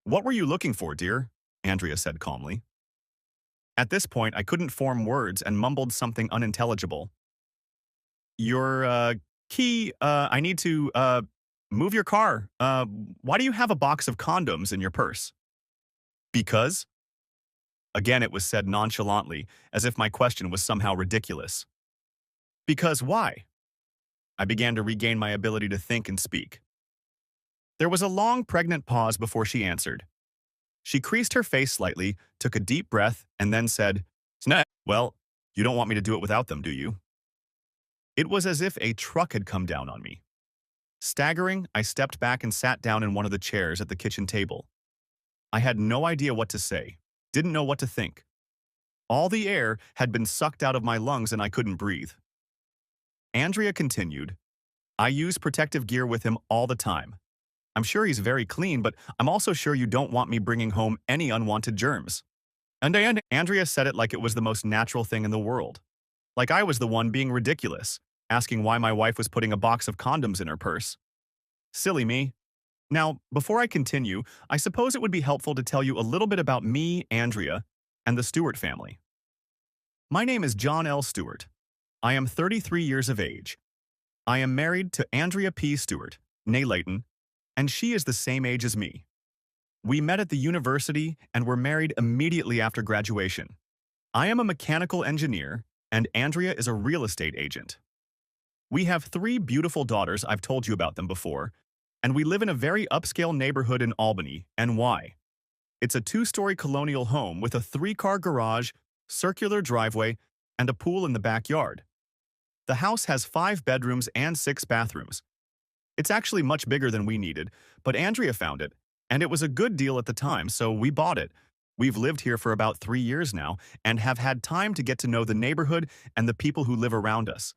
"What were you looking for, dear?" Andrea said calmly. At this point, I couldn't form words and mumbled something unintelligible. "Your, key, I need to, move your car. Why do you have a box of condoms in your purse?" "Because?" Again, it was said nonchalantly, as if my question was somehow ridiculous. "Because why?" I began to regain my ability to think and speak. There was a long, pregnant pause before she answered. She creased her face slightly, took a deep breath, and then said, "Snap. Well, you don't want me to do it without them, do you?" It was as if a truck had come down on me. Staggering, I stepped back and sat down in one of the chairs at the kitchen table. I had no idea what to say, didn't know what to think. All the air had been sucked out of my lungs and I couldn't breathe. Andrea continued, "I use protective gear with him all the time. I'm sure he's very clean, but I'm also sure you don't want me bringing home any unwanted germs." And Andrea said it like it was the most natural thing in the world. Like I was the one being ridiculous, asking why my wife was putting a box of condoms in her purse. Silly me. Now, before I continue, I suppose it would be helpful to tell you a little bit about me, Andrea, and the Stewart family. My name is John L. Stewart. I am 33 years of age. I am married to Andrea P. Stewart, née Layton, and she is the same age as me. We met at the university and were married immediately after graduation. I am a mechanical engineer, and Andrea is a real estate agent. We have 3 beautiful daughters, I've told you about them before, and we live in a very upscale neighborhood in Albany, NY. It's a 2-story colonial home with a 3-car garage, circular driveway, and a pool in the backyard. The house has 5 bedrooms and 6 bathrooms. It's actually much bigger than we needed, but Andrea found it, and it was a good deal at the time, so we bought it. We've lived here for about 3 years now and have had time to get to know the neighborhood and the people who live around us.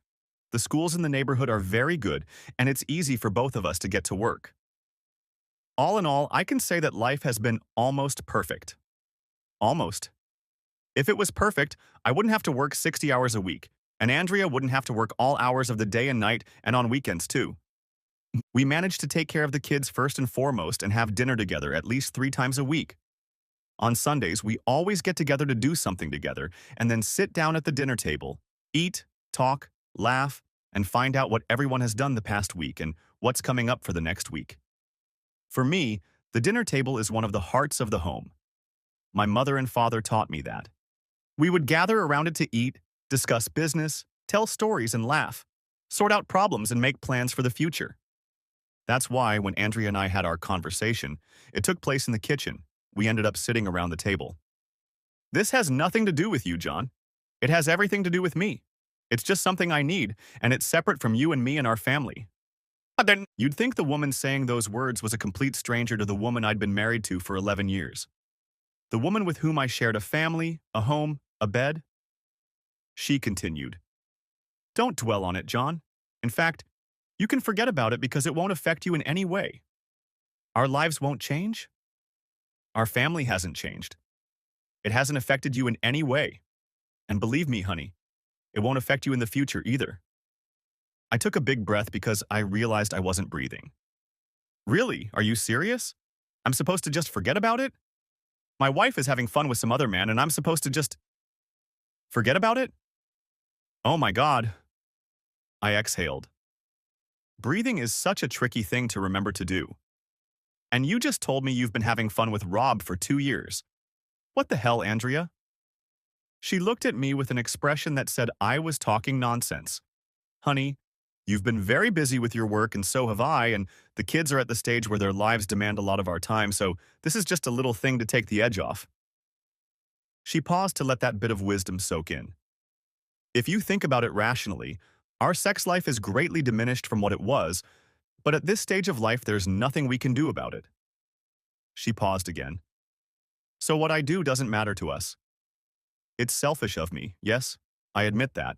The schools in the neighborhood are very good, and it's easy for both of us to get to work. All in all, I can say that life has been almost perfect. Almost. If it was perfect, I wouldn't have to work 60 hours a week, and Andrea wouldn't have to work all hours of the day and night and on weekends too. We managed to take care of the kids first and foremost and have dinner together at least 3 times a week. On Sundays, we always get together to do something together and then sit down at the dinner table, eat, talk, laugh, and find out what everyone has done the past week and what's coming up for the next week. For me, the dinner table is one of the hearts of the home. My mother and father taught me that. We would gather around it to eat, discuss business, tell stories and laugh, sort out problems and make plans for the future. That's why when Andrea and I had our conversation, it took place in the kitchen. We ended up sitting around the table. This has nothing to do with you, John. It has everything to do with me. It's just something I need, and it's separate from you and me and our family. But then you'd think the woman saying those words was a complete stranger to the woman I'd been married to for 11 years. The woman with whom I shared a family, a home, a bed. She continued, "Don't dwell on it, John. In fact, you can forget about it because it won't affect you in any way. Our lives won't change. Our family hasn't changed. It hasn't affected you in any way. And believe me, honey, it won't affect you in the future either." I took a big breath because I realized I wasn't breathing. Really? Are you serious? I'm supposed to just forget about it? My wife is having fun with some other man and I'm supposed to just forget about it? Oh my God. I exhaled. Breathing is such a tricky thing to remember to do. And you just told me you've been having fun with Rob for 2 years. What the hell, Andrea? She looked at me with an expression that said I was talking nonsense. Honey, you've been very busy with your work and so have I, and the kids are at the stage where their lives demand a lot of our time, so this is just a little thing to take the edge off. She paused to let that bit of wisdom soak in. If you think about it rationally, our sex life is greatly diminished from what it was, but at this stage of life there's nothing we can do about it. She paused again. So what I do doesn't matter to us. It's selfish of me, yes, I admit that.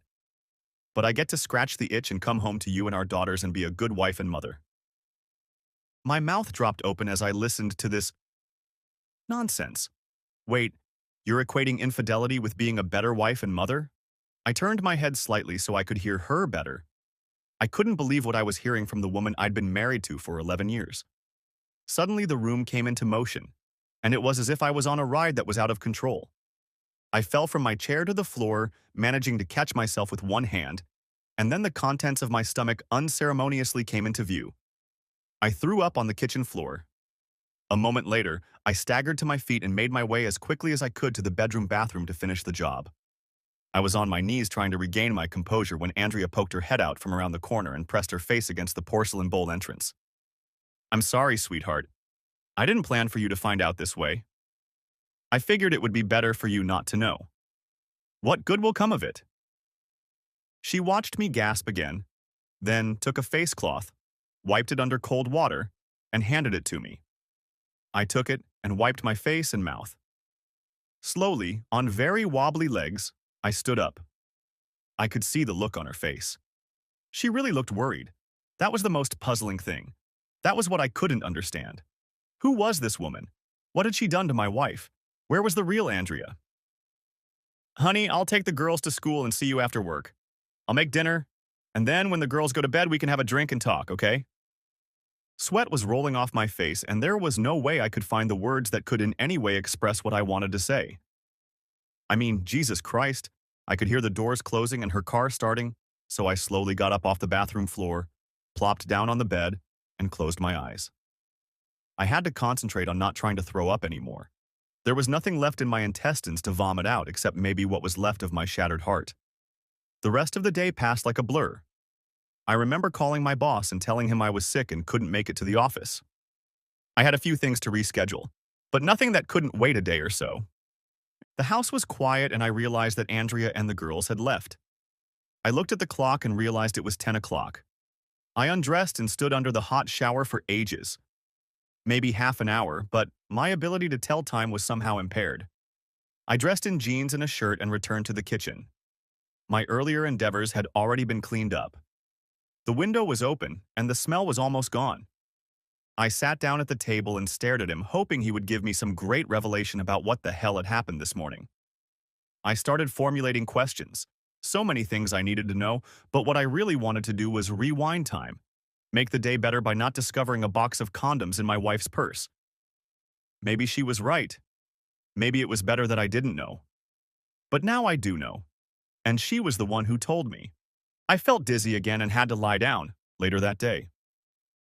But I get to scratch the itch and come home to you and our daughters and be a good wife and mother. My mouth dropped open as I listened to this nonsense. Wait, you're equating infidelity with being a better wife and mother? I turned my head slightly so I could hear her better. I couldn't believe what I was hearing from the woman I'd been married to for 11 years. Suddenly the room came into motion. and it was as if I was on a ride that was out of control. I fell from my chair to the floor, managing to catch myself with one hand, and then the contents of my stomach unceremoniously came into view. I threw up on the kitchen floor. A moment later, I staggered to my feet and made my way as quickly as I could to the bedroom bathroom to finish the job. I was on my knees trying to regain my composure when Andrea poked her head out from around the corner and pressed her face against the porcelain bowl entrance. "I'm sorry, sweetheart. I didn't plan for you to find out this way. I figured it would be better for you not to know. What good will come of it?" She watched me gasp again, then took a face cloth, wiped it under cold water, and handed it to me. I took it and wiped my face and mouth. Slowly, on very wobbly legs, I stood up. I could see the look on her face. She really looked worried. That was the most puzzling thing. That was what I couldn't understand. Who was this woman? What had she done to my wife? Where was the real Andrea? "Honey, I'll take the girls to school and see you after work. I'll make dinner, and then when the girls go to bed, we can have a drink and talk, okay?" Sweat was rolling off my face, and there was no way I could find the words that could in any way express what I wanted to say. I mean, Jesus Christ, I could hear the doors closing and her car starting, so I slowly got up off the bathroom floor, plopped down on the bed, and closed my eyes. I had to concentrate on not trying to throw up anymore. There was nothing left in my intestines to vomit out except maybe what was left of my shattered heart. The rest of the day passed like a blur. I remember calling my boss and telling him I was sick and couldn't make it to the office. I had a few things to reschedule, but nothing that couldn't wait a day or so. The house was quiet and I realized that Andrea and the girls had left. I looked at the clock and realized it was 10 o'clock. I undressed and stood under the hot shower for ages. Maybe half an hour, but my ability to tell time was somehow impaired. I dressed in jeans and a shirt and returned to the kitchen. My earlier endeavors had already been cleaned up. The window was open, and the smell was almost gone. I sat down at the table and stared at him, hoping he would give me some great revelation about what the hell had happened this morning. I started formulating questions. So many things I needed to know, but what I really wanted to do was rewind time. Make the day better by not discovering a box of condoms in my wife's purse. Maybe she was right. Maybe it was better that I didn't know. But now I do know. And she was the one who told me. I felt dizzy again and had to lie down later that day.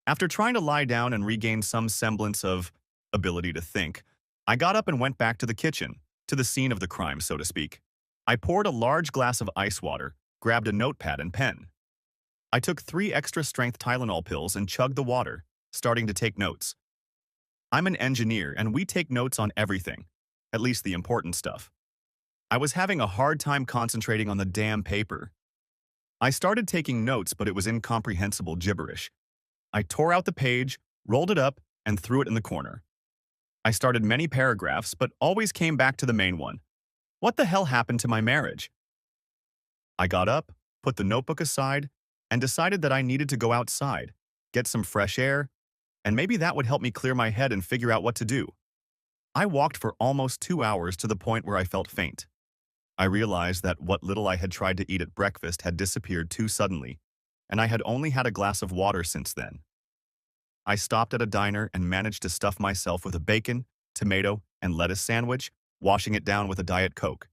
After trying to lie down and regain some semblance of ability to think, I got up and went back to the kitchen, to the scene of the crime, so to speak. I poured a large glass of ice water, grabbed a notepad and pen. I took 3 extra-strength Tylenol pills and chugged the water, starting to take notes. I'm an engineer and we take notes on everything, at least the important stuff. I was having a hard time concentrating on the damn paper. I started taking notes, but it was incomprehensible gibberish. I tore out the page, rolled it up, and threw it in the corner. I started many paragraphs, but always came back to the main one. What the hell happened to my marriage? I got up, put the notebook aside, and decided that I needed to go outside, get some fresh air, and maybe that would help me clear my head and figure out what to do. I walked for almost 2 hours to the point where I felt faint. I realized that what little I had tried to eat at breakfast had disappeared too suddenly, and I had only had a glass of water since then. I stopped at a diner and managed to stuff myself with a bacon, tomato, and lettuce sandwich, washing it down with a Diet Coke.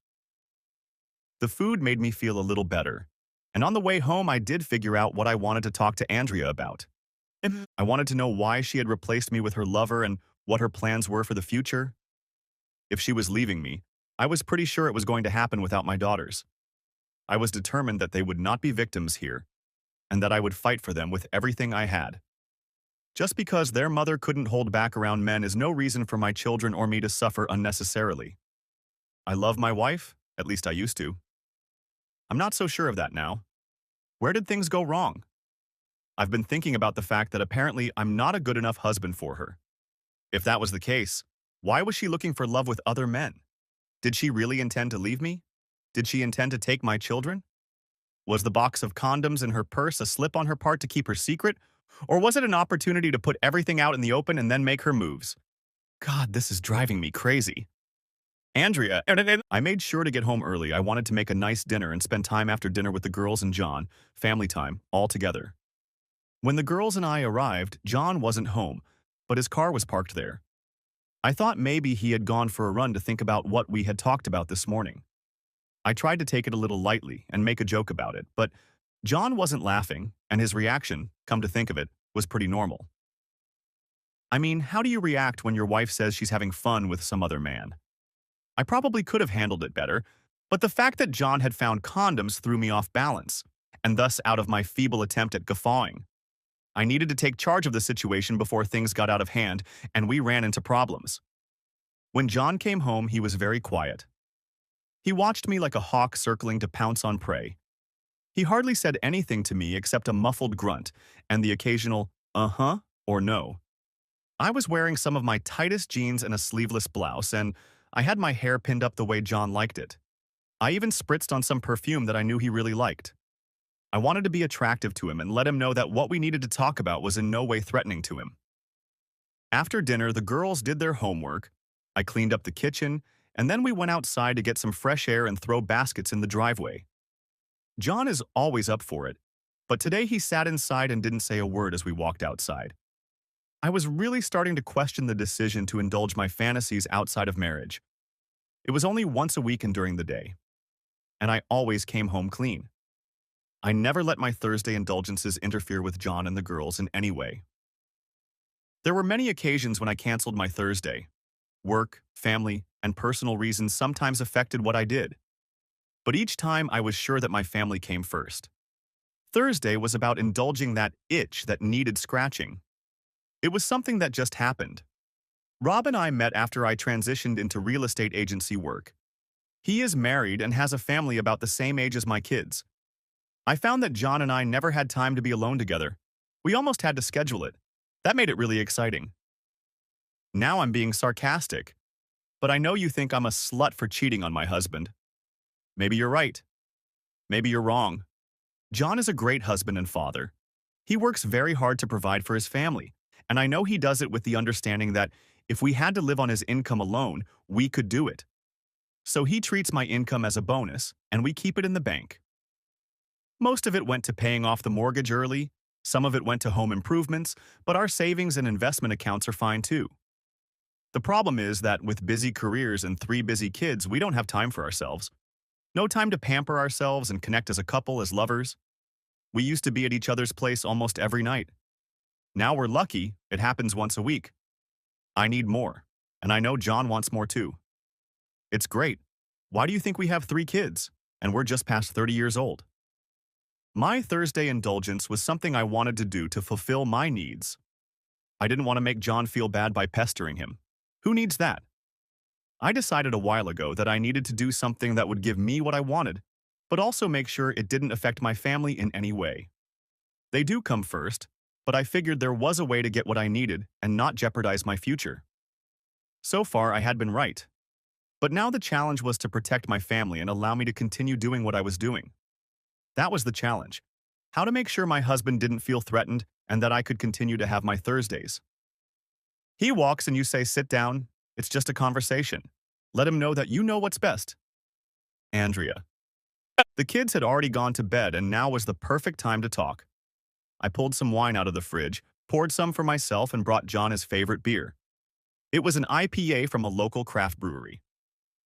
The food made me feel a little better, and on the way home I did figure out what I wanted to talk to Andrea about. I wanted to know why she had replaced me with her lover and what her plans were for the future. If she was leaving me, I was pretty sure it was going to happen without my daughters. I was determined that they would not be victims here, and that I would fight for them with everything I had. Just because their mother couldn't hold back around men is no reason for my children or me to suffer unnecessarily. I love my wife, at least I used to. I'm not so sure of that now. Where did things go wrong? I've been thinking about the fact that apparently I'm not a good enough husband for her. If that was the case, why was she looking for love with other men? Did she really intend to leave me? Did she intend to take my children? Was the box of condoms in her purse a slip on her part to keep her secret? Or was it an opportunity to put everything out in the open and then make her moves? God, this is driving me crazy. Andrea, I made sure to get home early. I wanted to make a nice dinner and spend time after dinner with the girls and John, family time, all together. When the girls and I arrived, John wasn't home, but his car was parked there. I thought maybe he had gone for a run to think about what we had talked about this morning. I tried to take it a little lightly and make a joke about it, but John wasn't laughing, and his reaction, come to think of it, was pretty normal. I mean, how do you react when your wife says she's having fun with some other man? I probably could have handled it better, but the fact that John had found condoms threw me off balance, and thus out of my feeble attempt at guffawing. I needed to take charge of the situation before things got out of hand and we ran into problems. When John came home, he was very quiet. He watched me like a hawk circling to pounce on prey. He hardly said anything to me except a muffled grunt and the occasional uh-huh or no. I was wearing some of my tightest jeans and a sleeveless blouse, and I had my hair pinned up the way John liked it. I even spritzed on some perfume that I knew he really liked. I wanted to be attractive to him and let him know that what we needed to talk about was in no way threatening to him. After dinner, the girls did their homework. I cleaned up the kitchen, and then we went outside to get some fresh air and throw baskets in the driveway. John is always up for it, but today he sat inside and didn't say a word as we walked outside. I was really starting to question the decision to indulge my fantasies outside of marriage. It was only once a week and during the day, and I always came home clean. I never let my Thursday indulgences interfere with John and the girls in any way. There were many occasions when I canceled my Thursday. Work, family, and personal reasons sometimes affected what I did. But each time I was sure that my family came first. Thursday was about indulging that itch that needed scratching. It was something that just happened. Rob and I met after I transitioned into real estate agency work. He is married and has a family about the same age as my kids. I found that John and I never had time to be alone together. We almost had to schedule it. That made it really exciting. Now I'm being sarcastic, but I know you think I'm a slut for cheating on my husband. Maybe you're right. Maybe you're wrong. John is a great husband and father. He works very hard to provide for his family, and I know he does it with the understanding that if we had to live on his income alone, we could do it. So he treats my income as a bonus, and we keep it in the bank. Most of it went to paying off the mortgage early, some of it went to home improvements, but our savings and investment accounts are fine too. The problem is that with busy careers and 3 busy kids, we don't have time for ourselves. No time to pamper ourselves and connect as a couple, as lovers. We used to be at each other's place almost every night. Now we're lucky, it happens once a week. I need more, and I know John wants more too. It's great. Why do you think we have 3 kids, and we're just past 30 years old? My Thursday indulgence was something I wanted to do to fulfill my needs. I didn't want to make John feel bad by pestering him. Who needs that? I decided a while ago that I needed to do something that would give me what I wanted, but also make sure it didn't affect my family in any way. They do come first, but I figured there was a way to get what I needed and not jeopardize my future. So far, I had been right. But now the challenge was to protect my family and allow me to continue doing what I was doing. That was the challenge. How to make sure my husband didn't feel threatened and that I could continue to have my Thursdays. He walks and you say, sit down. It's just a conversation. Let him know that you know what's best. Andrea. The kids had already gone to bed and now was the perfect time to talk. I pulled some wine out of the fridge, poured some for myself, and brought John his favorite beer. It was an IPA from a local craft brewery.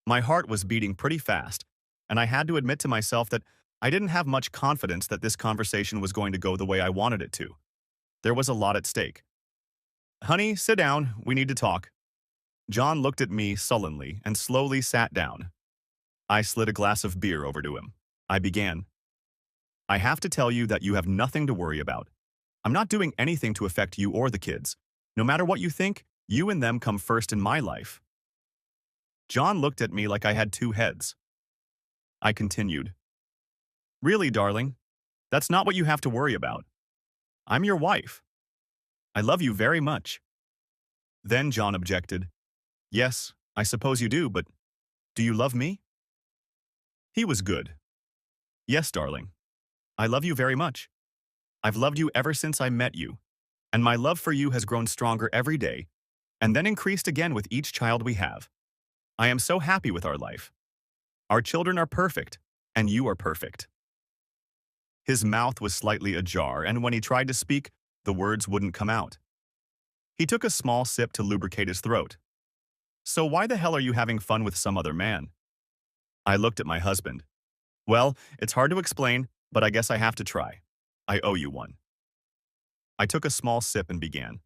My heart was beating pretty fast, and I had to admit to myself that I didn't have much confidence that this conversation was going to go the way I wanted it to. There was a lot at stake. Honey, sit down. We need to talk. John looked at me sullenly and slowly sat down. I slid a glass of beer over to him. I began. I have to tell you that you have nothing to worry about. I'm not doing anything to affect you or the kids. No matter what you think, you and them come first in my life. John looked at me like I had 2 heads. I continued. Really, darling? That's not what you have to worry about. I'm your wife. I love you very much. Then John objected. Yes, I suppose you do, but do you love me? He was good. Yes, darling. I love you very much. I've loved you ever since I met you, and my love for you has grown stronger every day, and then increased again with each child we have. I am so happy with our life. Our children are perfect, and you are perfect. His mouth was slightly ajar, and when he tried to speak, the words wouldn't come out. He took a small sip to lubricate his throat. So why the hell are you having fun with some other man? I looked at my husband. Well, it's hard to explain, but I guess I have to try. I owe you one. I took a small sip and began.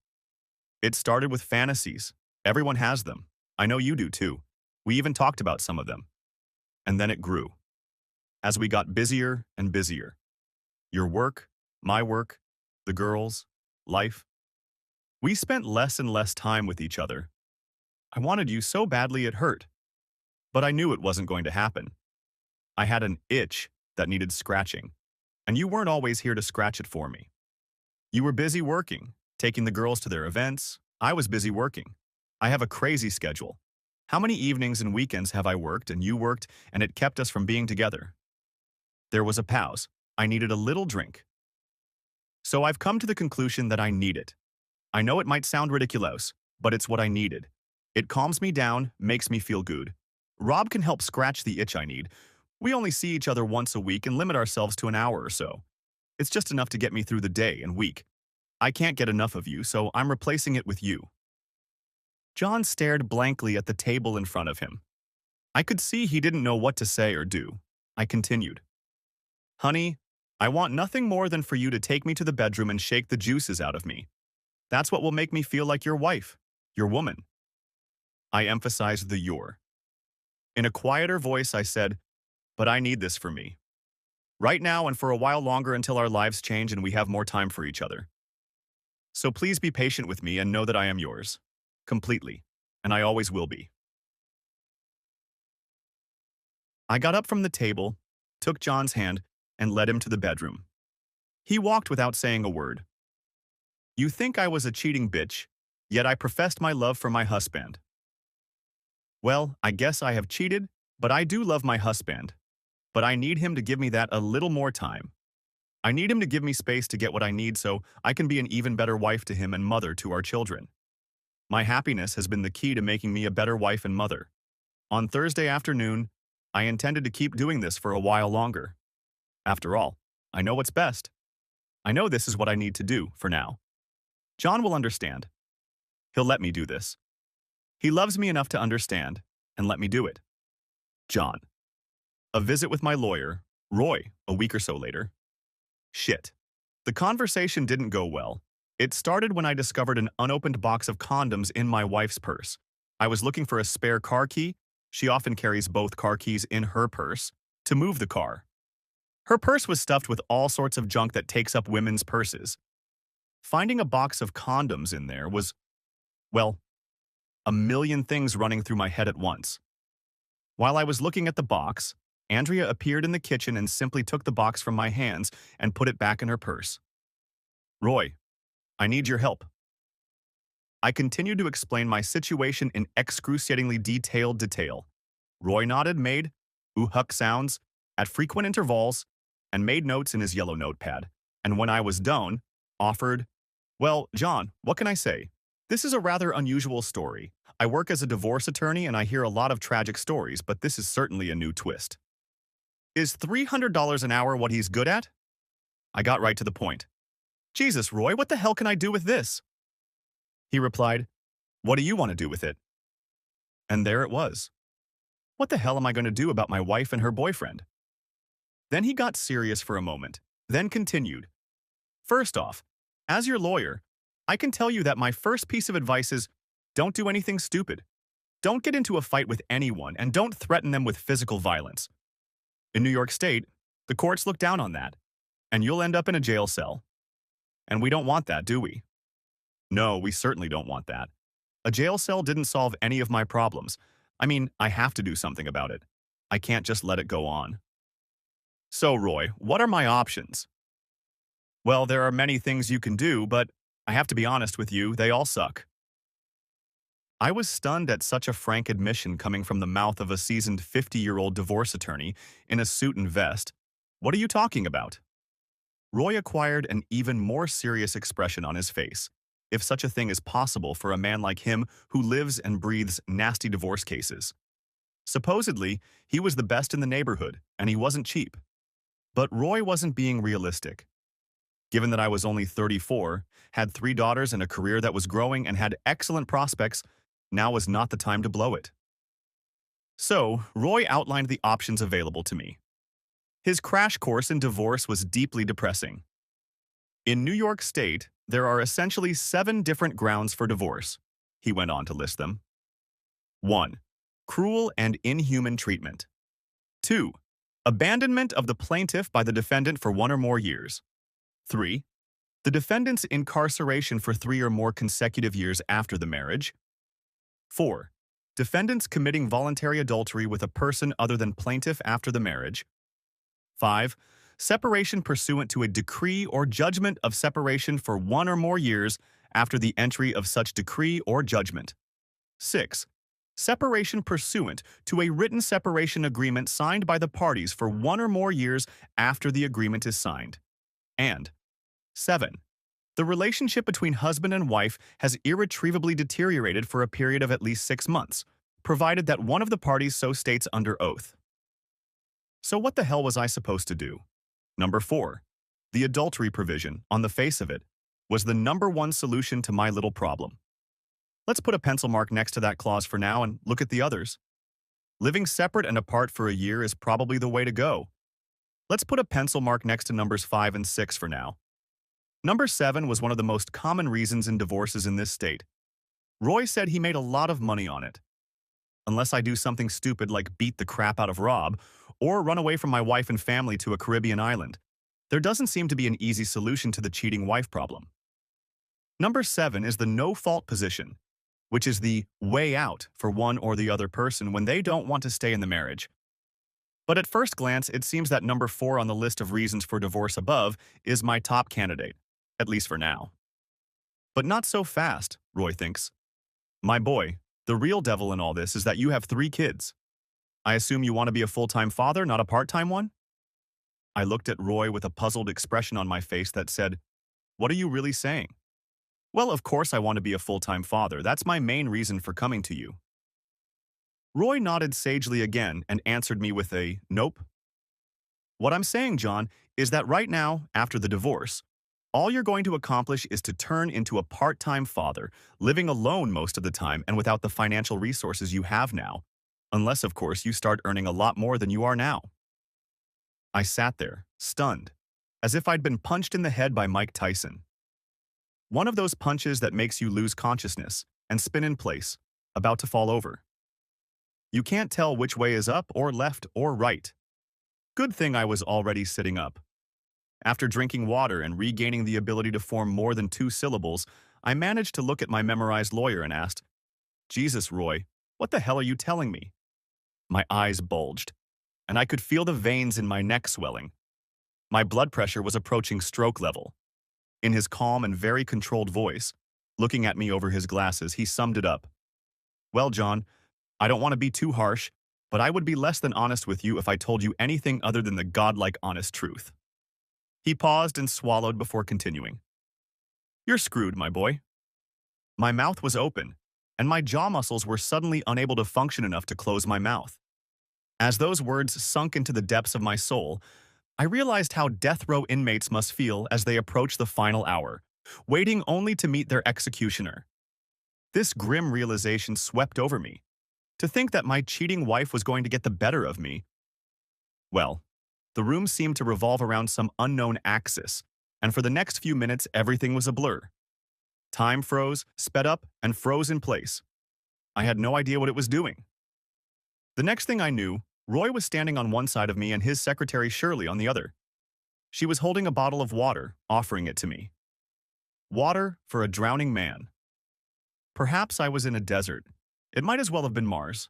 It started with fantasies. Everyone has them. I know you do too. We even talked about some of them. And then it grew. As we got busier and busier. Your work, my work, the girls, life. We spent less and less time with each other. I wanted you so badly it hurt. But I knew it wasn't going to happen. I had an itch that needed scratching. And you weren't always here to scratch it for me. You were busy working, taking the girls to their events. I was busy working. I have a crazy schedule. How many evenings and weekends have I worked and you worked and it kept us from being together? There was a pause. I needed a little drink. So I've come to the conclusion that I need it. I know it might sound ridiculous, but it's what I needed. It calms me down, makes me feel good. Rob can help scratch the itch I need. We only see each other once a week and limit ourselves to an hour or so. It's just enough to get me through the day and week. I can't get enough of you, so I'm replacing it with you. John stared blankly at the table in front of him. I could see he didn't know what to say or do. I continued. Honey, I want nothing more than for you to take me to the bedroom and shake the juices out of me. That's what will make me feel like your wife, your woman. I emphasized the your. In a quieter voice, I said, but I need this for me. Right now and for a while longer until our lives change and we have more time for each other. So please be patient with me and know that I am yours. Completely. And I always will be. I got up from the table, took John's hand, and led him to the bedroom. He walked without saying a word. You think I was a cheating bitch, yet I professed my love for my husband. Well, I guess I have cheated, but I do love my husband. But I need him to give me that a little more time. I need him to give me space to get what I need so I can be an even better wife to him and mother to our children. My happiness has been the key to making me a better wife and mother. On Thursday afternoon, I intended to keep doing this for a while longer. After all, I know what's best. I know this is what I need to do for now. John will understand. He'll let me do this. He loves me enough to understand and let me do it. John. A visit with my lawyer, Roy, a week or so later. Shit. The conversation didn't go well. It started when I discovered an unopened box of condoms in my wife's purse. I was looking for a spare car key. She often carries both car keys in her purse to move the car. Her purse was stuffed with all sorts of junk that takes up women's purses. Finding a box of condoms in there was, well, a million things running through my head at once. While I was looking at the box, Andrea appeared in the kitchen and simply took the box from my hands and put it back in her purse. Roy, I need your help. I continued to explain my situation in excruciatingly detailed detail. Roy nodded, made huck sounds at frequent intervals, and made notes in his yellow notepad. And when I was done, offered, well, John, what can I say? This is a rather unusual story. I work as a divorce attorney and I hear a lot of tragic stories, but this is certainly a new twist. Is $300 an hour what he's good at? I got right to the point. Jesus, Roy, what the hell can I do with this? He replied, what do you want to do with it? And there it was. What the hell am I going to do about my wife and her boyfriend? Then he got serious for a moment, then continued. First off, as your lawyer, I can tell you that my first piece of advice is, don't do anything stupid. Don't get into a fight with anyone and don't threaten them with physical violence. In New York State, the courts look down on that, and you'll end up in a jail cell. And we don't want that, do we? No, we certainly don't want that. A jail cell didn't solve any of my problems. I mean, I have to do something about it. I can't just let it go on. So, Roy, what are my options? Well, there are many things you can do, but I have to be honest with you, they all suck. I was stunned at such a frank admission coming from the mouth of a seasoned 50-year-old divorce attorney in a suit and vest. What are you talking about? Roy acquired an even more serious expression on his face, if such a thing is possible for a man like him who lives and breathes nasty divorce cases. Supposedly, he was the best in the neighborhood, and he wasn't cheap. But Roy wasn't being realistic. Given that I was only 34, had 3 daughters and a career that was growing and had excellent prospects, Now was not the time to blow it. So, Roy outlined the options available to me. His crash course in divorce was deeply depressing. In New York State, there are essentially 7 different grounds for divorce. He went on to list them. 1. Cruel and inhuman treatment. 2. Abandonment of the plaintiff by the defendant for 1 or more years. 3. The defendant's incarceration for 3 or more consecutive years after the marriage. 4. Defendants committing voluntary adultery with a person other than plaintiff after the marriage. 5. Separation pursuant to a decree or judgment of separation for 1 or more years after the entry of such decree or judgment. 6. Separation pursuant to a written separation agreement signed by the parties for 1 or more years after the agreement is signed. And 7. The relationship between husband and wife has irretrievably deteriorated for a period of at least 6 months, provided that one of the parties so states under oath. So what the hell was I supposed to do? Number 4. The adultery provision, on the face of it, was the number 1 solution to my little problem. Let's put a pencil mark next to that clause for now and look at the others. Living separate and apart for a year is probably the way to go. Let's put a pencil mark next to numbers 5 and 6 for now. Number 7 was one of the most common reasons in divorces in this state. Roy said he made a lot of money on it. Unless I do something stupid like beat the crap out of Rob or run away from my wife and family to a Caribbean island, there doesn't seem to be an easy solution to the cheating wife problem. Number 7 is the no-fault position, which is the way out for one or the other person when they don't want to stay in the marriage. But at first glance, it seems that number 4 on the list of reasons for divorce above is my top candidate, at least for now. But not so fast, Roy thinks. My boy, the real devil in all this is that you have 3 kids. I assume you want to be a full-time father, not a part-time one? I looked at Roy with a puzzled expression on my face that said, "What are you really saying?" "Well, of course I want to be a full-time father. That's my main reason for coming to you." Roy nodded sagely again and answered me with a nope. "What I'm saying, John, is that right now, after the divorce, all you're going to accomplish is to turn into a part-time father, living alone most of the time and without the financial resources you have now, unless, of course, you start earning a lot more than you are now." I sat there, stunned, as if I'd been punched in the head by Mike Tyson. One of those punches that makes you lose consciousness and spin in place, about to fall over. You can't tell which way is up or left or right. Good thing I was already sitting up. After drinking water and regaining the ability to form more than 2 syllables, I managed to look at my memorized lawyer and asked, "Jesus, Roy, what the hell are you telling me?" My eyes bulged, and I could feel the veins in my neck swelling. My blood pressure was approaching stroke level. In his calm and very controlled voice, looking at me over his glasses, he summed it up. "Well, John, I don't want to be too harsh, but I would be less than honest with you if I told you anything other than the godlike honest truth." He paused and swallowed before continuing. "You're screwed, my boy." My mouth was open, and my jaw muscles were suddenly unable to function enough to close my mouth. As those words sunk into the depths of my soul, I realized how death row inmates must feel as they approach the final hour, waiting only to meet their executioner. This grim realization swept over me. To think that my cheating wife was going to get the better of me. Well, the room seemed to revolve around some unknown axis, and for the next few minutes everything was a blur. Time froze, sped up, and froze in place. I had no idea what it was doing. The next thing I knew, Roy was standing on one side of me and his secretary Shirley on the other. She was holding a bottle of water, offering it to me. Water for a drowning man. Perhaps I was in a desert. It might as well have been Mars.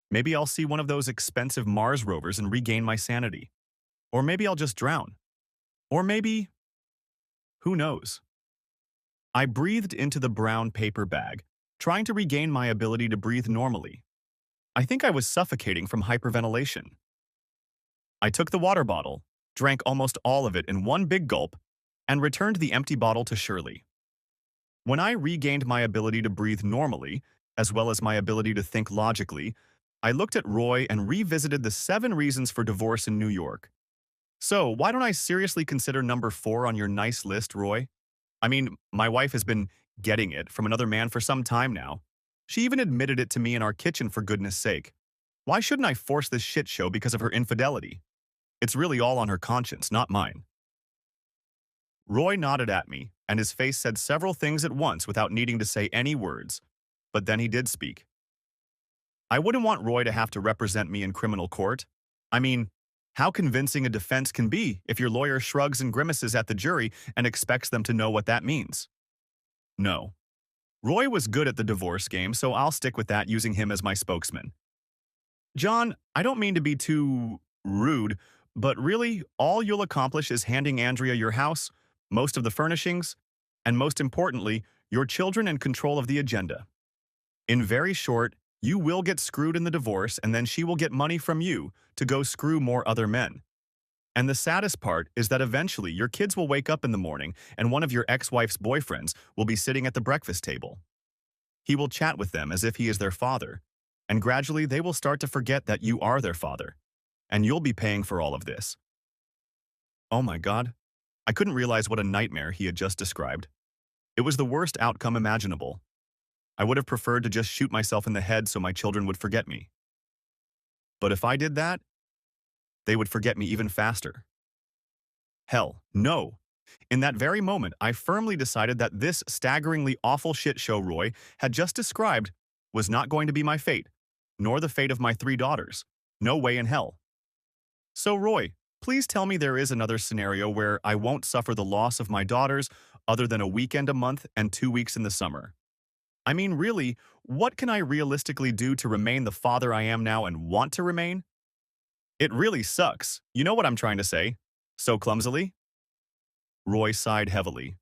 Maybe I'll see one of those expensive Mars rovers and regain my sanity. Or maybe I'll just drown. Or maybe... who knows? I breathed into the brown paper bag, trying to regain my ability to breathe normally. I think I was suffocating from hyperventilation. I took the water bottle, drank almost all of it in one big gulp, and returned the empty bottle to Shirley. When I regained my ability to breathe normally, as well as my ability to think logically, I looked at Roy and revisited the 7 reasons for divorce in New York. "So, why don't I seriously consider number 4 on your nice list, Roy? I mean, my wife has been getting it from another man for some time now. She even admitted it to me in our kitchen, for goodness sake. Why shouldn't I force this shit show because of her infidelity? It's really all on her conscience, not mine. Roy nodded at me, and his face said several things at once without needing to say any words. But then he did speak. I wouldn't want Roy to have to represent me in criminal court. I mean, how convincing a defense can be if your lawyer shrugs and grimaces at the jury and expects them to know what that means. No. Roy was good at the divorce game, so I'll stick with that, using him as my spokesman. John, I don't mean to be too rude, but really, all you'll accomplish is handing Andrea your house, most of the furnishings, and most importantly, your children and control of the agenda. In very short, you will get screwed in the divorce, and then she will get money from you to go screw more other men. And the saddest part is that eventually your kids will wake up in the morning and one of your ex-wife's boyfriends will be sitting at the breakfast table. He will chat with them as if he is their father, and gradually they will start to forget that you are their father, and you'll be paying for all of this. Oh my God, I couldn't realize what a nightmare he had just described. It was the worst outcome imaginable. I would have preferred to just shoot myself in the head so my children would forget me. But if I did that, they would forget me even faster. Hell, no. In that very moment, I firmly decided that this staggeringly awful shit show Roy had just described was not going to be my fate, nor the fate of my 3 daughters. No way in hell. So Roy, please tell me there is another scenario where I won't suffer the loss of my daughters other than a weekend a month and 2 weeks in the summer. I mean, really, what can I realistically do to remain the father I am now and want to remain? It really sucks. You know what I'm trying to say? So clumsily? Roy sighed heavily.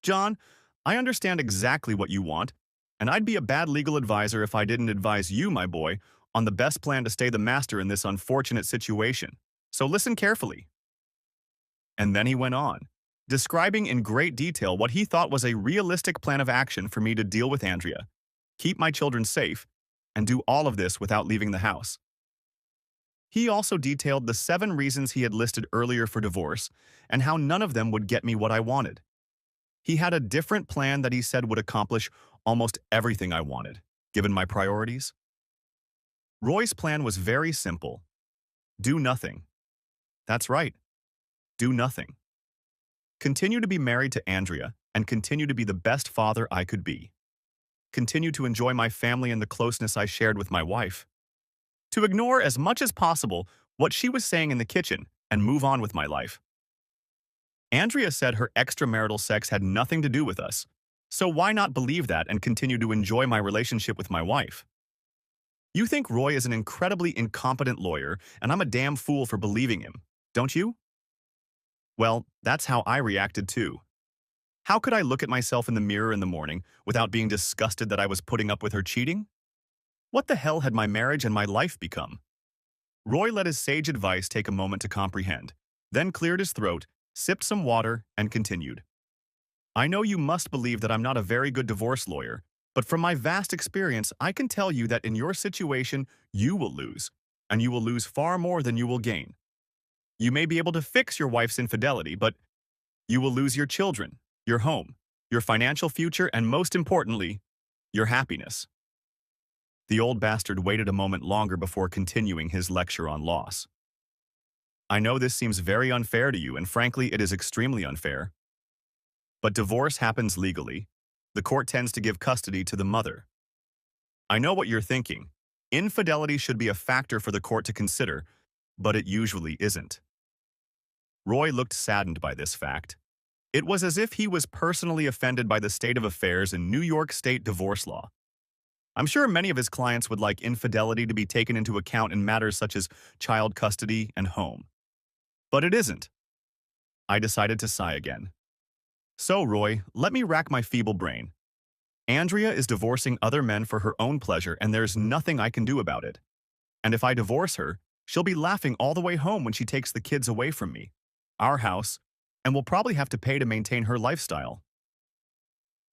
John, I understand exactly what you want, and I'd be a bad legal advisor if I didn't advise you, my boy, on the best plan to stay the master in this unfortunate situation. So listen carefully. And then he went on, describing in great detail what he thought was a realistic plan of action for me to deal with Andrea, keep my children safe, and do all of this without leaving the house. He also detailed the 7 reasons he had listed earlier for divorce and how none of them would get me what I wanted. He had a different plan that he said would accomplish almost everything I wanted, given my priorities. Roy's plan was very simple. Do nothing. That's right. Do nothing. Continue to be married to Andrea and continue to be the best father I could be. Continue to enjoy my family and the closeness I shared with my wife. To ignore as much as possible what she was saying in the kitchen and move on with my life. Andrea said her extramarital sex had nothing to do with us, so why not believe that and continue to enjoy my relationship with my wife? You think Roy is an incredibly incompetent lawyer, and I'm a damn fool for believing him, don't you? Well, that's how I reacted too. How could I look at myself in the mirror in the morning without being disgusted that I was putting up with her cheating? What the hell had my marriage and my life become? Roy let his sage advice take a moment to comprehend, then cleared his throat, sipped some water, and continued. I know you must believe that I'm not a very good divorce lawyer, but from my vast experience, I can tell you that in your situation, you will lose, and you will lose far more than you will gain. You may be able to fix your wife's infidelity, but you will lose your children, your home, your financial future, and most importantly, your happiness. The old bastard waited a moment longer before continuing his lecture on loss. I know this seems very unfair to you, and frankly, it is extremely unfair. But divorce happens legally. The court tends to give custody to the mother. I know what you're thinking. Infidelity should be a factor for the court to consider, but it usually isn't. Roy looked saddened by this fact. It was as if he was personally offended by the state of affairs in New York State divorce law. I'm sure many of his clients would like infidelity to be taken into account in matters such as child custody and home. But it isn't. I decided to sigh again. So, Roy, let me rack my feeble brain. Andrea is divorcing other men for her own pleasure, and there's nothing I can do about it. And if I divorce her, she'll be laughing all the way home when she takes the kids away from me, our house, and will probably have to pay to maintain her lifestyle.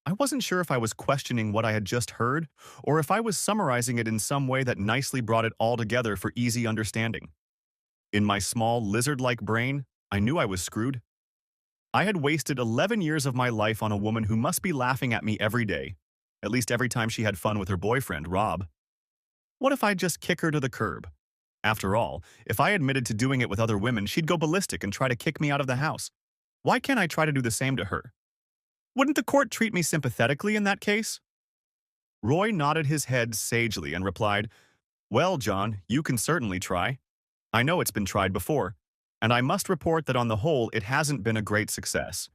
I wasn't sure if I was questioning what I had just heard, or if I was summarizing it in some way that nicely brought it all together for easy understanding. In my small, lizard-like brain, I knew I was screwed. I had wasted 11 years of my life on a woman who must be laughing at me every day, at least every time she had fun with her boyfriend, Rob. What if I just kick her to the curb? After all, if I admitted to doing it with other women, she'd go ballistic and try to kick me out of the house. Why can't I try to do the same to her? Wouldn't the court treat me sympathetically in that case? Roy nodded his head sagely and replied, "Well, John, you can certainly try. I know it's been tried before, and I must report that on the whole it hasn't been a great success.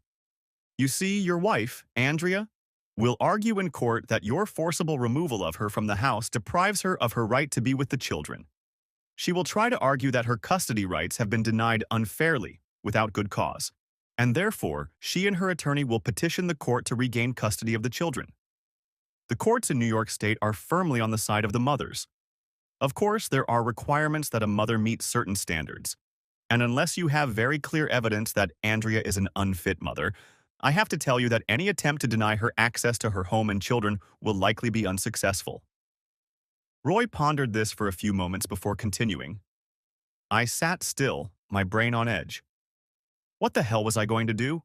You see, your wife, Andrea, will argue in court that your forcible removal of her from the house deprives her of her right to be with the children. She will try to argue that her custody rights have been denied unfairly, without good cause, and therefore she and her attorney will petition the court to regain custody of the children. The courts in New York State are firmly on the side of the mothers. Of course, there are requirements that a mother meet certain standards, and unless you have very clear evidence that Andrea is an unfit mother, I have to tell you that any attempt to deny her access to her home and children will likely be unsuccessful." Roy pondered this for a few moments before continuing. I sat still, my brain on edge. What the hell was I going to do?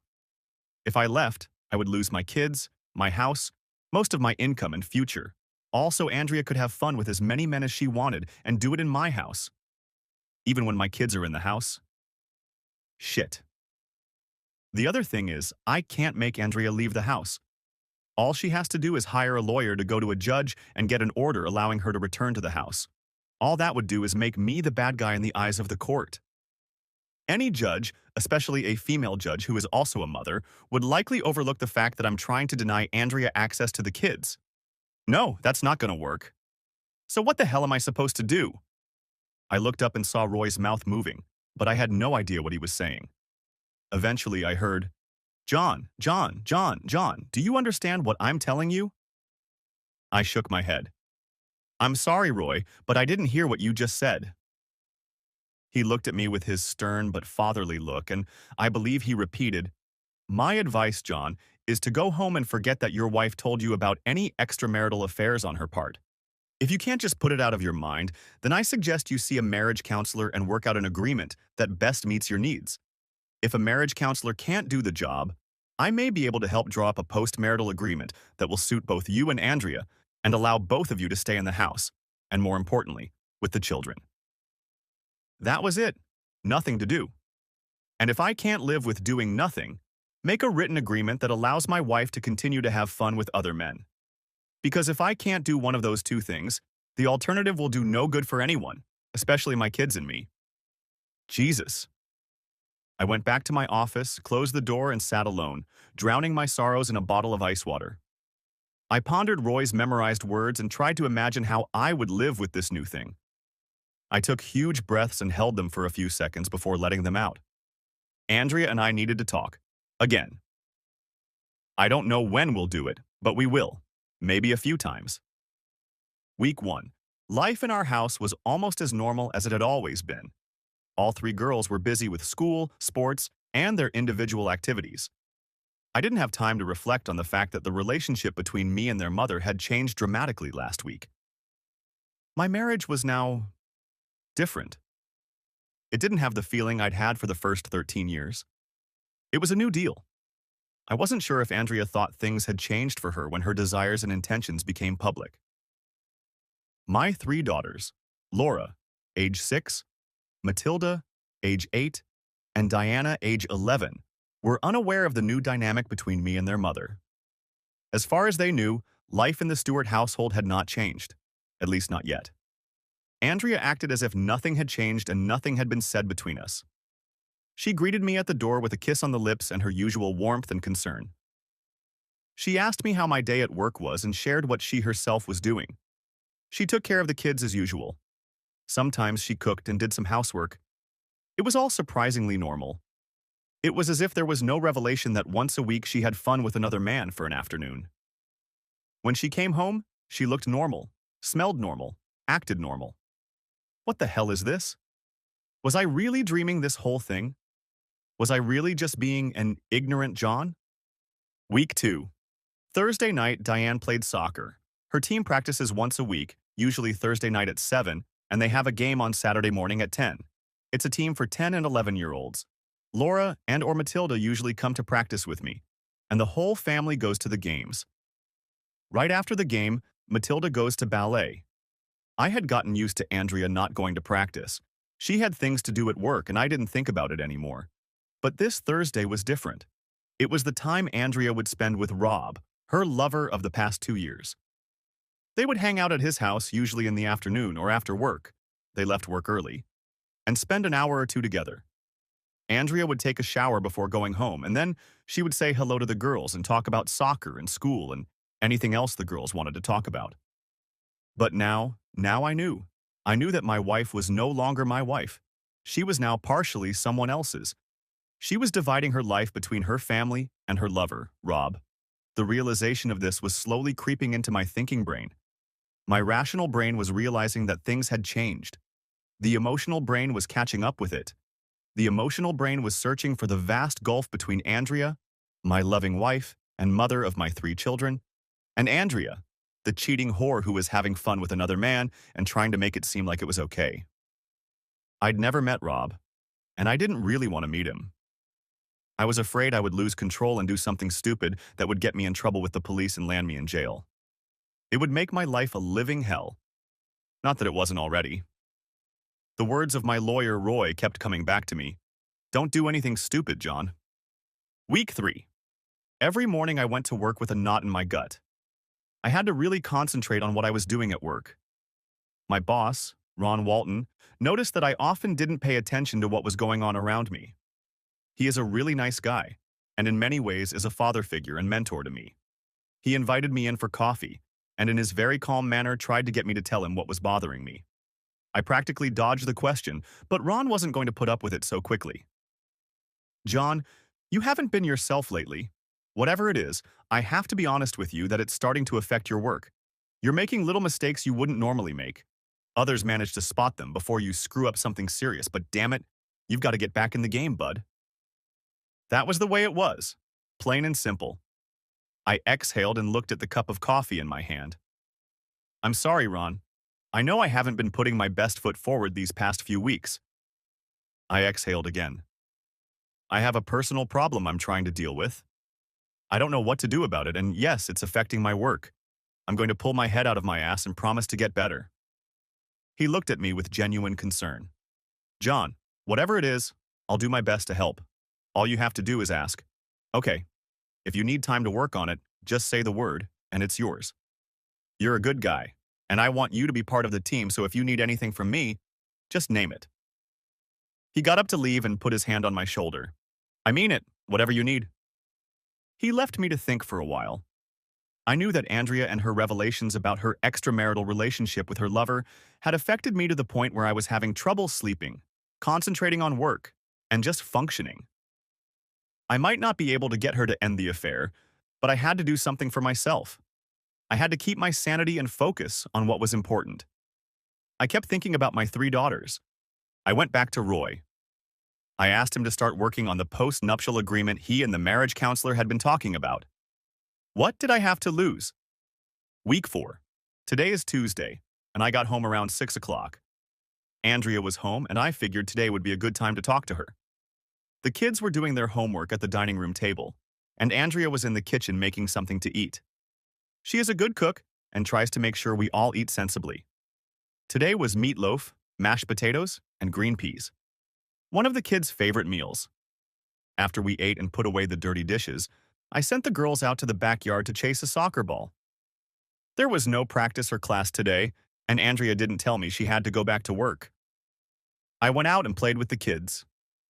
If I left, I would lose my kids, my house, most of my income and future. Also, Andrea could have fun with as many men as she wanted and do it in my house. Even when my kids are in the house. Shit. The other thing is, I can't make Andrea leave the house. All she has to do is hire a lawyer to go to a judge and get an order allowing her to return to the house. All that would do is make me the bad guy in the eyes of the court. Any judge, especially a female judge who is also a mother, would likely overlook the fact that I'm trying to deny Andrea access to the kids. No, that's not going to work. So what the hell am I supposed to do? I looked up and saw Roy's mouth moving, but I had no idea what he was saying. Eventually, I heard, John, do you understand what I'm telling you?" I shook my head. "I'm sorry, Roy, but I didn't hear what you just said." He looked at me with his stern but fatherly look, and I believe he repeated, "My advice, John, is to go home and forget that your wife told you about any extramarital affairs on her part. If you can't just put it out of your mind, then I suggest you see a marriage counselor and work out an agreement that best meets your needs. If a marriage counselor can't do the job, I may be able to help draw up a post-marital agreement that will suit both you and Andrea and allow both of you to stay in the house, and more importantly, with the children." That was it. Nothing to do. And if I can't live with doing nothing, make a written agreement that allows my wife to continue to have fun with other men. Because if I can't do one of those two things, the alternative will do no good for anyone, especially my kids and me. Jesus. I went back to my office, closed the door, and sat alone, drowning my sorrows in a bottle of ice water. I pondered Roy's memorized words and tried to imagine how I would live with this new thing. I took huge breaths and held them for a few seconds before letting them out. Andrea and I needed to talk. Again. I don't know when we'll do it, but we will. Maybe a few times. Week 1. Life in our house was almost as normal as it had always been. All 3 girls were busy with school, sports, and their individual activities. I didn't have time to reflect on the fact that the relationship between me and their mother had changed dramatically last week. My marriage was now different. It didn't have the feeling I'd had for the first 13 years. It was a new deal. I wasn't sure if Andrea thought things had changed for her when her desires and intentions became public. My 3 daughters, Laura, age 6, Matilda, age 8, and Diana, age 11, were unaware of the new dynamic between me and their mother. As far as they knew, life in the Stewart household had not changed, at least not yet. Andrea acted as if nothing had changed and nothing had been said between us. She greeted me at the door with a kiss on the lips and her usual warmth and concern. She asked me how my day at work was and shared what she herself was doing. She took care of the kids as usual. Sometimes she cooked and did some housework. It was all surprisingly normal. It was as if there was no revelation that once a week she had fun with another man for an afternoon. When she came home, she looked normal, smelled normal, acted normal. What the hell is this? Was I really dreaming this whole thing? Was I really just being an ignorant John? Week 2. Thursday night, Diane played soccer. Her team practices once a week, usually Thursday night at 7, and they have a game on Saturday morning at 10. It's a team for 10 and 11-year-olds. Laura and/or Matilda usually come to practice with me, and the whole family goes to the games. Right after the game, Matilda goes to ballet. I had gotten used to Andrea not going to practice. She had things to do at work and I didn't think about it anymore. But this Thursday was different. It was the time Andrea would spend with Rob, her lover of the past 2 years. They would hang out at his house usually in the afternoon or after work. They left work early, and spend an hour or two together. Andrea would take a shower before going home, and then she would say hello to the girls and talk about soccer and school and anything else the girls wanted to talk about. But now I knew. I knew that my wife was no longer my wife. She was now partially someone else's. She was dividing her life between her family and her lover, Rob. The realization of this was slowly creeping into my thinking brain. My rational brain was realizing that things had changed. The emotional brain was catching up with it. The emotional brain was searching for the vast gulf between Andrea, my loving wife and mother of my 3 children, and Andrea, the cheating whore who was having fun with another man and trying to make it seem like it was okay. I'd never met Rob, and I didn't really want to meet him. I was afraid I would lose control and do something stupid that would get me in trouble with the police and land me in jail. It would make my life a living hell. Not that it wasn't already. The words of my lawyer, Roy, kept coming back to me. Don't do anything stupid, John. Week 3. Every morning I went to work with a knot in my gut. I had to really concentrate on what I was doing at work. My boss, Ron Walton, noticed that I often didn't pay attention to what was going on around me. He is a really nice guy, and in many ways is a father figure and mentor to me. He invited me in for coffee, and in his very calm manner tried to get me to tell him what was bothering me. I practically dodged the question, but Ron wasn't going to put up with it so quickly. John, you haven't been yourself lately. Whatever it is, I have to be honest with you that it's starting to affect your work. You're making little mistakes you wouldn't normally make. Others manage to spot them before you screw up something serious, but damn it, you've got to get back in the game, bud. That was the way it was, plain and simple. I exhaled and looked at the cup of coffee in my hand. I'm sorry, Ron. I know I haven't been putting my best foot forward these past few weeks. I exhaled again. I have a personal problem I'm trying to deal with. I don't know what to do about it, and yes, it's affecting my work. I'm going to pull my head out of my ass and promise to get better. He looked at me with genuine concern. John, whatever it is, I'll do my best to help. All you have to do is ask. Okay, if you need time to work on it, just say the word, and it's yours. You're a good guy, and I want you to be part of the team, so if you need anything from me, just name it. He got up to leave and put his hand on my shoulder. I mean it, whatever you need. He left me to think for a while. I knew that Andrea and her revelations about her extramarital relationship with her lover had affected me to the point where I was having trouble sleeping, concentrating on work, and just functioning. I might not be able to get her to end the affair, but I had to do something for myself. I had to keep my sanity and focus on what was important. I kept thinking about my 3 daughters. I went back to Roy. I asked him to start working on the post-nuptial agreement he and the marriage counselor had been talking about. What did I have to lose? Week 4. Today is Tuesday, and I got home around 6 o'clock. Andrea was home, and I figured today would be a good time to talk to her. The kids were doing their homework at the dining room table, and Andrea was in the kitchen making something to eat. She is a good cook and tries to make sure we all eat sensibly. Today was meatloaf, mashed potatoes, and green peas. One of the kids' favorite meals. After we ate and put away the dirty dishes, I sent the girls out to the backyard to chase a soccer ball. There was no practice or class today, and Andrea didn't tell me she had to go back to work. I went out and played with the kids.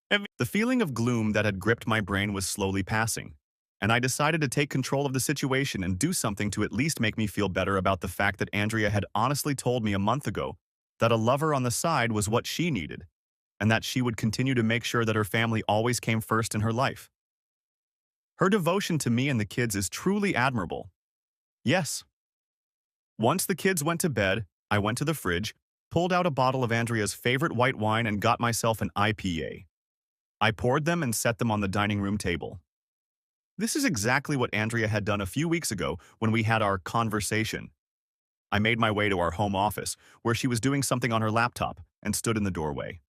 The feeling of gloom that had gripped my brain was slowly passing, and I decided to take control of the situation and do something to at least make me feel better about the fact that Andrea had honestly told me a month ago that a lover on the side was what she needed, and that she would continue to make sure that her family always came first in her life. Her devotion to me and the kids is truly admirable. Yes. Once the kids went to bed, I went to the fridge, pulled out a bottle of Andrea's favorite white wine and got myself an IPA. I poured them and set them on the dining room table. This is exactly what Andrea had done a few weeks ago when we had our conversation. I made my way to our home office, where she was doing something on her laptop, and stood in the doorway.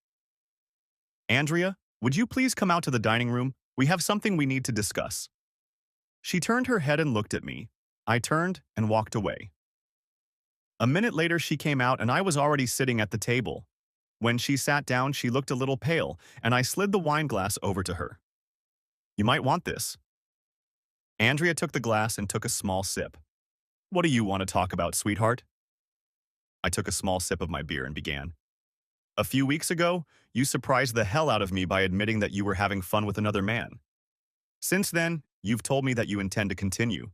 Andrea, would you please come out to the dining room? We have something we need to discuss. She turned her head and looked at me. I turned and walked away. A minute later, she came out and I was already sitting at the table. When she sat down, she looked a little pale, and I slid the wine glass over to her. You might want this. Andrea took the glass and took a small sip. What do you want to talk about, sweetheart? I took a small sip of my beer and began. A few weeks ago, you surprised the hell out of me by admitting that you were having fun with another man. Since then, you've told me that you intend to continue.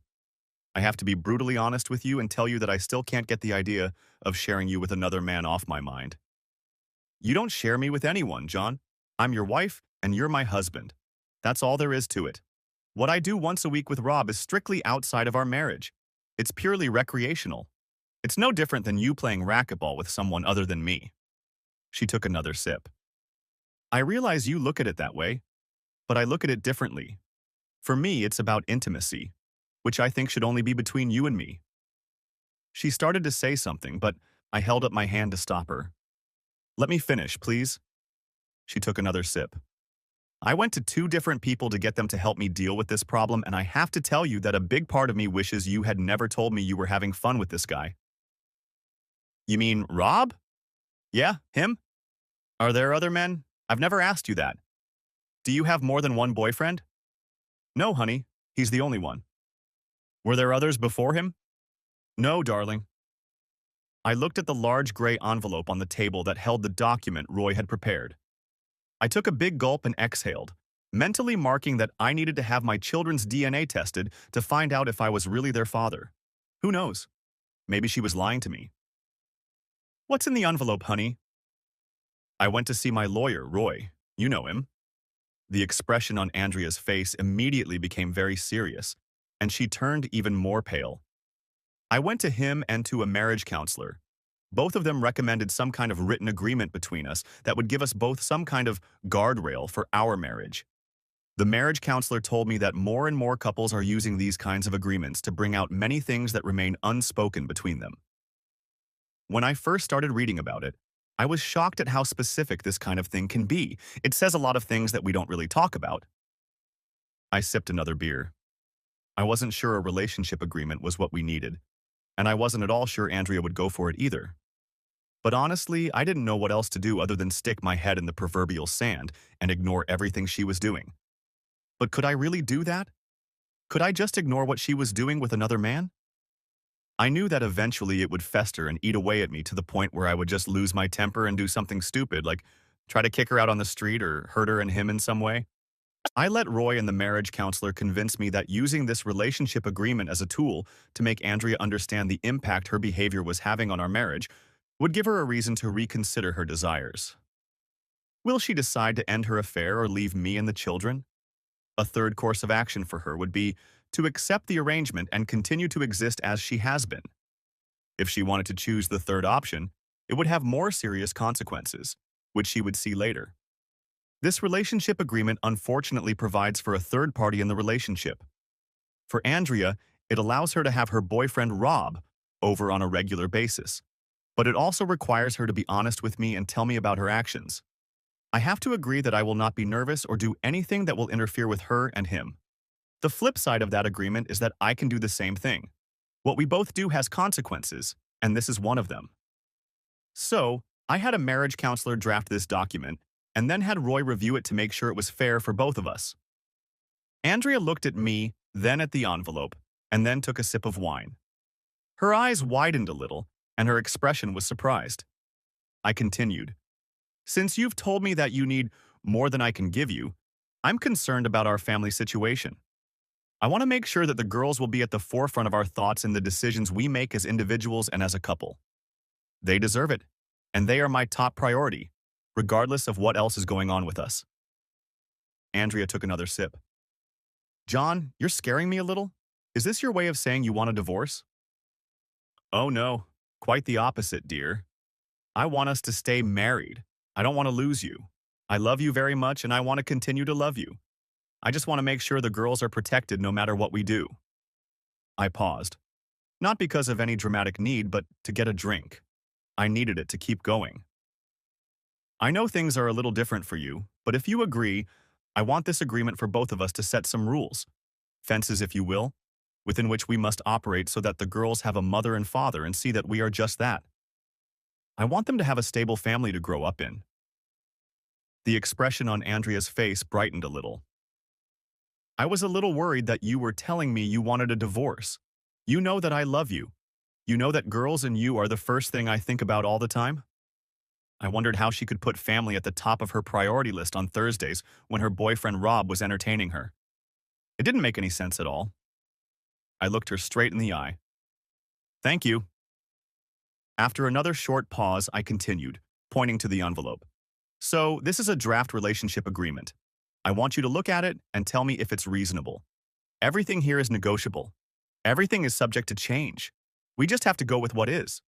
I have to be brutally honest with you and tell you that I still can't get the idea of sharing you with another man off my mind. You don't share me with anyone, John. I'm your wife, and you're my husband. That's all there is to it. What I do once a week with Rob is strictly outside of our marriage. It's purely recreational. It's no different than you playing racquetball with someone other than me. She took another sip. I realize you look at it that way, but I look at it differently. For me, it's about intimacy, which I think should only be between you and me. She started to say something, but I held up my hand to stop her. Let me finish, please. She took another sip. I went to 2 different people to get them to help me deal with this problem, and I have to tell you that a big part of me wishes you had never told me you were having fun with this guy. You mean Rob? Yeah, him? Are there other men? I've never asked you that. Do you have more than one boyfriend? No, honey, he's the only one. Were there others before him? No, darling. I looked at the large gray envelope on the table that held the document Roy had prepared. I took a big gulp and exhaled, mentally marking that I needed to have my children's DNA tested to find out if I was really their father. Who knows? Maybe she was lying to me. What's in the envelope, honey? I went to see my lawyer, Roy. You know him. The expression on Andrea's face immediately became very serious, and she turned even more pale. I went to him and to a marriage counselor. Both of them recommended some kind of written agreement between us that would give us both some kind of guardrail for our marriage. The marriage counselor told me that more and more couples are using these kinds of agreements to bring out many things that remain unspoken between them. When I first started reading about it, I was shocked at how specific this kind of thing can be. It says a lot of things that we don't really talk about. I sipped another beer. I wasn't sure a relationship agreement was what we needed, and I wasn't at all sure Andrea would go for it either. But honestly, I didn't know what else to do other than stick my head in the proverbial sand and ignore everything she was doing. But could I really do that? Could I just ignore what she was doing with another man? I knew that eventually it would fester and eat away at me to the point where I would just lose my temper and do something stupid, like try to kick her out on the street or hurt her and him in some way. I let Roy and the marriage counselor convince me that using this relationship agreement as a tool to make Andrea understand the impact her behavior was having on our marriage would give her a reason to reconsider her desires. Will she decide to end her affair or leave me and the children? A third course of action for her would be to accept the arrangement and continue to exist as she has been. If she wanted to choose the third option, it would have more serious consequences, which she would see later. This relationship agreement unfortunately provides for a third party in the relationship. For Andrea, it allows her to have her boyfriend Rob over on a regular basis, but it also requires her to be honest with me and tell me about her actions. I have to agree that I will not be nervous or do anything that will interfere with her and him. The flip side of that agreement is that I can do the same thing. What we both do has consequences, and this is one of them. So, I had a marriage counselor draft this document, and then had Roy review it to make sure it was fair for both of us. Andrea looked at me, then at the envelope, and then took a sip of wine. Her eyes widened a little, and her expression was surprised. I continued. Since you've told me that you need more than I can give you, I'm concerned about our family situation. I want to make sure that the girls will be at the forefront of our thoughts in the decisions we make as individuals and as a couple. They deserve it, and they are my top priority, regardless of what else is going on with us. Andrea took another sip. John, you're scaring me a little. Is this your way of saying you want a divorce? Oh no, quite the opposite, dear. I want us to stay married. I don't want to lose you. I love you very much and I want to continue to love you. I just want to make sure the girls are protected no matter what we do. I paused. Not because of any dramatic need, but to get a drink. I needed it to keep going. I know things are a little different for you, but if you agree, I want this agreement for both of us to set some rules. Fences, if you will. within which we must operate so that the girls have a mother and father and see that we are just that. I want them to have a stable family to grow up in. The expression on Andrea's face brightened a little. I was a little worried that you were telling me you wanted a divorce. You know that I love you. You know that girls and you are the first thing I think about all the time? I wondered how she could put family at the top of her priority list on Thursdays when her boyfriend Rob was entertaining her. It didn't make any sense at all. I looked her straight in the eye. Thank you. After another short pause, I continued, pointing to the envelope. So, this is a draft relationship agreement. I want you to look at it and tell me if it's reasonable. Everything here is negotiable. Everything is subject to change. We just have to go with what is.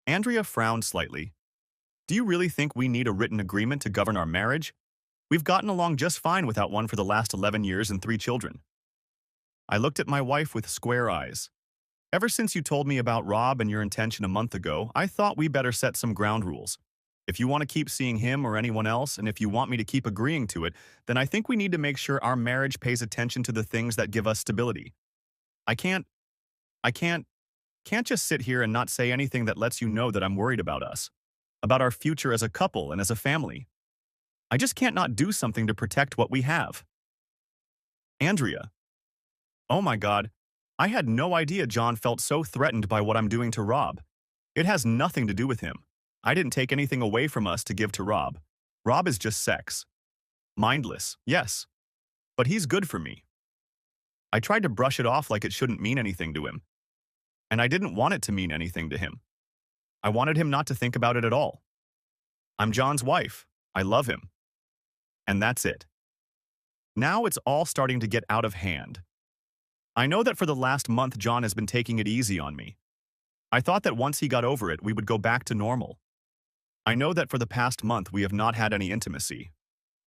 Andrea frowned slightly. Do you really think we need a written agreement to govern our marriage? We've gotten along just fine without one for the last 11 years and 3 children. I looked at my wife with square eyes. Ever since you told me about Rob and your intention a month ago, I thought we better set some ground rules. If you want to keep seeing him or anyone else, and if you want me to keep agreeing to it, then I think we need to make sure our marriage pays attention to the things that give us stability. I can't just sit here and not say anything that lets you know that I'm worried about us, about our future as a couple and as a family. I just can't not do something to protect what we have. Andrea. Oh my God. I had no idea John felt so threatened by what I'm doing to Rob. It has nothing to do with him. I didn't take anything away from us to give to Rob. Rob is just sex. Mindless, yes. But he's good for me. I tried to brush it off like it shouldn't mean anything to him. And I didn't want it to mean anything to him. I wanted him not to think about it at all. I'm John's wife. I love him. And that's it. Now it's all starting to get out of hand. I know that for the last month John has been taking it easy on me. I thought that once he got over it, we would go back to normal. I know that for the past month we have not had any intimacy.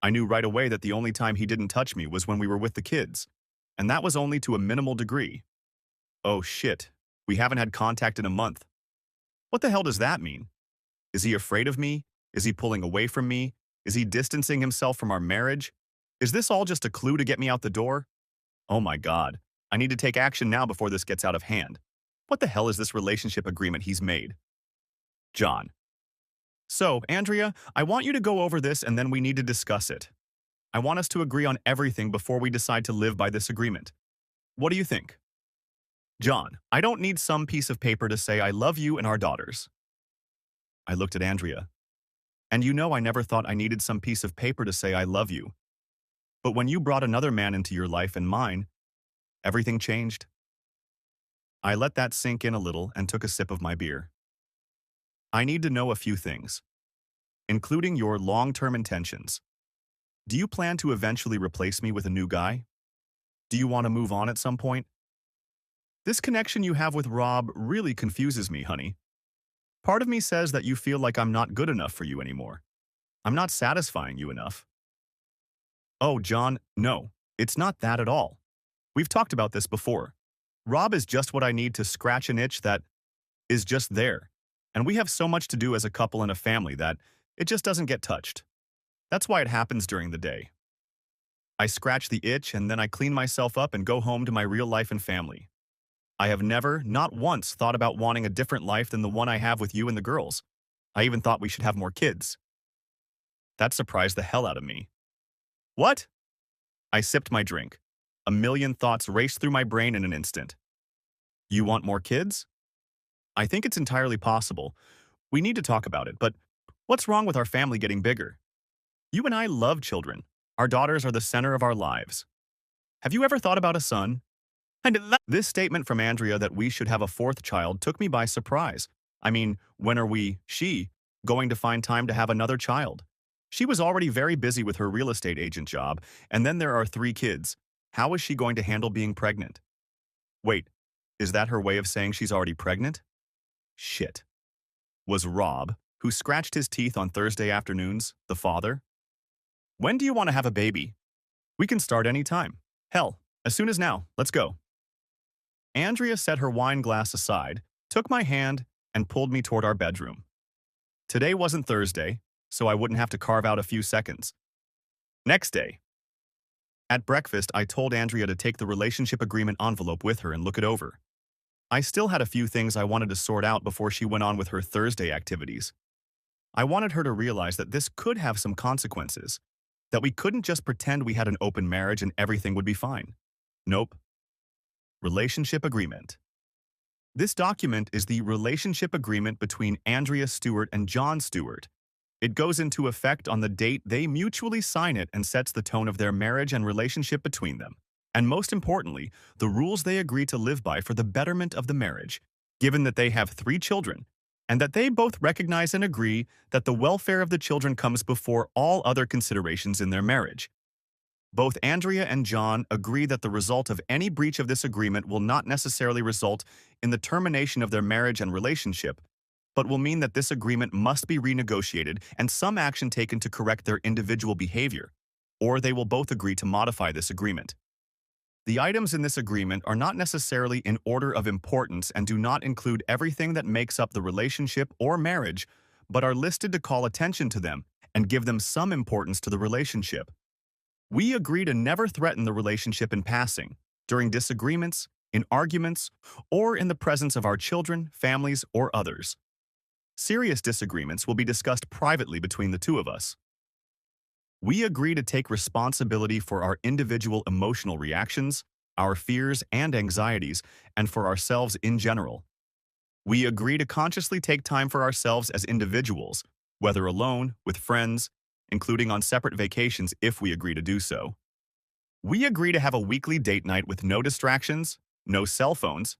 I knew right away that the only time he didn't touch me was when we were with the kids, and that was only to a minimal degree. Oh shit, we haven't had contact in a month. What the hell does that mean? Is he afraid of me? Is he pulling away from me? Is he distancing himself from our marriage? Is this all just a clue to get me out the door? Oh my God, I need to take action now before this gets out of hand. What the hell is this relationship agreement he's made? John. So, Andrea, I want you to go over this and then we need to discuss it. I want us to agree on everything before we decide to live by this agreement. What do you think? John, I don't need some piece of paper to say I love you and our daughters. I looked at Andrea. And you know I never thought I needed some piece of paper to say I love you. But when you brought another man into your life and mine, everything changed. I let that sink in a little and took a sip of my beer. I need to know a few things, including your long-term intentions. Do you plan to eventually replace me with a new guy? Do you want to move on at some point? This connection you have with Rob really confuses me, honey. Part of me says that you feel like I'm not good enough for you anymore. I'm not satisfying you enough. Oh, John, no, it's not that at all. We've talked about this before. Rob is just what I need to scratch an itch that is just there. And we have so much to do as a couple and a family that it just doesn't get touched. That's why it happens during the day. I scratch the itch and then I clean myself up and go home to my real life and family. I have never, not once, thought about wanting a different life than the one I have with you and the girls. I even thought we should have more kids. That surprised the hell out of me. What? I sipped my drink. A million thoughts raced through my brain in an instant. You want more kids? I think it's entirely possible. We need to talk about it, but what's wrong with our family getting bigger? You and I love children. Our daughters are the center of our lives. Have you ever thought about a son? This statement from Andrea that we should have a 4th child took me by surprise. I mean, when are she, going to find time to have another child? She was already very busy with her real estate agent job, and then there are 3 kids. How is she going to handle being pregnant? Wait, is that her way of saying she's already pregnant? Shit. Was Rob, who scratched his teeth on Thursday afternoons, the father? When do you want to have a baby? We can start any time. Hell, as soon as now. Let's go. Andrea set her wine glass aside, took my hand, and pulled me toward our bedroom. Today wasn't Thursday, so I wouldn't have to carve out a few seconds. Next day. At breakfast, I told Andrea to take the relationship agreement envelope with her and look it over. I still had a few things I wanted to sort out before she went on with her Thursday activities. I wanted her to realize that this could have some consequences, that we couldn't just pretend we had an open marriage and everything would be fine. Nope. Relationship agreement. This document is the relationship agreement between Andrea Stewart and John Stewart. It goes into effect on the date they mutually sign it and sets the tone of their marriage and relationship between them. And most importantly, the rules they agree to live by for the betterment of the marriage, given that they have 3 children, and that they both recognize and agree that the welfare of the children comes before all other considerations in their marriage. Both Andrea and John agree that the result of any breach of this agreement will not necessarily result in the termination of their marriage and relationship, but will mean that this agreement must be renegotiated and some action taken to correct their individual behavior, or they will both agree to modify this agreement. The items in this agreement are not necessarily in order of importance and do not include everything that makes up the relationship or marriage, but are listed to call attention to them and give them some importance to the relationship. We agree to never threaten the relationship in passing, during disagreements, in arguments, or in the presence of our children, families, or others. Serious disagreements will be discussed privately between the two of us. We agree to take responsibility for our individual emotional reactions, our fears and anxieties, and for ourselves in general. We agree to consciously take time for ourselves as individuals, whether alone, with friends, including on separate vacations if we agree to do so. We agree to have a weekly date night with no distractions, no cell phones.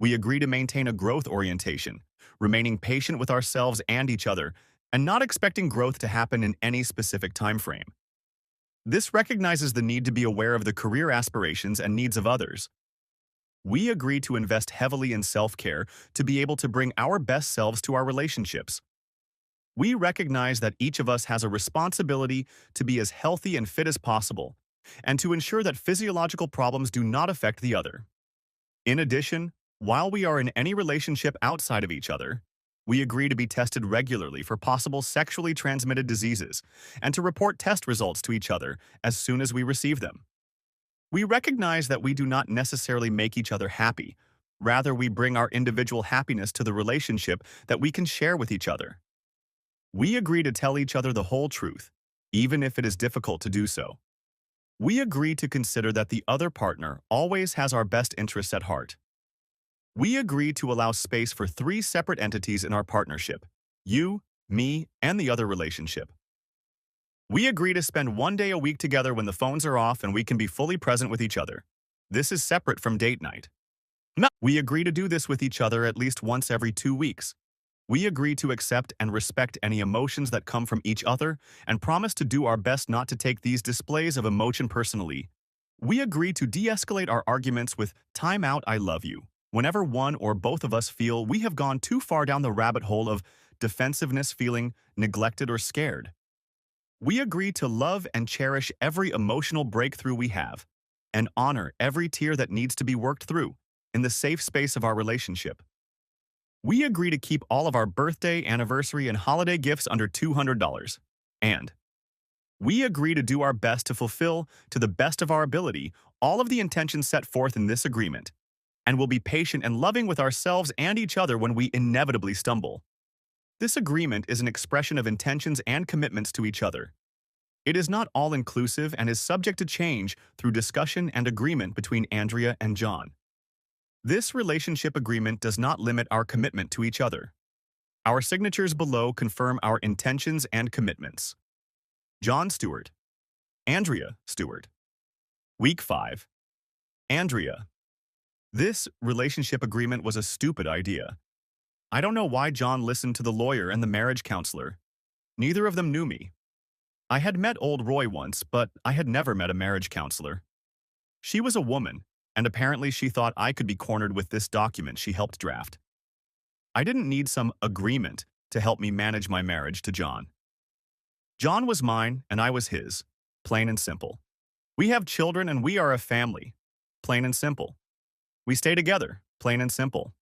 We agree to maintain a growth orientation, remaining patient with ourselves and each other, and not expecting growth to happen in any specific time frame. This recognizes the need to be aware of the career aspirations and needs of others. We agree to invest heavily in self-care to be able to bring our best selves to our relationships. We recognize that each of us has a responsibility to be as healthy and fit as possible, and to ensure that physiological problems do not affect the other. In addition, while we are in any relationship outside of each other, we agree to be tested regularly for possible sexually transmitted diseases and to report test results to each other as soon as we receive them. We recognize that we do not necessarily make each other happy. Rather, we bring our individual happiness to the relationship that we can share with each other. We agree to tell each other the whole truth, even if it is difficult to do so. We agree to consider that the other partner always has our best interests at heart. We agree to allow space for 3 separate entities in our partnership: you, me, and the other relationship. We agree to spend 1 day a week together when the phones are off and we can be fully present with each other. This is separate from date night. We agree to do this with each other at least once every 2 weeks. We agree to accept and respect any emotions that come from each other and promise to do our best not to take these displays of emotion personally. We agree to de-escalate our arguments with "time out, I love you" whenever one or both of us feel we have gone too far down the rabbit hole of defensiveness, feeling neglected or scared. We agree to love and cherish every emotional breakthrough we have and honor every tear that needs to be worked through in the safe space of our relationship. We agree to keep all of our birthday, anniversary, and holiday gifts under $200. And we agree to do our best to fulfill, to the best of our ability, all of the intentions set forth in this agreement, and will be patient and loving with ourselves and each other when we inevitably stumble. This agreement is an expression of intentions and commitments to each other. It is not all-inclusive and is subject to change through discussion and agreement between Andrea and John. This relationship agreement does not limit our commitment to each other. Our signatures below confirm our intentions and commitments. John Stewart. Andrea Stewart. Week 5. Andrea. This relationship agreement was a stupid idea. I don't know why John listened to the lawyer and the marriage counselor. Neither of them knew me. I had met old Roy once, but I had never met a marriage counselor. She was a woman, and apparently she thought I could be cornered with this document she helped draft. I didn't need some agreement to help me manage my marriage to John. John was mine, and I was his, plain and simple. We have children, and we are a family, plain and simple. We stay together, plain and simple.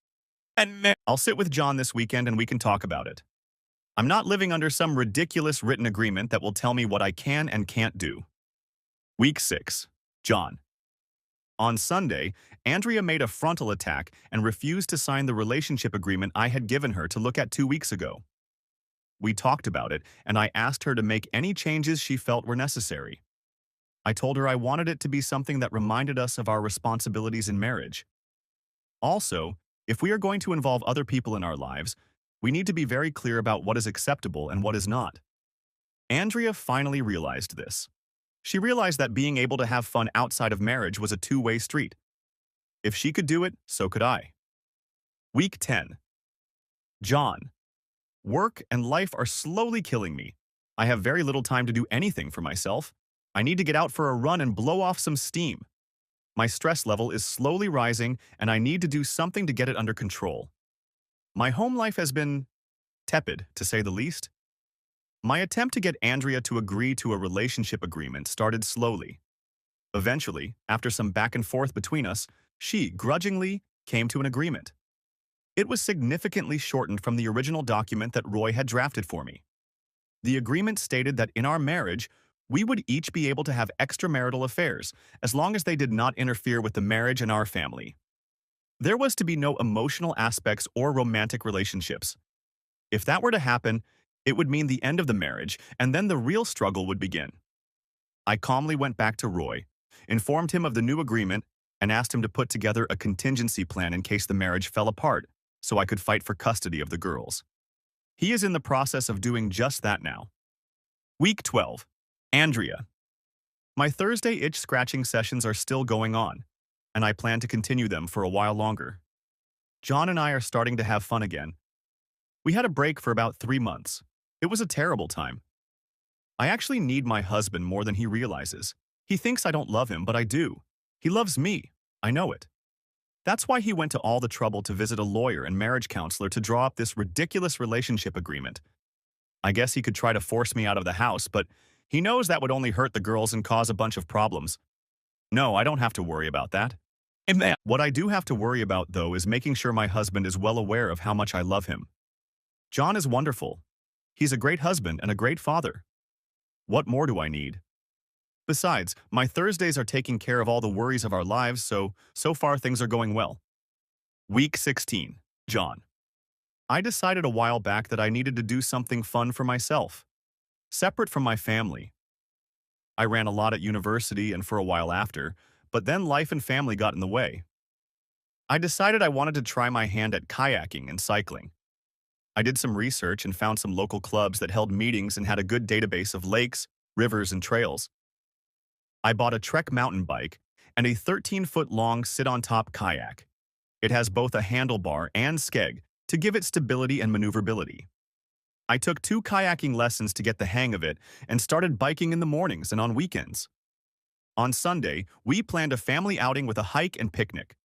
And I'll sit with John this weekend and we can talk about it. I'm not living under some ridiculous written agreement that will tell me what I can and can't do. Week 6. John. On Sunday, Andrea made a frontal attack and refused to sign the relationship agreement I had given her to look at 2 weeks ago. We talked about it, and I asked her to make any changes she felt were necessary. I told her I wanted it to be something that reminded us of our responsibilities in marriage. Also, if we are going to involve other people in our lives, we need to be very clear about what is acceptable and what is not. Andrea finally realized this. She realized that being able to have fun outside of marriage was a two-way street. If she could do it, so could I. Week 10. John. Work and life are slowly killing me. I have very little time to do anything for myself. I need to get out for a run and blow off some steam. My stress level is slowly rising, and I need to do something to get it under control. My home life has been tepid, to say the least. My attempt to get Andrea to agree to a relationship agreement started slowly. Eventually, after some back and forth between us, she, grudgingly, came to an agreement. It was significantly shortened from the original document that Roy had drafted for me. The agreement stated that in our marriage, we would each be able to have extramarital affairs, as long as they did not interfere with the marriage and our family. There was to be no emotional aspects or romantic relationships. If that were to happen, it would mean the end of the marriage, and then the real struggle would begin. I calmly went back to Roy, informed him of the new agreement, and asked him to put together a contingency plan in case the marriage fell apart, so I could fight for custody of the girls. He is in the process of doing just that now. Week 12. Andrea. My Thursday itch-scratching sessions are still going on, and I plan to continue them for a while longer. John and I are starting to have fun again. We had a break for about 3 months. It was a terrible time. I actually need my husband more than he realizes. He thinks I don't love him, but I do. He loves me. I know it. That's why he went to all the trouble to visit a lawyer and marriage counselor to draw up this ridiculous relationship agreement. I guess he could try to force me out of the house, but he knows that would only hurt the girls and cause a bunch of problems. No, I don't have to worry about that. What I do have to worry about, though, is making sure my husband is well aware of how much I love him. John is wonderful. He's a great husband and a great father. What more do I need? Besides, my Thursdays are taking care of all the worries of our lives, so far things are going well. Week 16. John. I decided a while back that I needed to do something fun for myself, separate from my family. I ran a lot at university and for a while after, but then life and family got in the way. I decided I wanted to try my hand at kayaking and cycling. I did some research and found some local clubs that held meetings and had a good database of lakes, rivers, and trails. I bought a Trek mountain bike and a 13-foot-long sit-on-top kayak. It has both a handlebar and skeg to give it stability and maneuverability. I took 2 kayaking lessons to get the hang of it and started biking in the mornings and on weekends. On Sunday, we planned a family outing with a hike and picnic.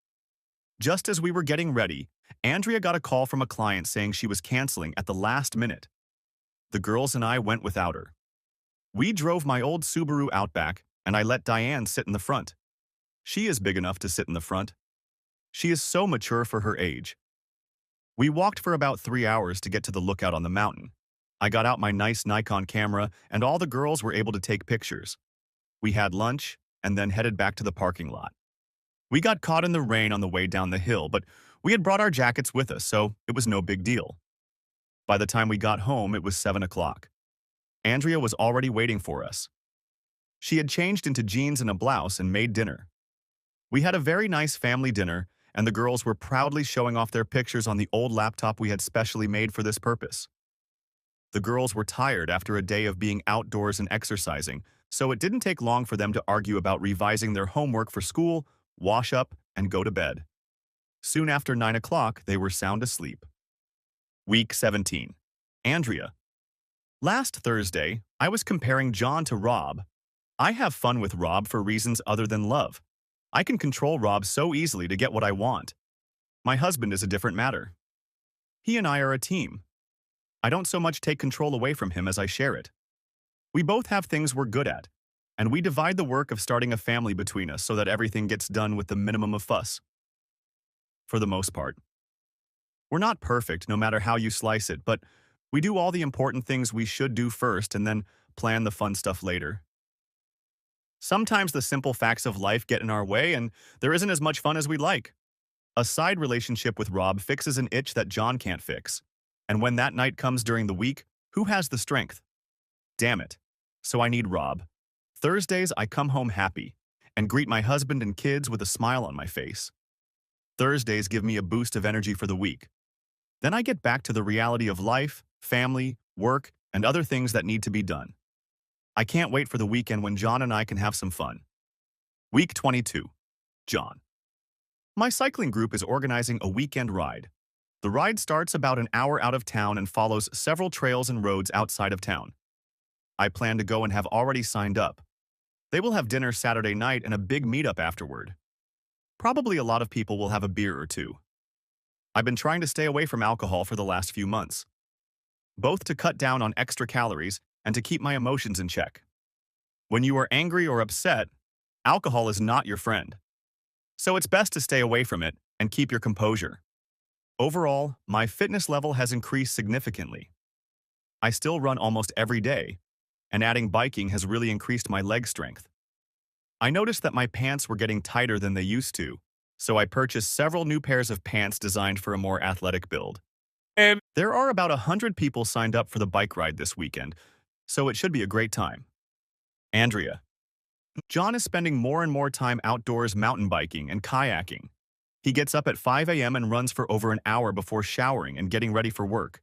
Just as we were getting ready, Andrea got a call from a client saying she was canceling at the last minute. The girls and I went without her. We drove my old Subaru Outback, and I let Diane sit in the front. She is big enough to sit in the front. She is so mature for her age. We walked for about 3 hours to get to the lookout on the mountain. I got out my nice Nikon camera, and all the girls were able to take pictures. We had lunch, and then headed back to the parking lot. We got caught in the rain on the way down the hill, but we had brought our jackets with us, so it was no big deal. By the time we got home, it was 7 o'clock. Andrea was already waiting for us. She had changed into jeans and a blouse and made dinner. We had a very nice family dinner, and the girls were proudly showing off their pictures on the old laptop we had specially made for this purpose. The girls were tired after a day of being outdoors and exercising, so it didn't take long for them to argue about revising their homework for school, wash up, and go to bed. Soon after 9 o'clock, they were sound asleep. Week 17. Andrea. Last Thursday, I was comparing John to Rob. I have fun with Rob for reasons other than love. I can control Rob so easily to get what I want. My husband is a different matter. He and I are a team. I don't so much take control away from him as I share it. We both have things we're good at, and we divide the work of starting a family between us so that everything gets done with the minimum of fuss. For the most part. We're not perfect, no matter how you slice it, but we do all the important things we should do first and then plan the fun stuff later. Sometimes the simple facts of life get in our way and there isn't as much fun as we'd like. A side relationship with Rob fixes an itch that John can't fix. And when that night comes during the week, who has the strength? Damn it. So I need Rob. Thursdays, I come home happy and greet my husband and kids with a smile on my face. Thursdays give me a boost of energy for the week. Then I get back to the reality of life, family, work, and other things that need to be done. I can't wait for the weekend when John and I can have some fun. Week 22. John. My cycling group is organizing a weekend ride. The ride starts about an hour out of town and follows several trails and roads outside of town. I plan to go and have already signed up. They will have dinner Saturday night and a big meetup afterward. Probably a lot of people will have a beer or two. I've been trying to stay away from alcohol for the last few months, both to cut down on extra calories and to keep my emotions in check. When you are angry or upset, alcohol is not your friend. So it's best to stay away from it and keep your composure. Overall, my fitness level has increased significantly. I still run almost every day, and adding biking has really increased my leg strength. I noticed that my pants were getting tighter than they used to, so I purchased several new pairs of pants designed for a more athletic build. There are about 100 people signed up for the bike ride this weekend, so it should be a great time. Andrea. John is spending more and more time outdoors mountain biking and kayaking. He gets up at 5 a.m. and runs for over an hour before showering and getting ready for work.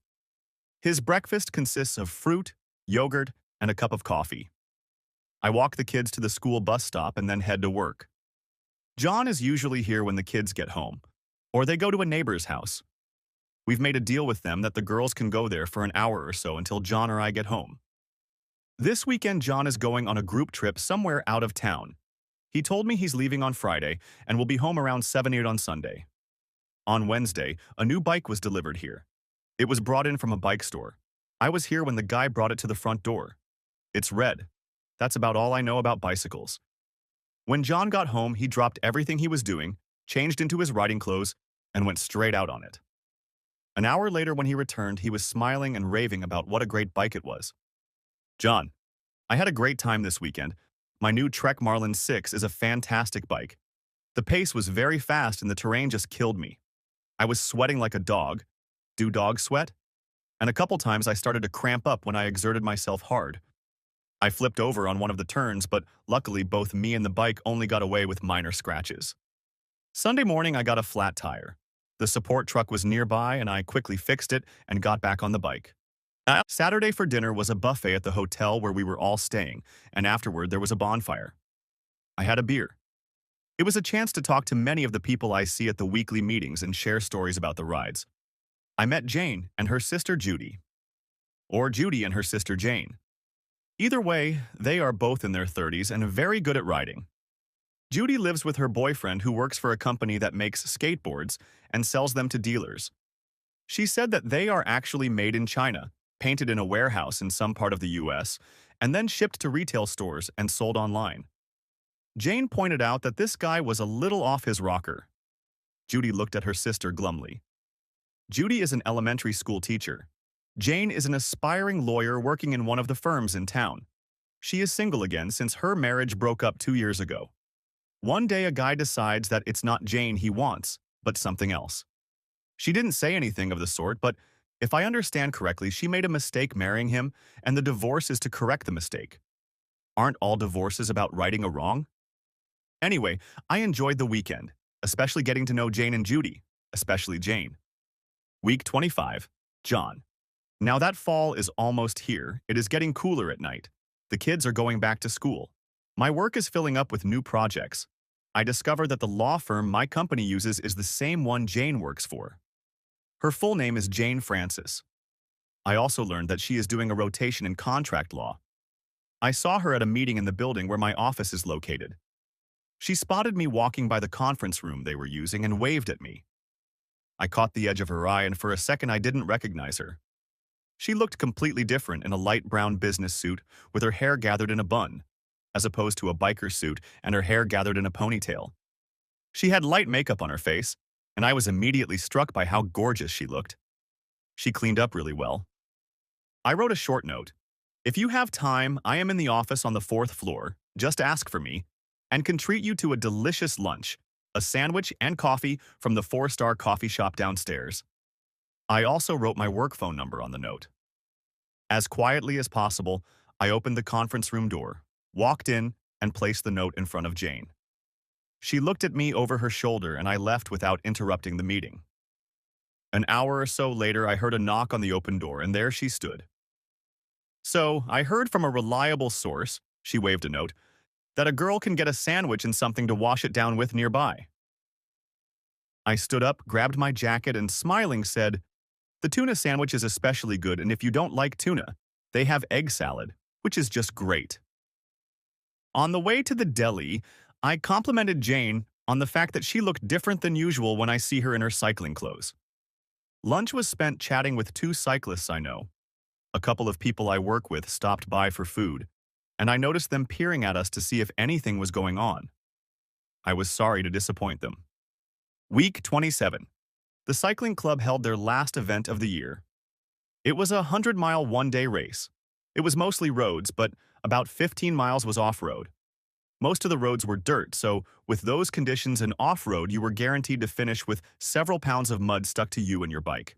His breakfast consists of fruit, yogurt, and a cup of coffee. I walk the kids to the school bus stop and then head to work. John is usually here when the kids get home, or they go to a neighbor's house. We've made a deal with them that the girls can go there for an hour or so until John or I get home. This weekend, John is going on a group trip somewhere out of town. He told me he's leaving on Friday and will be home around 7-8 on Sunday. On Wednesday, a new bike was delivered here. It was brought in from a bike store. I was here when the guy brought it to the front door. It's red. That's about all I know about bicycles. When John got home, he dropped everything he was doing, changed into his riding clothes, and went straight out on it. An hour later when he returned, he was smiling and raving about what a great bike it was. John, I had a great time this weekend. My new Trek Marlin 6 is a fantastic bike. The pace was very fast and the terrain just killed me. I was sweating like a dog. Do dogs sweat? And a couple times I started to cramp up when I exerted myself hard. I flipped over on one of the turns, but luckily both me and the bike only got away with minor scratches. Sunday morning I got a flat tire. The support truck was nearby and I quickly fixed it and got back on the bike. Saturday for dinner was a buffet at the hotel where we were all staying, and afterward there was a bonfire. I had a beer. It was a chance to talk to many of the people I see at the weekly meetings and share stories about the rides. I met Jane and her sister Judy. Or Judy and her sister Jane. Either way, they are both in their 30s and very good at riding. Judy lives with her boyfriend who works for a company that makes skateboards and sells them to dealers. She said that they are actually made in China, painted in a warehouse in some part of the US, and then shipped to retail stores and sold online. Jane pointed out that this guy was a little off his rocker. Judy looked at her sister glumly. Judy is an elementary school teacher. Jane is an aspiring lawyer working in one of the firms in town. She is single again since her marriage broke up 2 years ago. One day a guy decides that it's not Jane he wants, but something else. She didn't say anything of the sort, but if I understand correctly, she made a mistake marrying him, and the divorce is to correct the mistake. Aren't all divorces about righting a wrong? Anyway, I enjoyed the weekend, especially getting to know Jane and Judy, especially Jane. Week 25. John. Now that fall is almost here. It is getting cooler at night. The kids are going back to school. My work is filling up with new projects. I discovered that the law firm my company uses is the same one Jane works for. Her full name is Jane Francis. I also learned that she is doing a rotation in contract law. I saw her at a meeting in the building where my office is located. She spotted me walking by the conference room they were using and waved at me. I caught the edge of her eye and for a second I didn't recognize her. She looked completely different in a light brown business suit with her hair gathered in a bun, as opposed to a biker suit and her hair gathered in a ponytail. She had light makeup on her face, and I was immediately struck by how gorgeous she looked. She cleaned up really well. I wrote a short note. If you have time, I am in the office on the 4th floor. just ask for me, and can treat you to a delicious lunch, a sandwich and coffee from the 4-star coffee shop downstairs. I also wrote my work phone number on the note. As quietly as possible, I opened the conference room door, walked in, and placed the note in front of Jane. She looked at me over her shoulder and I left without interrupting the meeting. An hour or so later, I heard a knock on the open door, and there she stood. So, I heard from a reliable source, she waved a note, that a girl can get a sandwich and something to wash it down with nearby. I stood up, grabbed my jacket, and smiling said, "The tuna sandwich is especially good, and if you don't like tuna, they have egg salad, which is just great." On the way to the deli, I complimented Jane on the fact that she looked different than usual when I see her in her cycling clothes. Lunch was spent chatting with 2 cyclists I know. A couple of people I work with stopped by for food, and I noticed them peering at us to see if anything was going on. I was sorry to disappoint them. Week 27. The cycling club held their last event of the year. It was a 100-mile one-day race. It was mostly roads, but about 15 miles was off-road. Most of the roads were dirt, so with those conditions and off-road, you were guaranteed to finish with several pounds of mud stuck to you and your bike.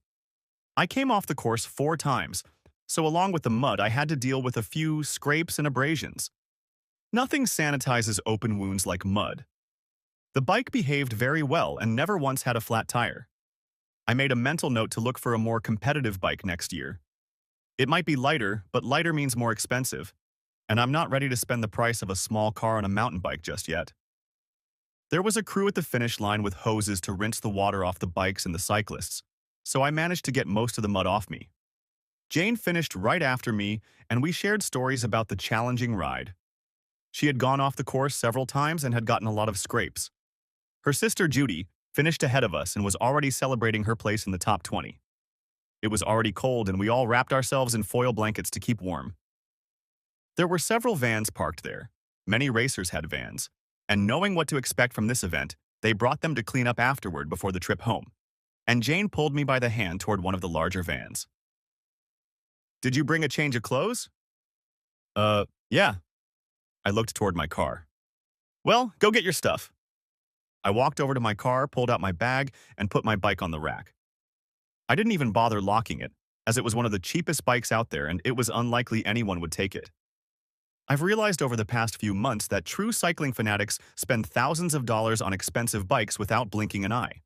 I came off the course 4 times, so along with the mud, I had to deal with a few scrapes and abrasions. Nothing sanitizes open wounds like mud. The bike behaved very well and never once had a flat tire. I made a mental note to look for a more competitive bike next year. It might be lighter, but lighter means more expensive, and I'm not ready to spend the price of a small car on a mountain bike just yet. There was a crew at the finish line with hoses to rinse the water off the bikes and the cyclists, so I managed to get most of the mud off me. Jane finished right after me, and we shared stories about the challenging ride. She had gone off the course several times and had gotten a lot of scrapes. Her sister Judy finished ahead of us and was already celebrating her place in the top 20. It was already cold and we all wrapped ourselves in foil blankets to keep warm. There were several vans parked there. Many racers had vans, and knowing what to expect from this event, they brought them to clean up afterward before the trip home. And Jane pulled me by the hand toward one of the larger vans. "Did you bring a change of clothes?" Yeah. I looked toward my car. "Well, go get your stuff." I walked over to my car, pulled out my bag, and put my bike on the rack. I didn't even bother locking it, as it was one of the cheapest bikes out there and it was unlikely anyone would take it. I've realized over the past few months that true cycling fanatics spend thousands of dollars on expensive bikes without blinking an eye.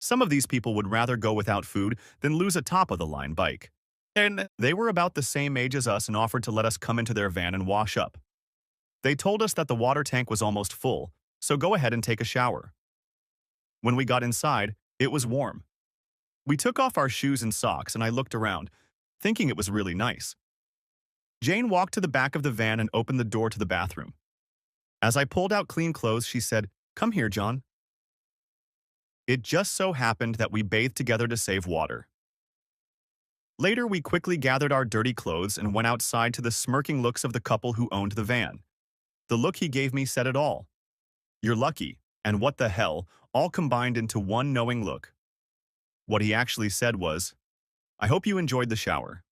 Some of these people would rather go without food than lose a top-of-the-line bike. And they were about the same age as us and offered to let us come into their van and wash up. They told us that the water tank was almost full, so go ahead and take a shower. When we got inside, it was warm. We took off our shoes and socks and I looked around, thinking it was really nice. Jane walked to the back of the van and opened the door to the bathroom. As I pulled out clean clothes, she said, "Come here, John." It just so happened that we bathed together to save water. Later, we quickly gathered our dirty clothes and went outside to the smirking looks of the couple who owned the van. The look he gave me said it all. "You're lucky," and "what the hell," all combined into one knowing look. What he actually said was, "I hope you enjoyed the shower."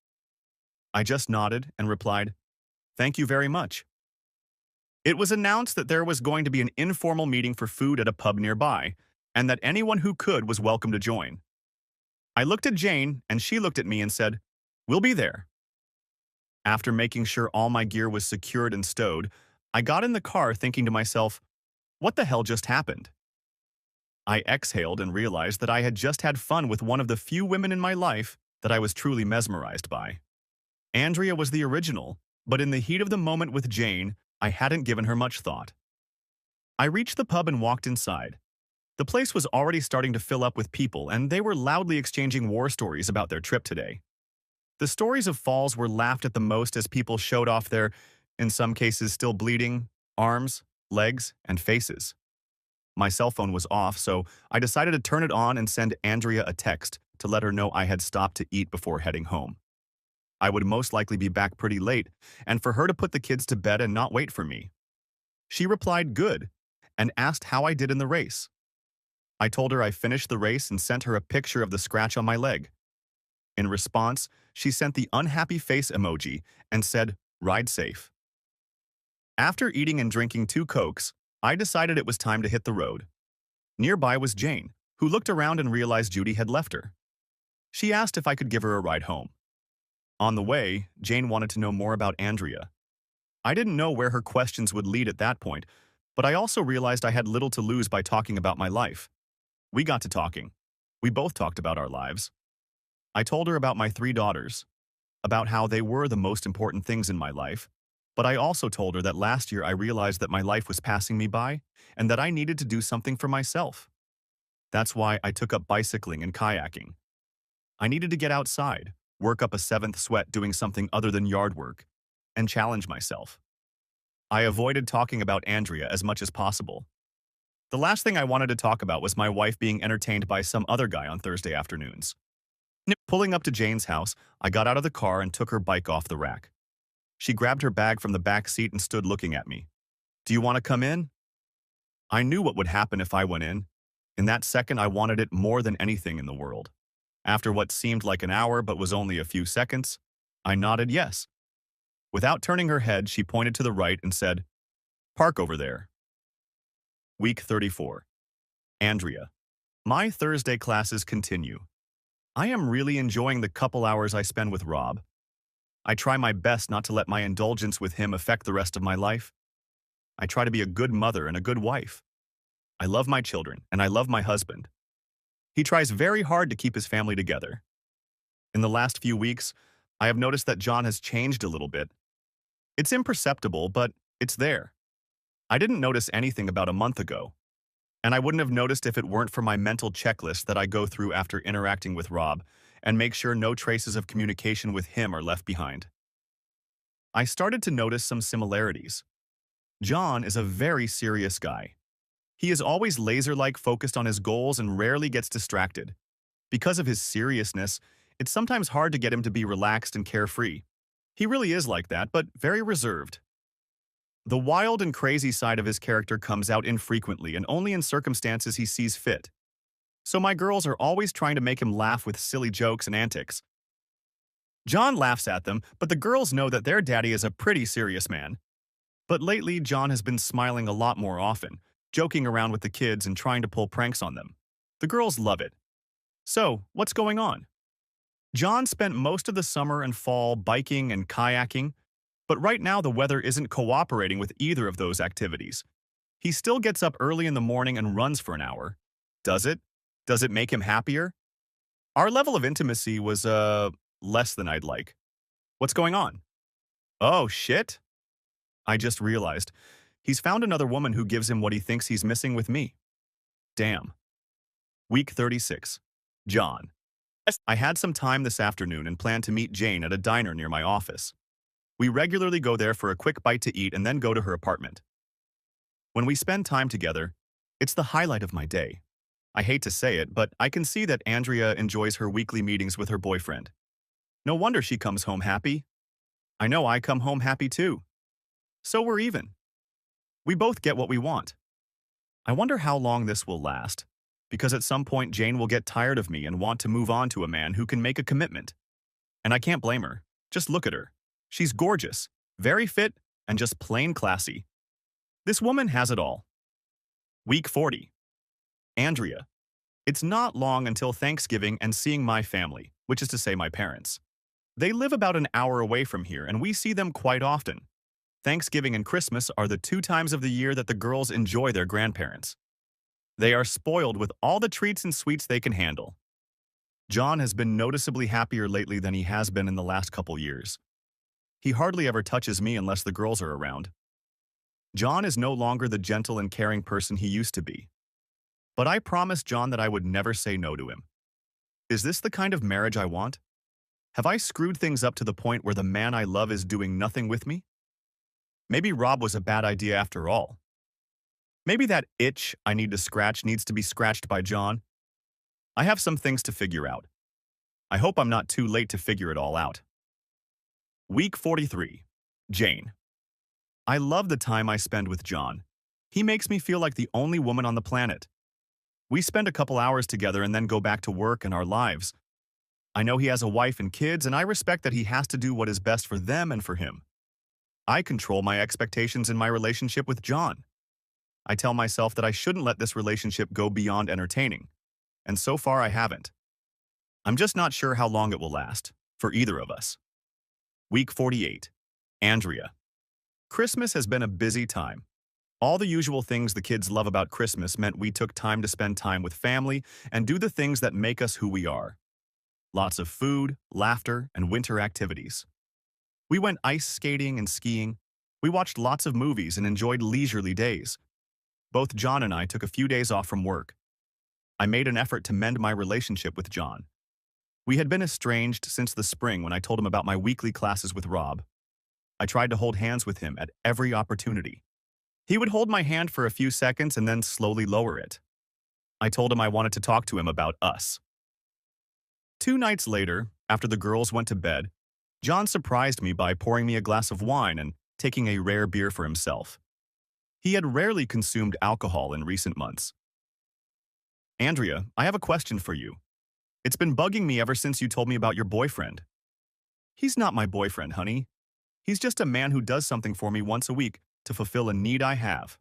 I just nodded and replied, "Thank you very much." It was announced that there was going to be an informal meeting for food at a pub nearby, and that anyone who could was welcome to join. I looked at Jane, and she looked at me and said, "We'll be there." After making sure all my gear was secured and stowed, I got in the car thinking to myself, what the hell just happened? I exhaled and realized that I had just had fun with one of the few women in my life that I was truly mesmerized by. Andrea was the original, but in the heat of the moment with Jane, I hadn't given her much thought. I reached the pub and walked inside. The place was already starting to fill up with people, and they were loudly exchanging war stories about their trip today. The stories of falls were laughed at the most as people showed off their, in some cases still bleeding, arms, legs, and faces. My cell phone was off, so I decided to turn it on and send Andrea a text to let her know I had stopped to eat before heading home. I would most likely be back pretty late, and for her to put the kids to bed and not wait for me. She replied good, and asked how I did in the race. I told her I finished the race and sent her a picture of the scratch on my leg. In response, she sent the unhappy face emoji and said, "Ride safe." After eating and drinking 2 Cokes, I decided it was time to hit the road. Nearby was Jane, who looked around and realized Judy had left her. She asked if I could give her a ride home. On the way, Jane wanted to know more about Andrea. I didn't know where her questions would lead at that point, but I also realized I had little to lose by talking about my life. We got to talking. We both talked about our lives. I told her about my 3 daughters, about how they were the most important things in my life, but I also told her that last year I realized that my life was passing me by and that I needed to do something for myself. That's why I took up bicycling and kayaking. I needed to get outside, work up a 7th sweat doing something other than yard work, and challenge myself. I avoided talking about Andrea as much as possible. The last thing I wanted to talk about was my wife being entertained by some other guy on Thursday afternoons. Pulling up to Jane's house, I got out of the car and took her bike off the rack. She grabbed her bag from the back seat and stood looking at me. "Do you want to come in?" I knew what would happen if I went in. In that second, I wanted it more than anything in the world. After what seemed like an hour but was only a few seconds, I nodded yes. Without turning her head, she pointed to the right and said, "Park over there." Week 34. Andrea. My Thursday classes continue. I am really enjoying the couple hours I spend with Rob. I try my best not to let my indulgence with him affect the rest of my life. I try to be a good mother and a good wife. I love my children, and I love my husband. He tries very hard to keep his family together. In the last few weeks, I have noticed that John has changed a little bit. It's imperceptible, but it's there. I didn't notice anything about a month ago, and I wouldn't have noticed if it weren't for my mental checklist that I go through after interacting with Rob and make sure no traces of communication with him are left behind. I started to notice some similarities. John is a very serious guy. He is always laser-like focused on his goals and rarely gets distracted. Because of his seriousness, it's sometimes hard to get him to be relaxed and carefree. He really is like that, but very reserved. The wild and crazy side of his character comes out infrequently and only in circumstances he sees fit. So my girls are always trying to make him laugh with silly jokes and antics. John laughs at them, but the girls know that their daddy is a pretty serious man. But lately, John has been smiling a lot more often, joking around with the kids and trying to pull pranks on them. The girls love it. So, what's going on? John spent most of the summer and fall biking and kayaking, but right now the weather isn't cooperating with either of those activities. He still gets up early in the morning and runs for an hour. Does it? Does it make him happier? Our level of intimacy was, less than I'd like. What's going on? Oh, shit? I just realized. He's found another woman who gives him what he thinks he's missing with me. Damn. Week 36. John. I had some time this afternoon and planned to meet Jane at a diner near my office. We regularly go there for a quick bite to eat and then go to her apartment. When we spend time together, it's the highlight of my day. I hate to say it, but I can see that Andrea enjoys her weekly meetings with her boyfriend. No wonder she comes home happy. I know I come home happy too. So we're even. We both get what we want. I wonder how long this will last, because at some point Jane will get tired of me and want to move on to a man who can make a commitment. And I can't blame her. Just look at her. She's gorgeous, very fit, and just plain classy. This woman has it all. Week 40. Andrea. It's not long until Thanksgiving and seeing my family, which is to say my parents. They live about an hour away from here, and we see them quite often. Thanksgiving and Christmas are the 2 times of the year that the girls enjoy their grandparents. They are spoiled with all the treats and sweets they can handle. John has been noticeably happier lately than he has been in the last couple years. He hardly ever touches me unless the girls are around. John is no longer the gentle and caring person he used to be. But I promised John that I would never say no to him. Is this the kind of marriage I want? Have I screwed things up to the point where the man I love is doing nothing with me? Maybe Rob was a bad idea after all. Maybe that itch I need to scratch needs to be scratched by John. I have some things to figure out. I hope I'm not too late to figure it all out. Week 43. Jane. I love the time I spend with John. He makes me feel like the only woman on the planet. We spend a couple hours together and then go back to work and our lives. I know he has a wife and kids, and I respect that he has to do what is best for them and for him. I control my expectations in my relationship with John. I tell myself that I shouldn't let this relationship go beyond entertaining, and so far I haven't. I'm just not sure how long it will last, for either of us. Week 48. Andrea. Christmas has been a busy time. All the usual things the kids love about Christmas meant we took time to spend time with family and do the things that make us who we are. Lots of food, laughter, and winter activities. We went ice skating and skiing. We watched lots of movies and enjoyed leisurely days. Both John and I took a few days off from work. I made an effort to mend my relationship with John. We had been estranged since the spring when I told him about my weekly classes with Rob. I tried to hold hands with him at every opportunity. He would hold my hand for a few seconds and then slowly lower it. I told him I wanted to talk to him about us. 2 nights later, after the girls went to bed, John surprised me by pouring me a glass of wine and taking a rare beer for himself. He had rarely consumed alcohol in recent months. Andrea, I have a question for you. It's been bugging me ever since you told me about your boyfriend. He's not my boyfriend, honey. He's just a man who does something for me once a week to fulfill a need I have.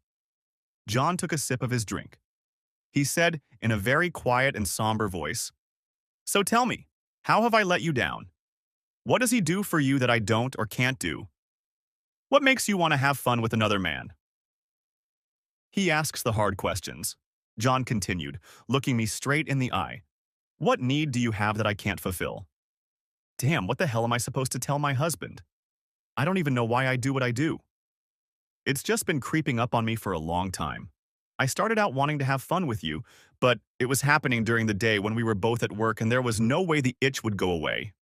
John took a sip of his drink. He said in a very quiet and somber voice, "So tell me, how have I let you down? What does he do for you that I don't or can't do? What makes you want to have fun with another man?" He asks the hard questions. John continued, looking me straight in the eye. What need do you have that I can't fulfill? Damn, what the hell am I supposed to tell my husband? I don't even know why I do what I do. It's just been creeping up on me for a long time. I started out wanting to have fun with you, but it was happening during the day when we were both at work and there was no way the itch would go away.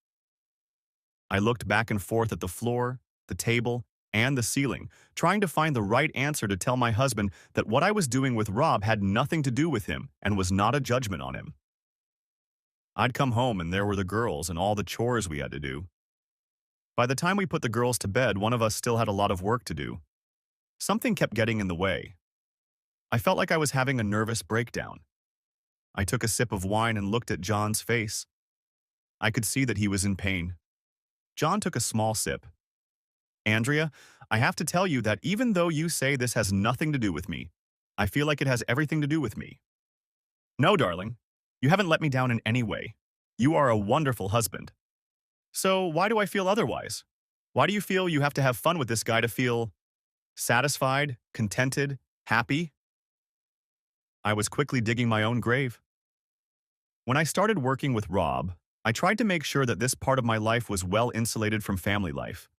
I looked back and forth at the floor, the table, and the ceiling, trying to find the right answer to tell my husband that what I was doing with Rob had nothing to do with him and was not a judgment on him. I'd come home and there were the girls and all the chores we had to do. By the time we put the girls to bed, one of us still had a lot of work to do. Something kept getting in the way. I felt like I was having a nervous breakdown. I took a sip of wine and looked at John's face. I could see that he was in pain. John took a small sip. Andrea, I have to tell you that even though you say this has nothing to do with me, I feel like it has everything to do with me. No, darling, you haven't let me down in any way. You are a wonderful husband. So why do I feel otherwise? Why do you feel you have to have fun with this guy to feel satisfied, contented, happy? I was quickly digging my own grave. When I started working with Rob, I tried to make sure that this part of my life was well insulated from family life.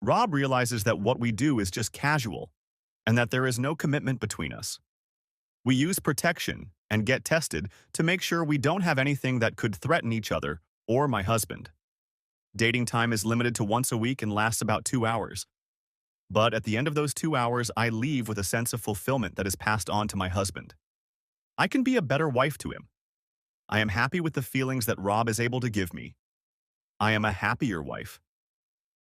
Rob realizes that what we do is just casual, and that there is no commitment between us. We use protection and get tested to make sure we don't have anything that could threaten each other or my husband. Dating time is limited to once a week and lasts about 2 hours. But at the end of those 2 hours, I leave with a sense of fulfillment that is passed on to my husband. I can be a better wife to him. I am happy with the feelings that Rob is able to give me. I am a happier wife.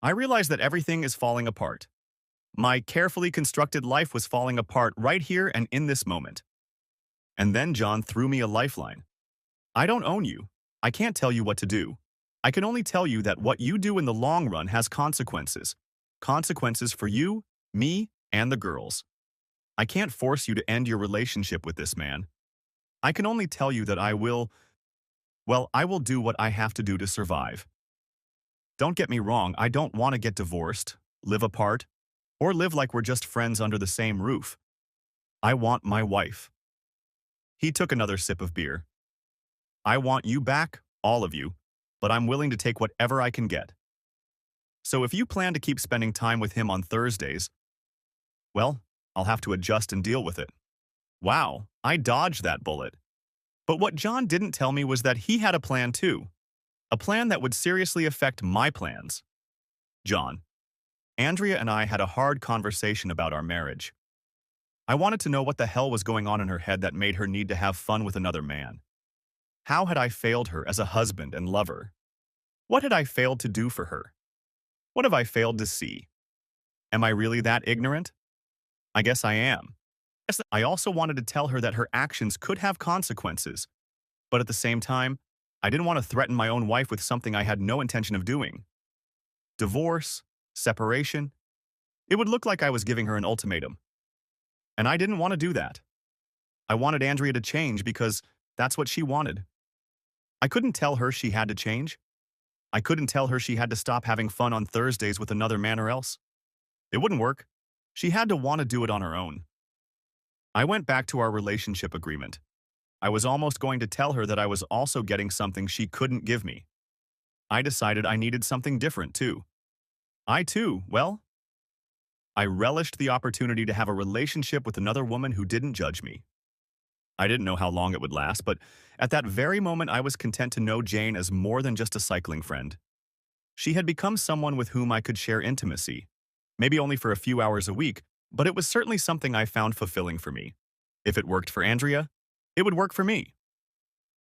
I realize that everything is falling apart. My carefully constructed life was falling apart right here and in this moment. And then John threw me a lifeline. I don't own you. I can't tell you what to do. I can only tell you that what you do in the long run has consequences. Consequences for you, me, and the girls. I can't force you to end your relationship with this man. I can only tell you that I will do what I have to do to survive. Don't get me wrong, I don't want to get divorced, live apart, or live like we're just friends under the same roof. I want my wife. He took another sip of beer. I want you back, all of you, but I'm willing to take whatever I can get. So if you plan to keep spending time with him on Thursdays, well, I'll have to adjust and deal with it. Wow, I dodged that bullet. But what John didn't tell me was that he had a plan too. A plan that would seriously affect my plans. John. Andrea and I had a hard conversation about our marriage. I wanted to know what the hell was going on in her head that made her need to have fun with another man. How had I failed her as a husband and lover? What had I failed to do for her? What have I failed to see? Am I really that ignorant? I guess I am. I also wanted to tell her that her actions could have consequences, but at the same time, I didn't want to threaten my own wife with something I had no intention of doing. Divorce, separation, It would look like I was giving her an ultimatum. And I didn't want to do that. I wanted Andrea to change because that's what she wanted. I couldn't tell her she had to change. I couldn't tell her she had to stop having fun on Thursdays with another man or else. It wouldn't work. She had to want to do it on her own. I went back to our relationship agreement. I was almost going to tell her that I was also getting something she couldn't give me. I decided I needed something different too. I relished the opportunity to have a relationship with another woman who didn't judge me. I didn't know how long it would last, but at that very moment I was content to know Jane as more than just a cycling friend. She had become someone with whom I could share intimacy, maybe only for a few hours a week, but it was certainly something I found fulfilling for me. If it worked for Andrea, it would work for me.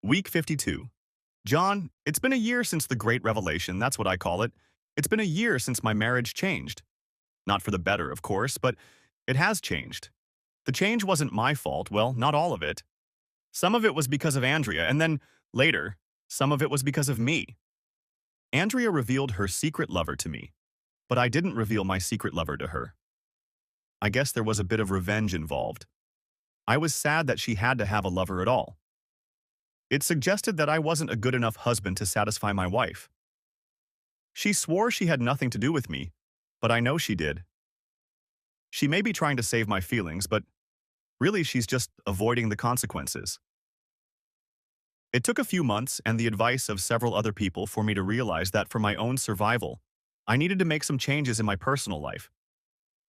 Week 52. John, it's been a year since the great revelation, that's what I call it. It's been a year since my marriage changed. Not for the better, of course, but it has changed. The change wasn't my fault, well, not all of it. Some of it was because of Andrea, and then, later, some of it was because of me. Andrea revealed her secret lover to me, but I didn't reveal my secret lover to her. I guess there was a bit of revenge involved. I was sad that she had to have a lover at all. It suggested that I wasn't a good enough husband to satisfy my wife. She swore she had nothing to do with me, but I know she did. She may be trying to save my feelings, but really she's just avoiding the consequences. It took a few months and the advice of several other people for me to realize that for my own survival, I needed to make some changes in my personal life.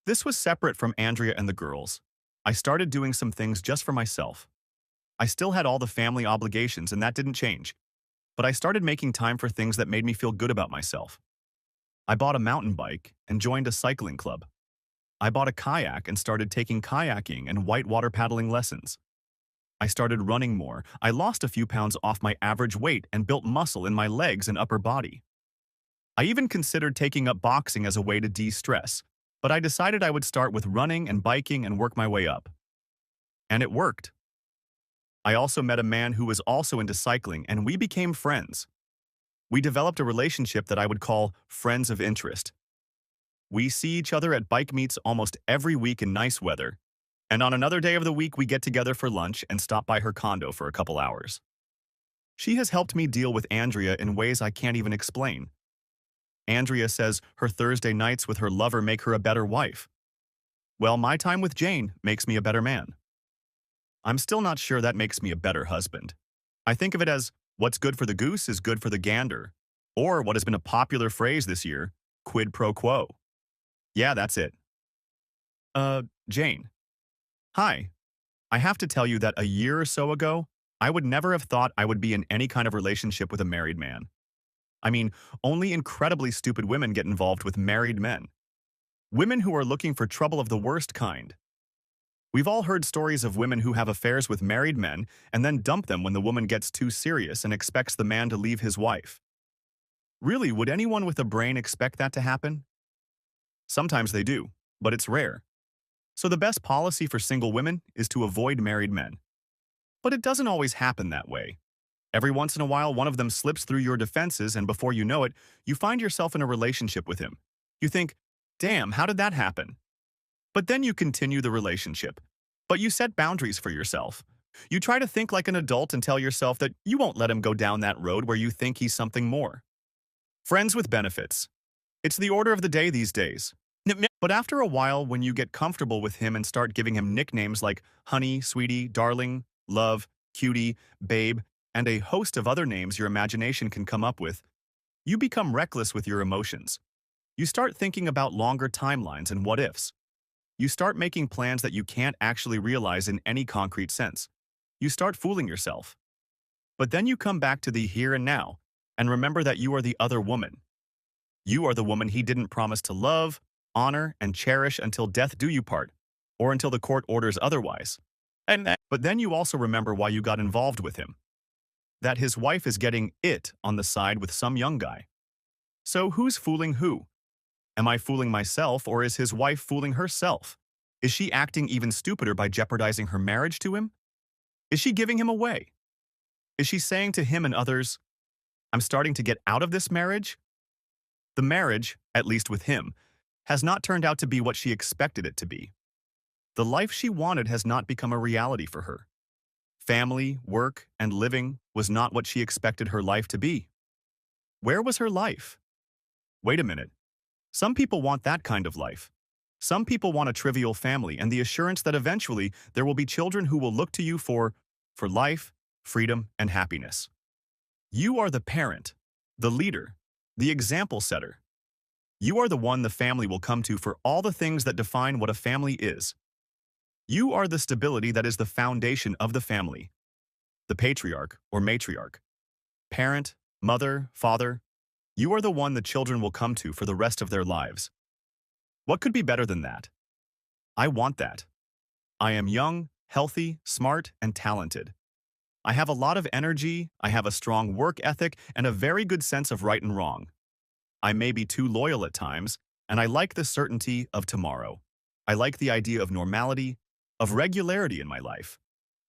This was separate from Andrea and the girls. I started doing some things just for myself. I still had all the family obligations and that didn't change, but I started making time for things that made me feel good about myself. I bought a mountain bike and joined a cycling club. I bought a kayak and started taking kayaking and whitewater paddling lessons. I started running more. I lost a few pounds off my average weight and built muscle in my legs and upper body. I even considered taking up boxing as a way to de-stress, but I decided I would start with running and biking and work my way up. And it worked. I also met a man who was also into cycling and we became friends. We developed a relationship that I would call friends of interest. We see each other at bike meets almost every week in nice weather, and on another day of the week we get together for lunch and stop by her condo for a couple hours. She has helped me deal with Andrea in ways I can't even explain. Andrea says her Thursday nights with her lover make her a better wife. Well, my time with Jane makes me a better man. I'm still not sure that makes me a better husband. I think of it as, what's good for the goose is good for the gander, or what has been a popular phrase this year, quid pro quo. Yeah, that's it. Jane. Hi. I have to tell you that a year or so ago, I would never have thought I would be in any kind of relationship with a married man. I mean, only incredibly stupid women get involved with married men. Women who are looking for trouble of the worst kind. We've all heard stories of women who have affairs with married men and then dump them when the woman gets too serious and expects the man to leave his wife. Really, would anyone with a brain expect that to happen? Sometimes they do, but it's rare. So the best policy for single women is to avoid married men. But it doesn't always happen that way. Every once in a while, one of them slips through your defenses and before you know it, you find yourself in a relationship with him. You think, damn, how did that happen? But then you continue the relationship. But you set boundaries for yourself. You try to think like an adult and tell yourself that you won't let him go down that road where you think he's something more. Friends with benefits. It's the order of the day these days. But after a while, when you get comfortable with him and start giving him nicknames like honey, sweetie, darling, love, cutie, babe, and a host of other names your imagination can come up with, you become reckless with your emotions. You start thinking about longer timelines and what-ifs. You start making plans that you can't actually realize in any concrete sense. You start fooling yourself. But then you come back to the here and now and remember that you are the other woman. You are the woman he didn't promise to love, honor, and cherish until death do you part, or until the court orders otherwise. But then you also remember why you got involved with him. That his wife is getting it on the side with some young guy. So who's fooling who? Am I fooling myself, or is his wife fooling herself? Is she acting even stupider by jeopardizing her marriage to him? Is she giving him away? Is she saying to him and others, I'm starting to get out of this marriage? The marriage, at least with him, has not turned out to be what she expected it to be. The life she wanted has not become a reality for her. Family, work, and living was not what she expected her life to be. Where was her life? Wait a minute. Some people want that kind of life. Some people want a trivial family and the assurance that eventually there will be children who will look to you for life, freedom, and happiness. You are the parent, the leader, the example setter. You are the one the family will come to for all the things that define what a family is. You are the stability that is the foundation of the family. The patriarch or matriarch. Parent, mother, father. You are the one the children will come to for the rest of their lives. What could be better than that? I want that. I am young, healthy, smart, and talented. I have a lot of energy, I have a strong work ethic, and a very good sense of right and wrong. I may be too loyal at times, and I like the certainty of tomorrow. I like the idea of normality, of regularity in my life.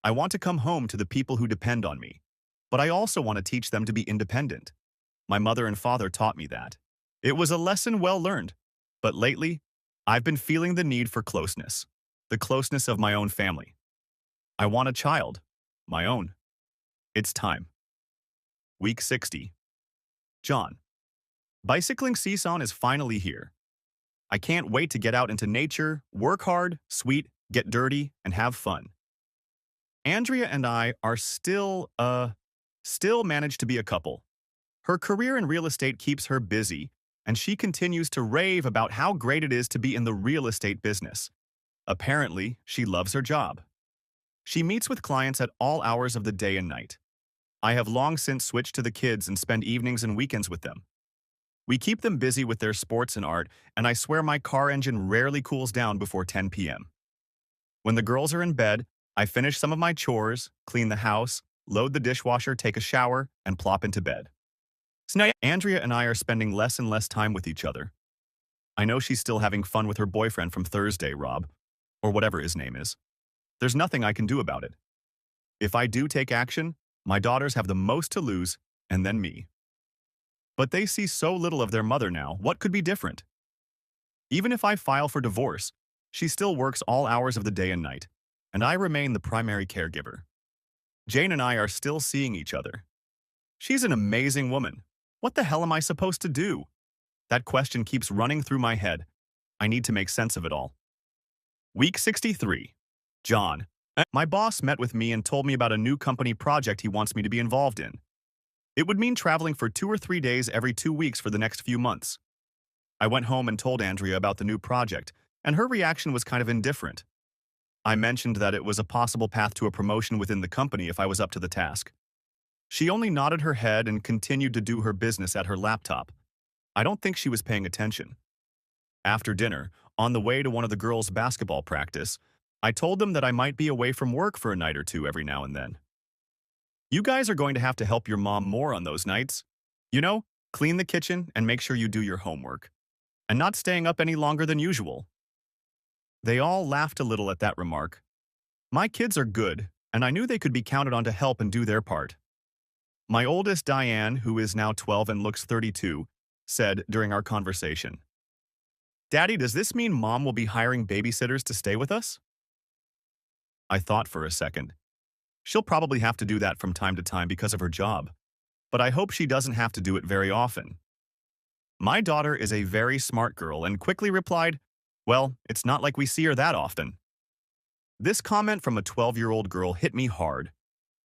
I want to come home to the people who depend on me, but I also want to teach them to be independent. My mother and father taught me that. It was a lesson well learned, but lately, I've been feeling the need for closeness, the closeness of my own family. I want a child, my own. It's time. Week 60. John. Bicycling season is finally here. I can't wait to get out into nature, work hard, sweat, get dirty, and have fun. Andrea and I are still manage to be a couple. Her career in real estate keeps her busy, and she continues to rave about how great it is to be in the real estate business. Apparently, she loves her job. She meets with clients at all hours of the day and night. I have long since switched to the kids and spend evenings and weekends with them. We keep them busy with their sports and art, and I swear my car engine rarely cools down before 10 p.m. When the girls are in bed, I finish some of my chores, clean the house, load the dishwasher, take a shower, and plop into bed. So now Andrea and I are spending less and less time with each other. I know she's still having fun with her boyfriend from Thursday, Rob, or whatever his name is. There's nothing I can do about it. If I do take action, my daughters have the most to lose, and then me. But they see so little of their mother now, what could be different? Even if I file for divorce, she still works all hours of the day and night, and I remain the primary caregiver. Jane and I are still seeing each other. She's an amazing woman. What the hell am I supposed to do? That question keeps running through my head. I need to make sense of it all. Week 63. John. My boss met with me and told me about a new company project he wants me to be involved in. It would mean traveling for 2 or 3 days every 2 weeks for the next few months. I went home and told Andrea about the new project, and her reaction was kind of indifferent. I mentioned that it was a possible path to a promotion within the company if I was up to the task. She only nodded her head and continued to do her business at her laptop. I don't think she was paying attention. After dinner, on the way to one of the girls' basketball practice, I told them that I might be away from work for a night or two every now and then. You guys are going to have to help your mom more on those nights. You know, clean the kitchen and make sure you do your homework. And not staying up any longer than usual. They all laughed a little at that remark. My kids are good, and I knew they could be counted on to help and do their part. My oldest, Diane, who is now 12 and looks 32, said during our conversation, "Daddy, does this mean Mom will be hiring babysitters to stay with us?" I thought for a second. She'll probably have to do that from time to time because of her job, but I hope she doesn't have to do it very often. My daughter is a very smart girl and quickly replied, "Well, it's not like we see her that often." This comment from a 12-year-old girl hit me hard.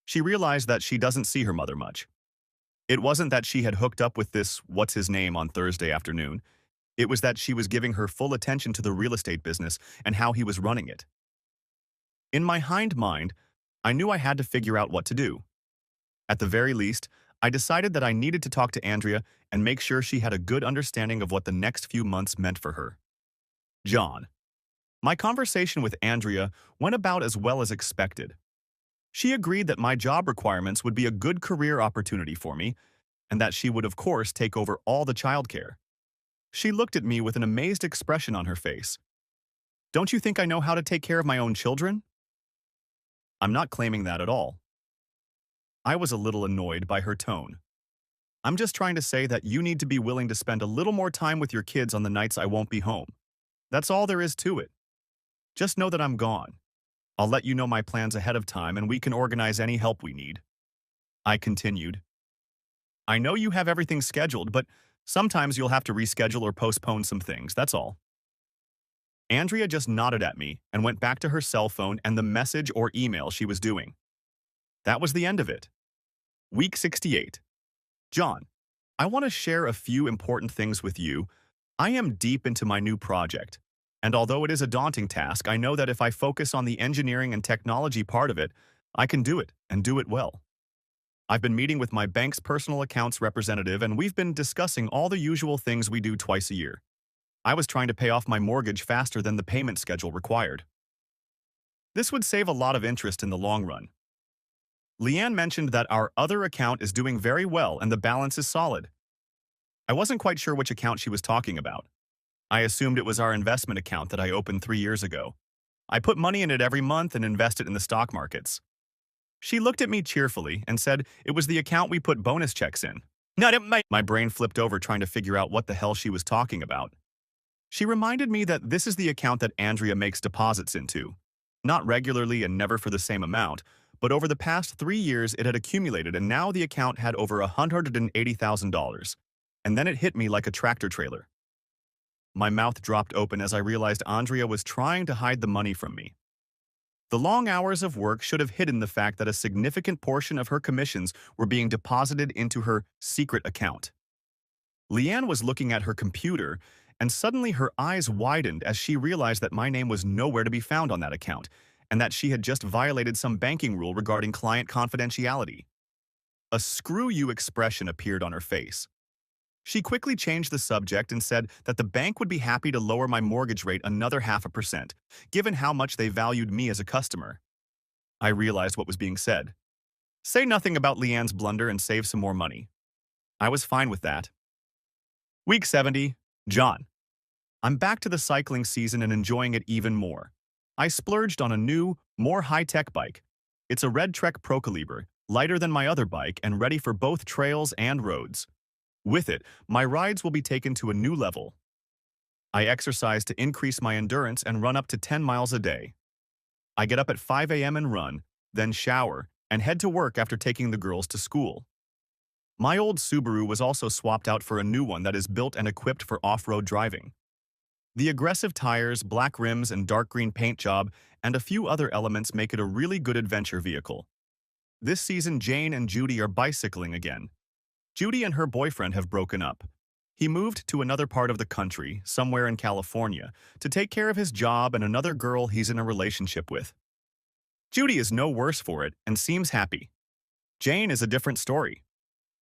She realized that she doesn't see her mother much. It wasn't that she had hooked up with this what's-his-name on Thursday afternoon. It was that she was giving her full attention to the real estate business and how he was running it. In my hind mind, I knew I had to figure out what to do. At the very least, I decided that I needed to talk to Andrea and make sure she had a good understanding of what the next few months meant for her. John. My conversation with Andrea went about as well as expected. She agreed that my job requirements would be a good career opportunity for me, and that she would of course take over all the childcare. She looked at me with an amazed expression on her face. "Don't you think I know how to take care of my own children?" I'm not claiming that at all. I was a little annoyed by her tone. I'm just trying to say that you need to be willing to spend a little more time with your kids on the nights I won't be home. That's all there is to it. Just know that I'm gone. I'll let you know my plans ahead of time and we can organize any help we need. I continued. I know you have everything scheduled, but sometimes you'll have to reschedule or postpone some things, that's all. Andrea just nodded at me and went back to her cell phone and the message or email she was doing. That was the end of it. Week 68. John, I want to share a few important things with you. I am deep into my new project, and although it is a daunting task, I know that if I focus on the engineering and technology part of it, I can do it and do it well. I've been meeting with my bank's personal accounts representative and we've been discussing all the usual things we do twice a year. I was trying to pay off my mortgage faster than the payment schedule required. This would save a lot of interest in the long run. Leanne mentioned that our other account is doing very well and the balance is solid. I wasn't quite sure which account she was talking about. I assumed it was our investment account that I opened 3 years ago. I put money in it every month and invest it in the stock markets. She looked at me cheerfully and said it was the account we put bonus checks in. My brain flipped over trying to figure out what the hell she was talking about. She reminded me that this is the account that Andrea makes deposits into. Not regularly and never for the same amount, but over the past 3 years it had accumulated and now the account had over $180,000. And then it hit me like a tractor trailer. My mouth dropped open as I realized Andrea was trying to hide the money from me. The long hours of work should have hidden the fact that a significant portion of her commissions were being deposited into her secret account. Leanne was looking at her computer, and suddenly her eyes widened as she realized that my name was nowhere to be found on that account, and that she had just violated some banking rule regarding client confidentiality. A screw you expression appeared on her face. She quickly changed the subject and said that the bank would be happy to lower my mortgage rate another 0.5%, given how much they valued me as a customer. I realized what was being said. Say nothing about Leanne's blunder and save some more money. I was fine with that. Week 70. John. I'm back to the cycling season and enjoying it even more. I splurged on a new, more high-tech bike. It's a Red Trek Pro Caliber, lighter than my other bike and ready for both trails and roads. With it, my rides will be taken to a new level. I exercise to increase my endurance and run up to 10 miles a day. I get up at 5 a.m. and run, then shower, and head to work after taking the girls to school. My old Subaru was also swapped out for a new one that is built and equipped for off-road driving. The aggressive tires, black rims, and dark green paint job, and a few other elements make it a really good adventure vehicle. This season, Jane and Judy are bicycling again. Judy and her boyfriend have broken up. He moved to another part of the country, somewhere in California, to take care of his job and another girl he's in a relationship with. Judy is no worse for it and seems happy. Jane is a different story.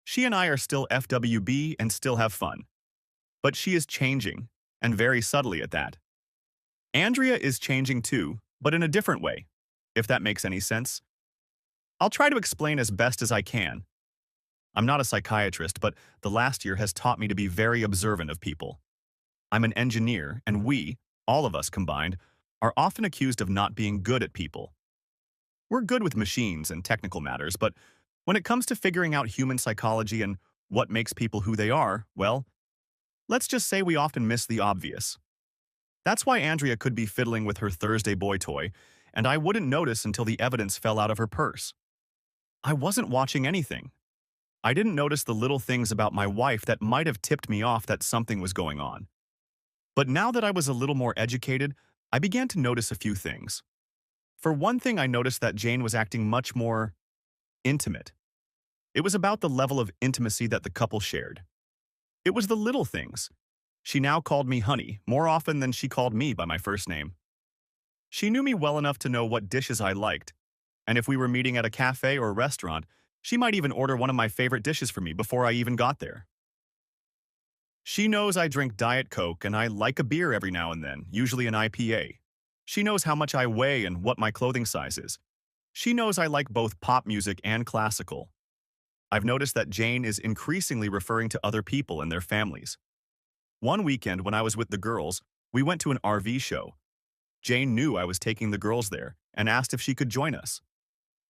She and I are still FWB and still have fun. But she is changing, and very subtly at that. Andrea is changing too, but in a different way, if that makes any sense. I'll try to explain as best as I can. I'm not a psychiatrist, but the last year has taught me to be very observant of people. I'm an engineer, and we, all of us combined, are often accused of not being good at people. We're good with machines and technical matters, but when it comes to figuring out human psychology and what makes people who they are, well, let's just say we often miss the obvious. That's why Andrea could be fiddling with her Thursday boy toy, and I wouldn't notice until the evidence fell out of her purse. I wasn't watching anything. I didn't notice the little things about my wife that might have tipped me off that something was going on. But now that I was a little more educated, I began to notice a few things. For one thing, I noticed that Jane was acting much more intimate. It was about the level of intimacy that the couple shared. It was the little things. She now called me honey more often than she called me by my first name. She knew me well enough to know what dishes I liked, and if we were meeting at a cafe or restaurant, she might even order one of my favorite dishes for me before I even got there. She knows I drink Diet Coke and I like a beer every now and then, usually an IPA. She knows how much I weigh and what my clothing size is. She knows I like both pop music and classical. I've noticed that Jane is increasingly referring to other people and their families. One weekend when I was with the girls, we went to an RV show. Jane knew I was taking the girls there and asked if she could join us.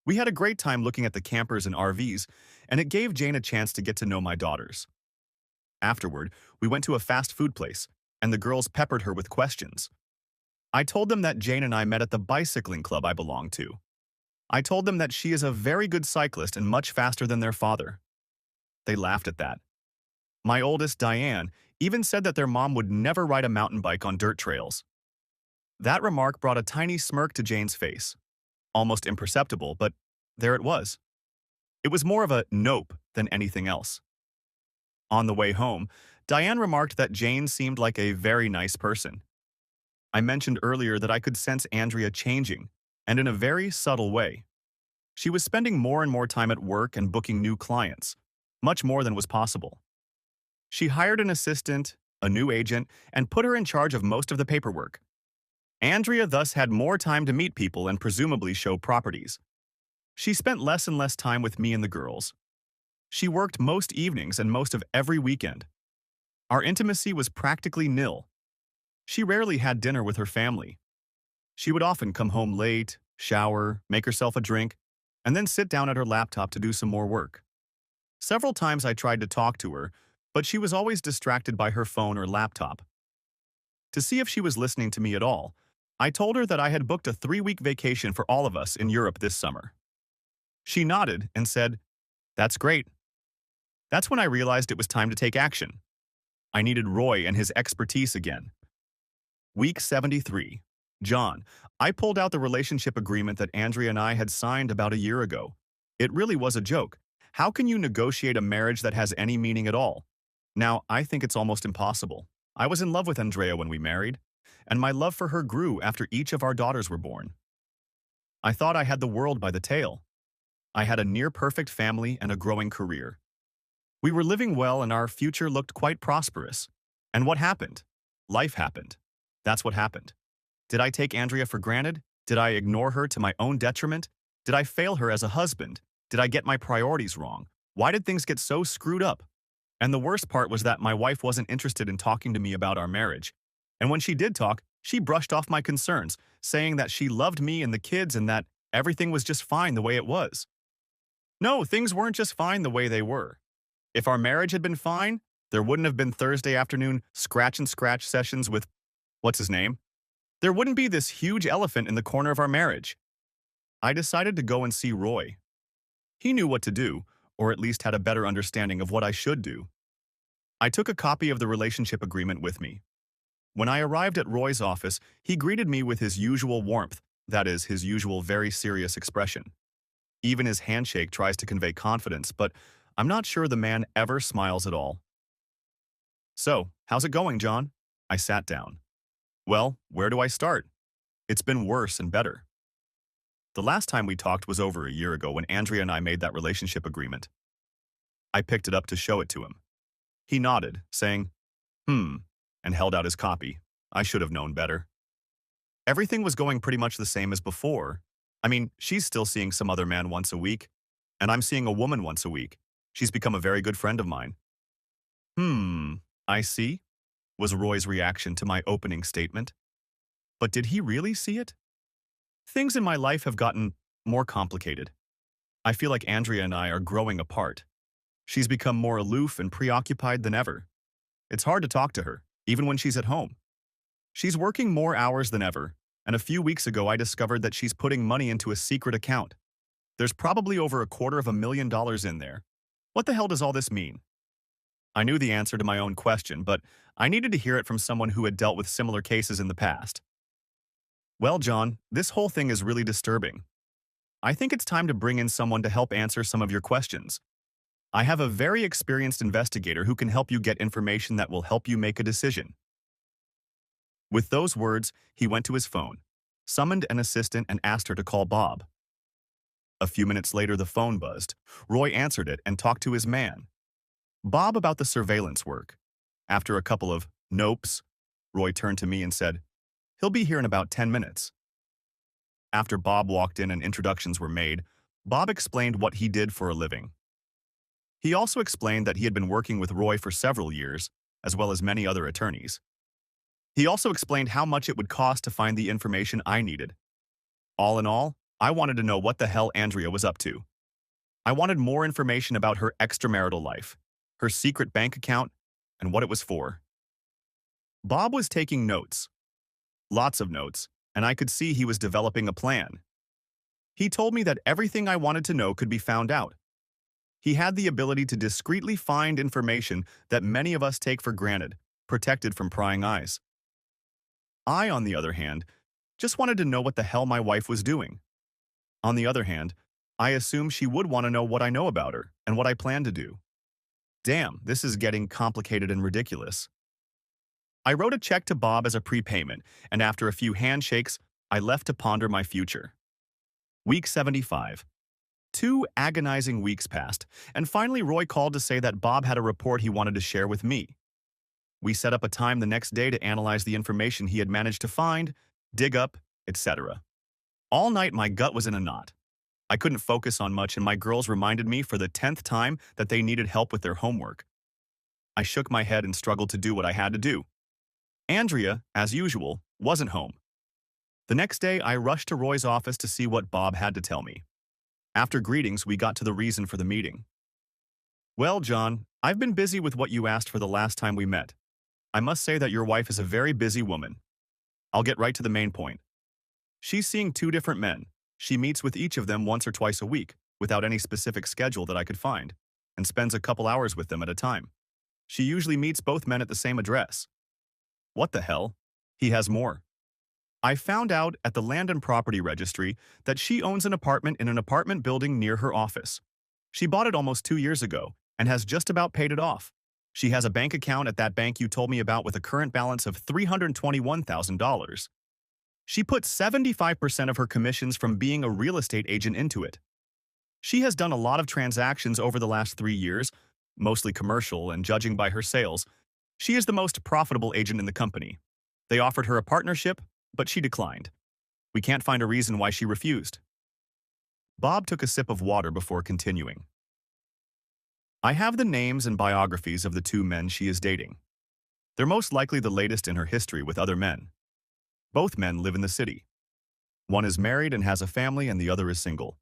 We had a great time looking at the campers and RVs, and it gave Jane a chance to get to know my daughters. Afterward, we went to a fast food place, and the girls peppered her with questions. I told them that Jane and I met at the bicycling club I belong to. I told them that she is a very good cyclist and much faster than their father. They laughed at that. My oldest, Diane, even said that their mom would never ride a mountain bike on dirt trails. That remark brought a tiny smirk to Jane's face. Almost imperceptible, but there it was. It was more of a nope than anything else. On the way home, Diane remarked that Jane seemed like a very nice person. I mentioned earlier that I could sense Andrea changing, and in a very subtle way. She was spending more and more time at work and booking new clients, much more than was possible. She hired an assistant, a new agent, and put her in charge of most of the paperwork. Andrea thus had more time to meet people and presumably show properties. She spent less and less time with me and the girls. She worked most evenings and most of every weekend. Our intimacy was practically nil. She rarely had dinner with her family. She would often come home late, shower, make herself a drink, and then sit down at her laptop to do some more work. Several times I tried to talk to her, but she was always distracted by her phone or laptop. To see if she was listening to me at all, I told her that I had booked a 3-week vacation for all of us in Europe this summer. She nodded and said, "That's great." That's when I realized it was time to take action. I needed Roy and his expertise again. Week 73. John, I pulled out the relationship agreement that Andrea and I had signed about a year ago. It really was a joke. How can you negotiate a marriage that has any meaning at all? Now, I think it's almost impossible. I was in love with Andrea when we married, and my love for her grew after each of our daughters were born. I thought I had the world by the tail. I had a near-perfect family and a growing career. We were living well and our future looked quite prosperous. And what happened? Life happened. That's what happened. Did I take Andrea for granted? Did I ignore her to my own detriment? Did I fail her as a husband? Did I get my priorities wrong? Why did things get so screwed up? And the worst part was that my wife wasn't interested in talking to me about our marriage. And when she did talk, she brushed off my concerns, saying that she loved me and the kids and that everything was just fine the way it was. No, things weren't just fine the way they were. If our marriage had been fine, there wouldn't have been Thursday afternoon scratch-and-scratch sessions with, what's his name? There wouldn't be this huge elephant in the corner of our marriage. I decided to go and see Roy. He knew what to do, or at least had a better understanding of what I should do. I took a copy of the relationship agreement with me. When I arrived at Roy's office, he greeted me with his usual warmth, that is, his usual very serious expression. Even his handshake tries to convey confidence, but I'm not sure the man ever smiles at all. "So, how's it going, John?" I sat down. "Well, where do I start? It's been worse and better." The last time we talked was over a year ago when Andrea and I made that relationship agreement. I picked it up to show it to him. He nodded, saying, and held out his copy. I should have known better. Everything was going pretty much the same as before. I mean, she's still seeing some other man once a week, and I'm seeing a woman once a week. She's become a very good friend of mine. I see, was Roy's reaction to my opening statement. But did he really see it? Things in my life have gotten more complicated. I feel like Andrea and I are growing apart. She's become more aloof and preoccupied than ever. It's hard to talk to her, even when she's at home. She's working more hours than ever, and a few weeks ago I discovered that she's putting money into a secret account. There's probably over $250,000 in there. What the hell does all this mean? I knew the answer to my own question, but I needed to hear it from someone who had dealt with similar cases in the past. Well, John, this whole thing is really disturbing. I think it's time to bring in someone to help answer some of your questions. I have a very experienced investigator who can help you get information that will help you make a decision. With those words, he went to his phone, summoned an assistant and asked her to call Bob. A few minutes later, the phone buzzed. Roy answered it and talked to his man, Bob, about the surveillance work. After a couple of nopes, Roy turned to me and said, "He'll be here in about 10 minutes. After Bob walked in and introductions were made, Bob explained what he did for a living. He also explained that he had been working with Roy for several years, as well as many other attorneys. He also explained how much it would cost to find the information I needed. All in all, I wanted to know what the hell Andrea was up to. I wanted more information about her extramarital life, her secret bank account, and what it was for. Bob was taking notes, lots of notes, and I could see he was developing a plan. He told me that everything I wanted to know could be found out. He had the ability to discreetly find information that many of us take for granted, protected from prying eyes. I, on the other hand, just wanted to know what the hell my wife was doing. On the other hand, I assumed she would want to know what I know about her and what I plan to do. Damn, this is getting complicated and ridiculous. I wrote a check to Bob as a prepayment, and after a few handshakes, I left to ponder my future. Week 75. 2 agonizing weeks passed, and finally Roy called to say that Bob had a report he wanted to share with me. We set up a time the next day to analyze the information he had managed to find, dig up, etc. All night my gut was in a knot. I couldn't focus on much, and my girls reminded me for the 10th time that they needed help with their homework. I shook my head and struggled to do what I had to do. Andrea, as usual, wasn't home. The next day, I rushed to Roy's office to see what Bob had to tell me. After greetings, we got to the reason for the meeting. Well, John, I've been busy with what you asked for the last time we met. I must say that your wife is a very busy woman. I'll get right to the main point. She's seeing 2 different men. She meets with each of them once or twice a week, without any specific schedule that I could find, and spends a couple hours with them at a time. She usually meets both men at the same address. What the hell? He has more. I found out at the Land and Property Registry that she owns an apartment in an apartment building near her office. She bought it almost 2 years ago and has just about paid it off. She has a bank account at that bank you told me about with a current balance of $321,000. She put 75% of her commissions from being a real estate agent into it. She has done a lot of transactions over the last 3 years, mostly commercial, and judging by her sales, she is the most profitable agent in the company. They offered her a partnership, but she declined. We can't find a reason why she refused. Bob took a sip of water before continuing. I have the names and biographies of the 2 men she is dating. They're most likely the latest in her history with other men. Both men live in the city. One is married and has a family, and the other is single.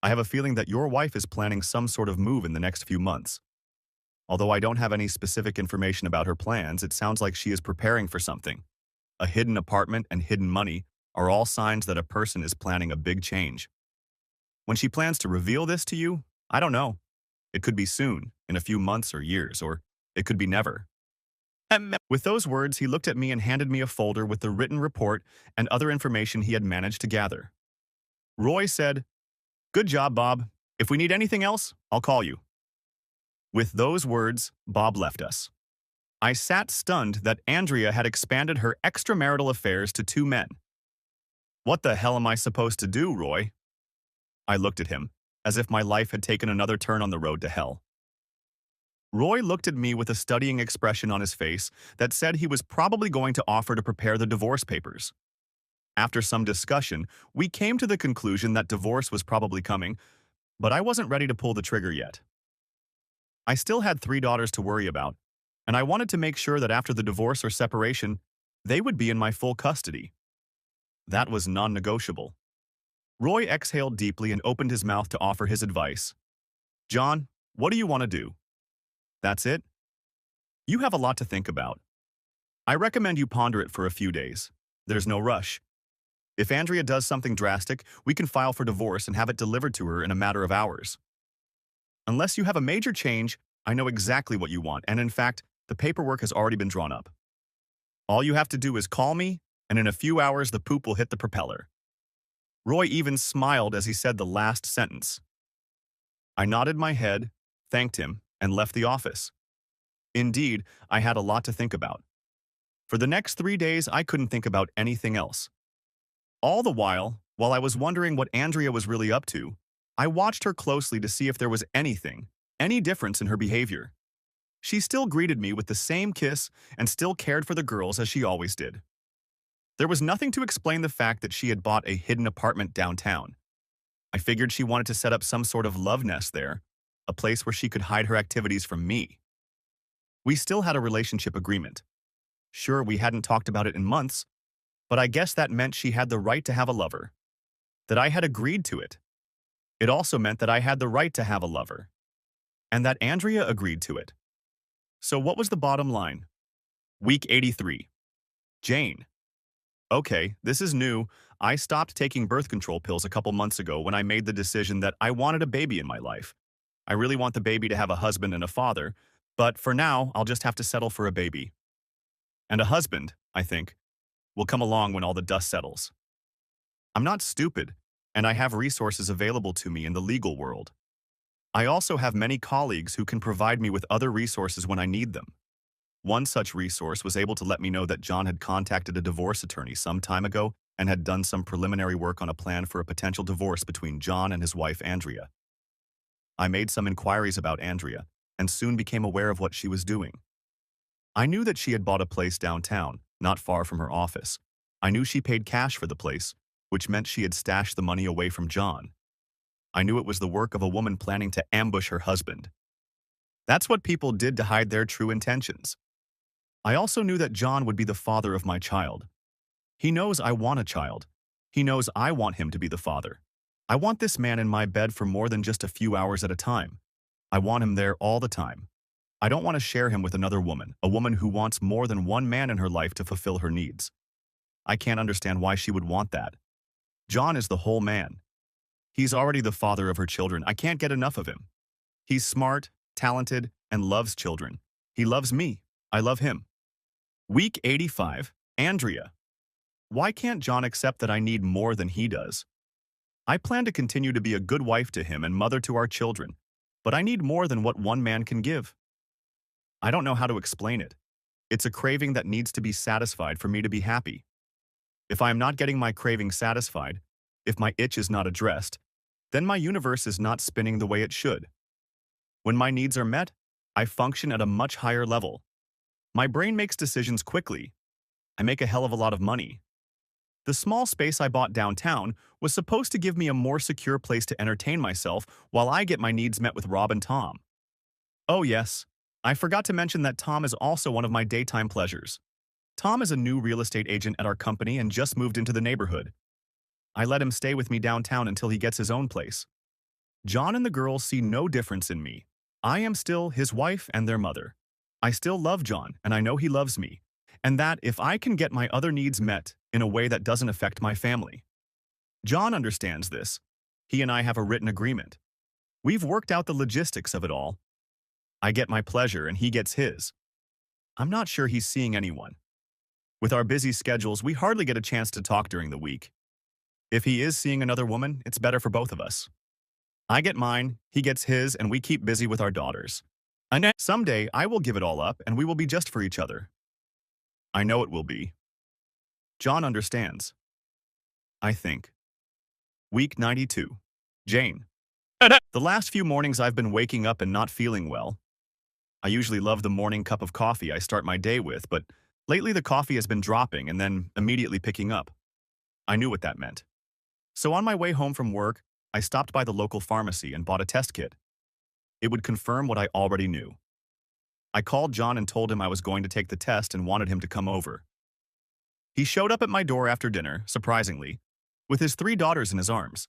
I have a feeling that your wife is planning some sort of move in the next few months. Although I don't have any specific information about her plans, it sounds like she is preparing for something. A hidden apartment and hidden money are all signs that a person is planning a big change. When she plans to reveal this to you, I don't know. It could be soon, in a few months or years, or it could be never. With those words, he looked at me and handed me a folder with the written report and other information he had managed to gather. Roy said, "Good job, Bob. If we need anything else, I'll call you." With those words, Bob left us. I sat stunned that Andrea had expanded her extramarital affairs to 2 men. What the hell am I supposed to do, Roy? I looked at him, as if my life had taken another turn on the road to hell. Roy looked at me with a studying expression on his face that said he was probably going to offer to prepare the divorce papers. After some discussion, we came to the conclusion that divorce was probably coming, but I wasn't ready to pull the trigger yet. I still had 3 daughters to worry about, and I wanted to make sure that after the divorce or separation, they would be in my full custody. That was non-negotiable. Roy exhaled deeply and opened his mouth to offer his advice. John, what do you want to do? That's it? You have a lot to think about. I recommend you ponder it for a few days. There's no rush. If Andrea does something drastic, we can file for divorce and have it delivered to her in a matter of hours. Unless you have a major change, I know exactly what you want, and in fact, the paperwork has already been drawn up. All you have to do is call me, and in a few hours the poop will hit the propeller. Roy even smiled as he said the last sentence. I nodded my head, thanked him, and left the office. Indeed, I had a lot to think about. For the next 3 days, I couldn't think about anything else. All the while I was wondering what Andrea was really up to, I watched her closely to see if there was any difference in her behavior. She still greeted me with the same kiss and still cared for the girls as she always did. There was nothing to explain the fact that she had bought a hidden apartment downtown. I figured she wanted to set up some sort of love nest there, a place where she could hide her activities from me. We still had a relationship agreement. Sure, we hadn't talked about it in months, but I guess that meant she had the right to have a lover, that I had agreed to it. It also meant that I had the right to have a lover, and that Andrea agreed to it. So what was the bottom line? Week 83. Jane. Okay, this is new. I stopped taking birth control pills a couple months ago when I made the decision that I wanted a baby in my life. I really want the baby to have a husband and a father, but for now, I'll just have to settle for a baby. And a husband, I think, will come along when all the dust settles. I'm not stupid, and I have resources available to me in the legal world. I also have many colleagues who can provide me with other resources when I need them. One such resource was able to let me know that John had contacted a divorce attorney some time ago and had done some preliminary work on a plan for a potential divorce between John and his wife, Andrea. I made some inquiries about Andrea and soon became aware of what she was doing. I knew that she had bought a place downtown, not far from her office. I knew she paid cash for the place, which meant she had stashed the money away from John. I knew it was the work of a woman planning to ambush her husband. That's what people did to hide their true intentions. I also knew that John would be the father of my child. He knows I want a child. He knows I want him to be the father. I want this man in my bed for more than just a few hours at a time. I want him there all the time. I don't want to share him with another woman, a woman who wants more than one man in her life to fulfill her needs. I can't understand why she would want that. John is the whole man. He's already the father of her children. I can't get enough of him. He's smart, talented, and loves children. He loves me. I love him. Week 85. Andrea. Why can't John accept that I need more than he does? I plan to continue to be a good wife to him and mother to our children, but I need more than what one man can give. I don't know how to explain it. It's a craving that needs to be satisfied for me to be happy. If I am not getting my craving satisfied, if my itch is not addressed, then my universe is not spinning the way it should. When my needs are met, I function at a much higher level. My brain makes decisions quickly. I make a hell of a lot of money. The small space I bought downtown was supposed to give me a more secure place to entertain myself while I get my needs met with Rob and Tom. Oh yes, I forgot to mention that Tom is also one of my daytime pleasures. Tom is a new real estate agent at our company and just moved into the neighborhood. I let him stay with me downtown until he gets his own place. John and the girls see no difference in me. I am still his wife and their mother. I still love John, and I know he loves me, and that if I can get my other needs met in a way that doesn't affect my family. John understands this. He and I have a written agreement. We've worked out the logistics of it all. I get my pleasure and he gets his. I'm not sure he's seeing anyone. With our busy schedules, we hardly get a chance to talk during the week. If he is seeing another woman, it's better for both of us. I get mine, he gets his, and we keep busy with our daughters. And someday, I will give it all up, and we will be just for each other. I know it will be. John understands. I think. Week 92. Jane. The last few mornings I've been waking up and not feeling well. I usually love the morning cup of coffee I start my day with, but lately the coffee has been dropping and then immediately picking up. I knew what that meant. So on my way home from work, I stopped by the local pharmacy and bought a test kit. It would confirm what I already knew. I called John and told him I was going to take the test and wanted him to come over. He showed up at my door after dinner, surprisingly, with his 3 daughters in his arms.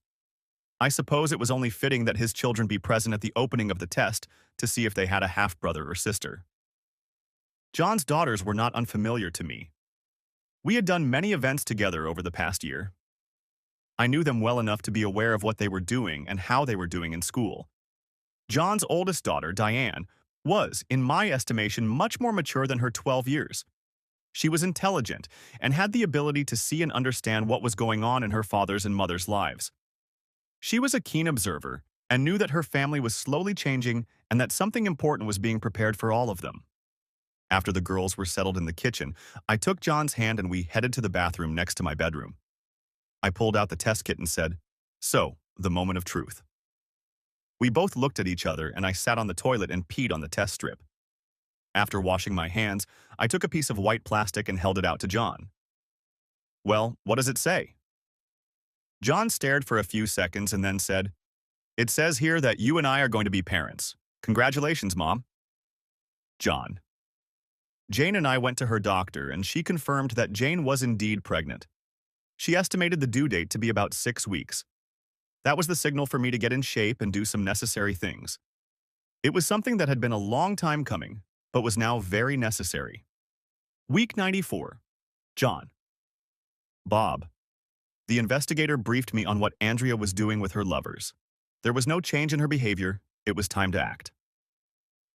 I suppose it was only fitting that his children be present at the opening of the test to see if they had a half-brother or sister. John's daughters were not unfamiliar to me. We had done many events together over the past year. I knew them well enough to be aware of what they were doing and how they were doing in school. John's oldest daughter, Diane, was, in my estimation, much more mature than her 12 years. She was intelligent and had the ability to see and understand what was going on in her father's and mother's lives. She was a keen observer and knew that her family was slowly changing and that something important was being prepared for all of them. After the girls were settled in the kitchen, I took John's hand and we headed to the bathroom next to my bedroom. I pulled out the test kit and said, "So, the moment of truth." We both looked at each other and I sat on the toilet and peed on the test strip. After washing my hands, I took a piece of white plastic and held it out to John. "Well, what does it say?" John stared for a few seconds and then said, "It says here that you and I are going to be parents. Congratulations, Mom." John. Jane and I went to her doctor and she confirmed that Jane was indeed pregnant. She estimated the due date to be about 6 weeks. That was the signal for me to get in shape and do some necessary things. It was something that had been a long time coming, but was now very necessary. Week 94. John. Bob. The investigator briefed me on what Andrea was doing with her lovers. There was no change in her behavior. It was time to act.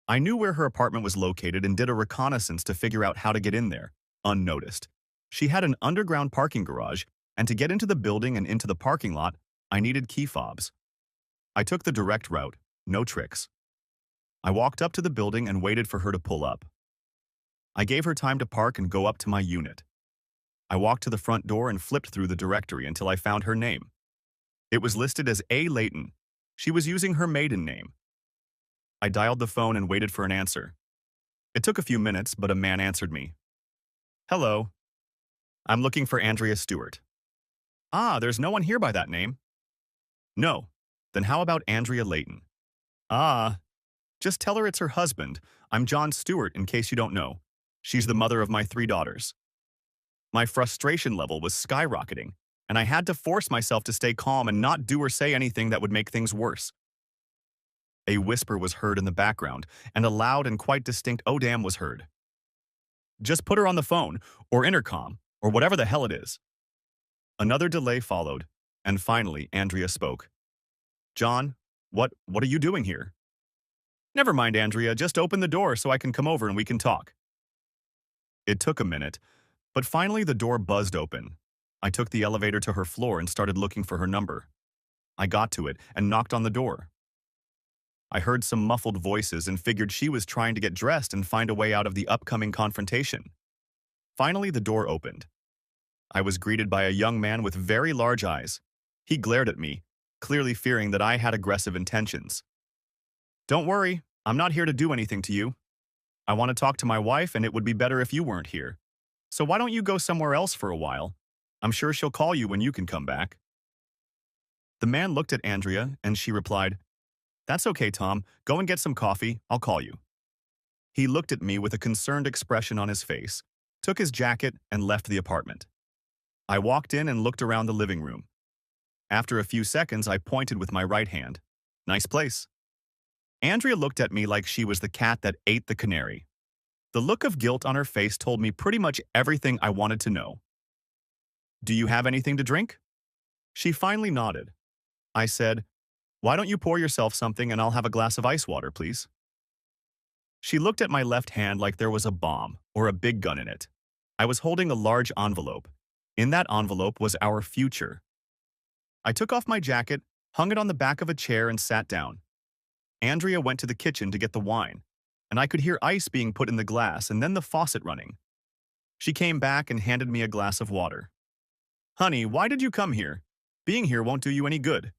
I knew where her apartment was located and did a reconnaissance to figure out how to get in there, unnoticed. She had an underground parking garage, and to get into the building and into the parking lot, I needed key fobs. I took the direct route, no tricks. I walked up to the building and waited for her to pull up. I gave her time to park and go up to my unit. I walked to the front door and flipped through the directory until I found her name. It was listed as A. Layton. She was using her maiden name. I dialed the phone and waited for an answer. It took a few minutes, but a man answered me. Hello. I'm looking for Andrea Stewart. Ah, there's no one here by that name. No. Then how about Andrea Layton? Ah. Just tell her it's her husband. I'm John Stewart, in case you don't know. She's the mother of my 3 daughters. My frustration level was skyrocketing, and I had to force myself to stay calm and not do or say anything that would make things worse. A whisper was heard in the background, and a loud and quite distinct "oh damn" was heard. Just put her on the phone, or intercom, or whatever the hell it is. Another delay followed, and finally Andrea spoke. John, what are you doing here? Never mind, Andrea, just open the door so I can come over and we can talk. It took a minute, but finally the door buzzed open. I took the elevator to her floor and started looking for her number. I got to it and knocked on the door. I heard some muffled voices and figured she was trying to get dressed and find a way out of the upcoming confrontation. Finally, the door opened. I was greeted by a young man with very large eyes. He glared at me, clearly fearing that I had aggressive intentions. Don't worry, I'm not here to do anything to you. I want to talk to my wife, and it would be better if you weren't here. So why don't you go somewhere else for a while? I'm sure she'll call you when you can come back. The man looked at Andrea, and she replied, That's okay, Tom. Go and get some coffee. I'll call you. He looked at me with a concerned expression on his face, took his jacket, and left the apartment. I walked in and looked around the living room. After a few seconds, I pointed with my right hand. Nice place. Andrea looked at me like she was the cat that ate the canary. The look of guilt on her face told me pretty much everything I wanted to know. Do you have anything to drink? She finally nodded. I said, Why don't you pour yourself something and I'll have a glass of ice water, please? She looked at my left hand like there was a bomb or a big gun in it. I was holding a large envelope. In that envelope was our future. I took off my jacket, hung it on the back of a chair, and sat down. Andrea went to the kitchen to get the wine, and I could hear ice being put in the glass and then the faucet running. She came back and handed me a glass of water. Honey, why did you come here? Being here won't do you any good.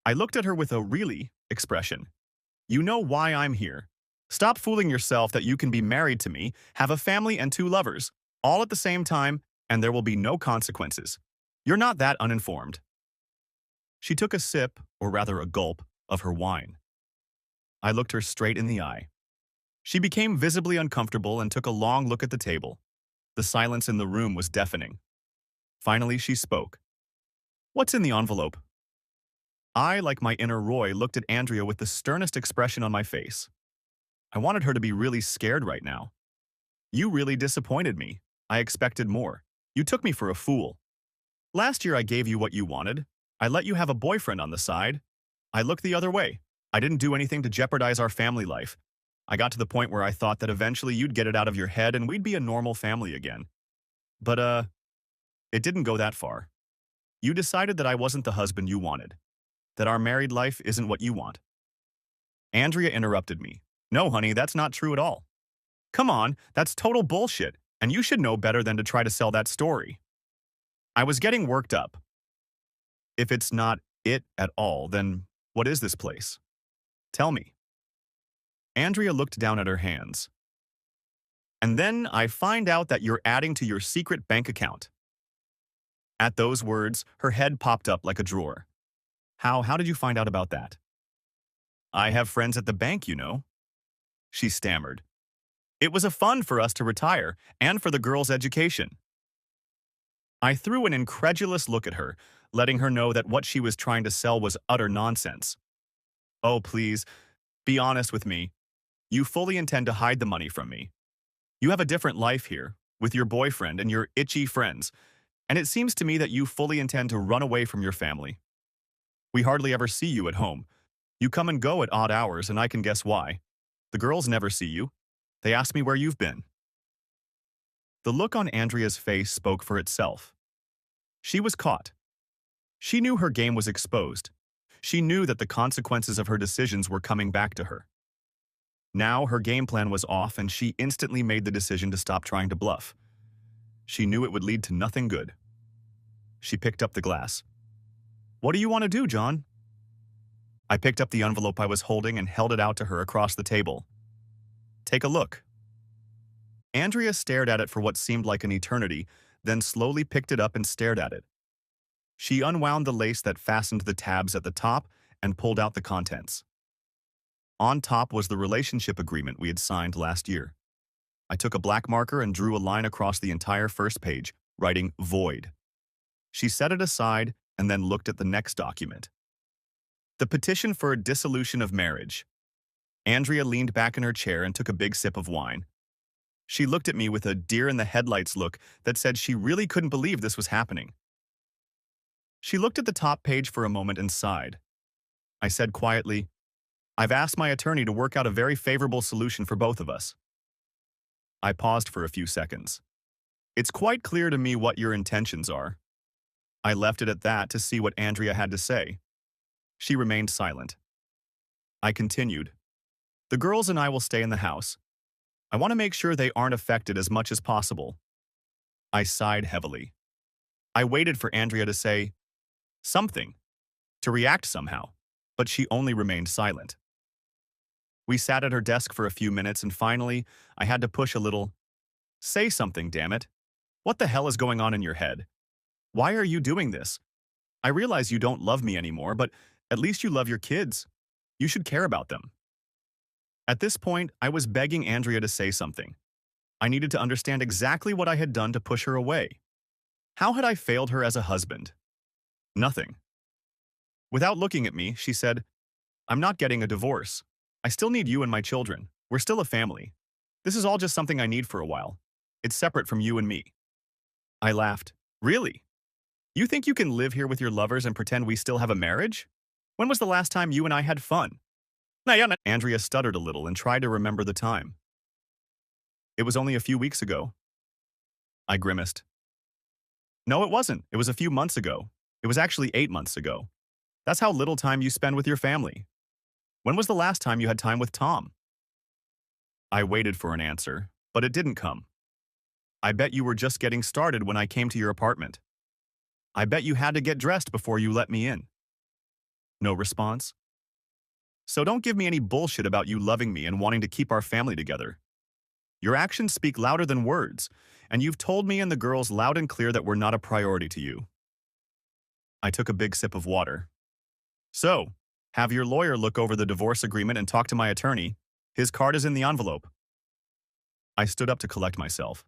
I looked at her with a really expression. You know why I'm here. Stop fooling yourself that you can be married to me, have a family and 2 lovers, all at the same time, and there will be no consequences. You're not that uninformed. She took a sip, or rather a gulp, of her wine. I looked her straight in the eye. She became visibly uncomfortable and took a long look at the table. The silence in the room was deafening. Finally, she spoke. What's in the envelope? I, like my inner Roy, looked at Andrea with the sternest expression on my face. I wanted her to be really scared right now. You really disappointed me. I expected more. You took me for a fool. Last year I gave you what you wanted. I let you have a boyfriend on the side. I looked the other way. I didn't do anything to jeopardize our family life. I got to the point where I thought that eventually you'd get it out of your head and we'd be a normal family again. But, it didn't go that far. You decided that I wasn't the husband you wanted. That our married life isn't what you want. Andrea interrupted me. No, honey, that's not true at all. Come on, that's total bullshit, and you should know better than to try to sell that story. I was getting worked up. If it's not it at all, then what is this place? Tell me. Andrea looked down at her hands. And then I find out that you're adding to your secret bank account. At those words, her head popped up like a drawer. How did you find out about that? I have friends at the bank, you know. She stammered. It was a fund for us to retire and for the girls' education. I threw an incredulous look at her, letting her know that what she was trying to sell was utter nonsense. Oh, please, be honest with me. You fully intend to hide the money from me. You have a different life here, with your boyfriend and your itchy friends, and it seems to me that you fully intend to run away from your family. We hardly ever see you at home. You come and go at odd hours, and I can guess why. The girls never see you. They ask me where you've been. The look on Andrea's face spoke for itself. She was caught. She knew her game was exposed. She knew that the consequences of her decisions were coming back to her. Now her game plan was off, and she instantly made the decision to stop trying to bluff. She knew it would lead to nothing good. She picked up the glass. "What do you want to do, John?" I picked up the envelope I was holding and held it out to her across the table. "Take a look." Andrea stared at it for what seemed like an eternity, then slowly picked it up and stared at it. She unwound the lace that fastened the tabs at the top and pulled out the contents. On top was the relationship agreement we had signed last year. I took a black marker and drew a line across the entire first page, writing "void." She set it aside and then looked at the next document. The petition for a dissolution of marriage. Andrea leaned back in her chair and took a big sip of wine. She looked at me with a deer-in-the-headlights look that said she really couldn't believe this was happening. She looked at the top page for a moment and sighed. I said quietly, "I've asked my attorney to work out a very favorable solution for both of us." I paused for a few seconds. "It's quite clear to me what your intentions are." I left it at that to see what Andrea had to say. She remained silent. I continued, "The girls and I will stay in the house. I want to make sure they aren't affected as much as possible." I sighed heavily. I waited for Andrea to say something, to react somehow, but she only remained silent. We sat at her desk for a few minutes, and finally, I had to push a little. "Say something, damn it. What the hell is going on in your head? Why are you doing this? I realize you don't love me anymore, but at least you love your kids. You should care about them." At this point, I was begging Andrea to say something. I needed to understand exactly what I had done to push her away. How had I failed her as a husband? Nothing. Without looking at me, she said, "I'm not getting a divorce. I still need you and my children. We're still a family. This is all just something I need for a while. It's separate from you and me." I laughed. "Really? You think you can live here with your lovers and pretend we still have a marriage? When was the last time you and I had fun?" Andrea stuttered a little and tried to remember the time. "It was only a few weeks ago." I grimaced. "No, it wasn't. It was a few months ago. It was actually 8 months ago. That's how little time you spend with your family. When was the last time you had time with Tom?" I waited for an answer, but it didn't come. "I bet you were just getting started when I came to your apartment. I bet you had to get dressed before you let me in." No response. "So don't give me any bullshit about you loving me and wanting to keep our family together. Your actions speak louder than words, and you've told me and the girls loud and clear that we're not a priority to you." I took a big sip of water. "So, have your lawyer look over the divorce agreement and talk to my attorney. His card is in the envelope." I stood up to collect myself.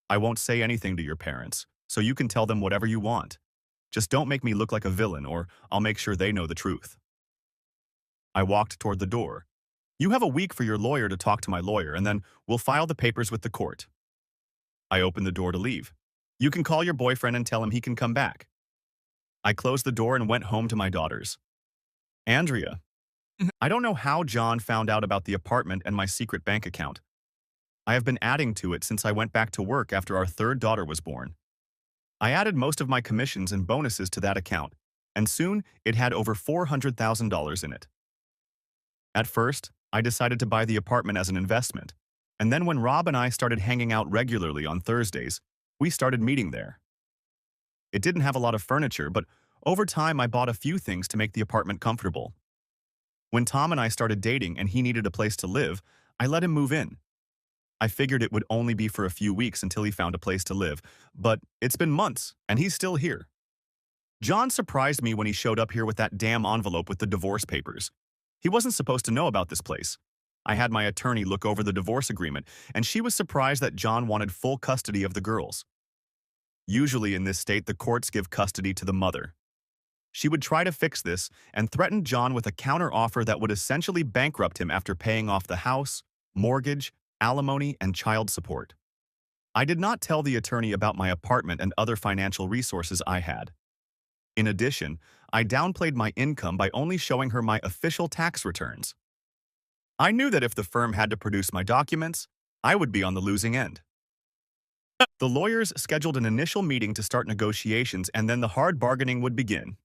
"I won't say anything to your parents, so you can tell them whatever you want. Just don't make me look like a villain, or I'll make sure they know the truth." I walked toward the door. "You have a week for your lawyer to talk to my lawyer, and then we'll file the papers with the court." I opened the door to leave. "You can call your boyfriend and tell him he can come back." I closed the door and went home to my daughters. "Andrea, I don't know how John found out about the apartment and my secret bank account. I have been adding to it since I went back to work after our third daughter was born. I added most of my commissions and bonuses to that account, and soon it had over $400,000 in it. At first, I decided to buy the apartment as an investment, and then when Rob and I started hanging out regularly on Thursdays, we started meeting there. It didn't have a lot of furniture, but over time I bought a few things to make the apartment comfortable. When Tom and I started dating and he needed a place to live, I let him move in. I figured it would only be for a few weeks until he found a place to live, but it's been months, and he's still here. John surprised me when he showed up here with that damn envelope with the divorce papers. He wasn't supposed to know about this place. I had my attorney look over the divorce agreement, and she was surprised that John wanted full custody of the girls. Usually in this state, the courts give custody to the mother. She would try to fix this and threatened John with a counteroffer that would essentially bankrupt him after paying off the house, mortgage, alimony, and child support. I did not tell the attorney about my apartment and other financial resources I had. In addition, I downplayed my income by only showing her my official tax returns. I knew that if the firm had to produce my documents, I would be on the losing end. The lawyers scheduled an initial meeting to start negotiations, and then the hard bargaining would begin.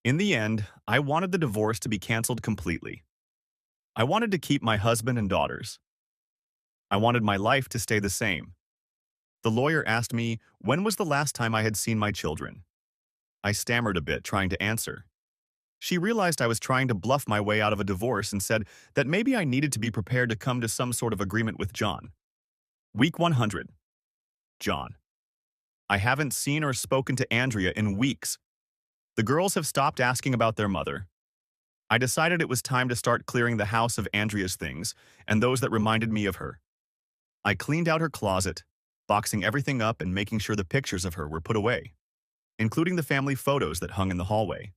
In the end, I wanted the divorce to be canceled completely. I wanted to keep my husband and daughters. I wanted my life to stay the same. The lawyer asked me when was the last time I had seen my children. I stammered a bit, trying to answer. She realized I was trying to bluff my way out of a divorce and said that maybe I needed to be prepared to come to some sort of agreement with John. Week 100. John. I haven't seen or spoken to Andrea in weeks. The girls have stopped asking about their mother. I decided it was time to start clearing the house of Andrea's things and those that reminded me of her. I cleaned out her closet, boxing everything up and making sure the pictures of her were put away, including the family photos that hung in the hallway.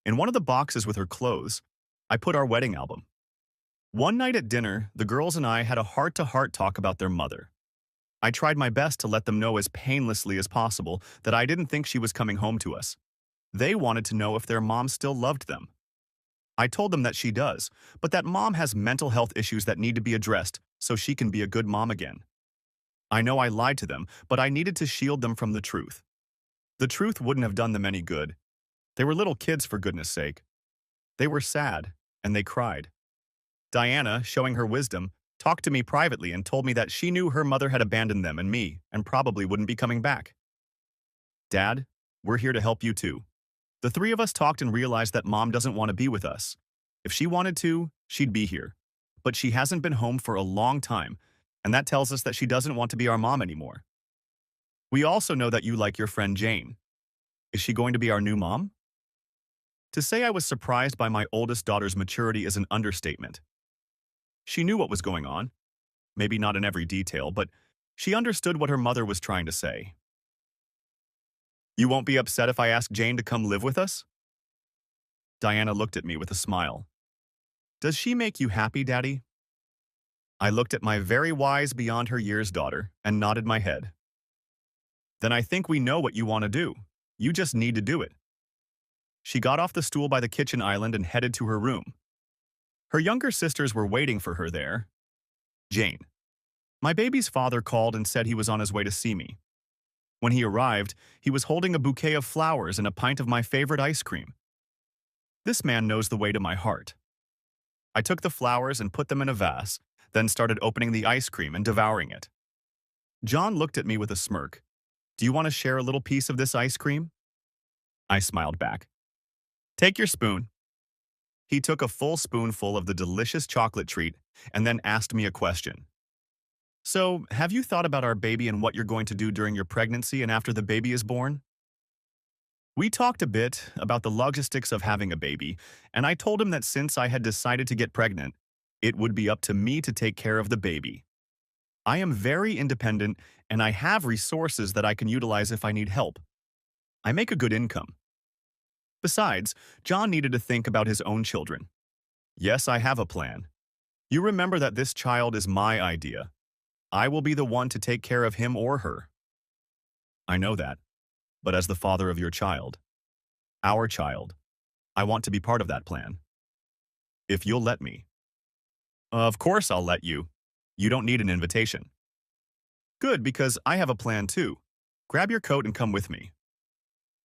In one of the boxes with her clothes, I put our wedding album. One night at dinner, the girls and I had a heart-to-heart talk about their mother. I tried my best to let them know as painlessly as possible that I didn't think she was coming home to us. They wanted to know if their mom still loved them. I told them that she does, but that mom has mental health issues that need to be addressed so she can be a good mom again. I know I lied to them, but I needed to shield them from the truth. The truth wouldn't have done them any good. They were little kids, for goodness sake. They were sad, and they cried. Diana, showing her wisdom, talked to me privately and told me that she knew her mother had abandoned them and me and probably wouldn't be coming back. Dad, we're here to help you too. The three of us talked and realized that Mom doesn't want to be with us. If she wanted to, she'd be here. But she hasn't been home for a long time, and that tells us that she doesn't want to be our mom anymore. We also know that you like your friend Jane. Is she going to be our new mom? To say I was surprised by my oldest daughter's maturity is an understatement. She knew what was going on. Maybe not in every detail, but she understood what her mother was trying to say. You won't be upset if I ask Jane to come live with us? Diana looked at me with a smile. Does she make you happy, Daddy? I looked at my very wise beyond her years daughter and nodded my head. Then I think we know what you want to do. You just need to do it. She got off the stool by the kitchen island and headed to her room. Her younger sisters were waiting for her there. Jane. My baby's father called and said he was on his way to see me. When he arrived, he was holding a bouquet of flowers and a pint of my favorite ice cream. This man knows the way to my heart. I took the flowers and put them in a vase, then started opening the ice cream and devouring it. John looked at me with a smirk. Do you want to share a little piece of this ice cream? I smiled back. Take your spoon. He took a full spoonful of the delicious chocolate treat and then asked me a question. So, have you thought about our baby and what you're going to do during your pregnancy and after the baby is born? We talked a bit about the logistics of having a baby, and I told him that since I had decided to get pregnant, it would be up to me to take care of the baby. I am very independent, and I have resources that I can utilize if I need help. I make a good income. Besides, John needed to think about his own children. Yes, I have a plan. You remember that this child is my idea. I will be the one to take care of him or her. I know that, but as the father of your child, our child, I want to be part of that plan. If you'll let me. Of course I'll let you. You don't need an invitation. Good, because I have a plan too. Grab your coat and come with me.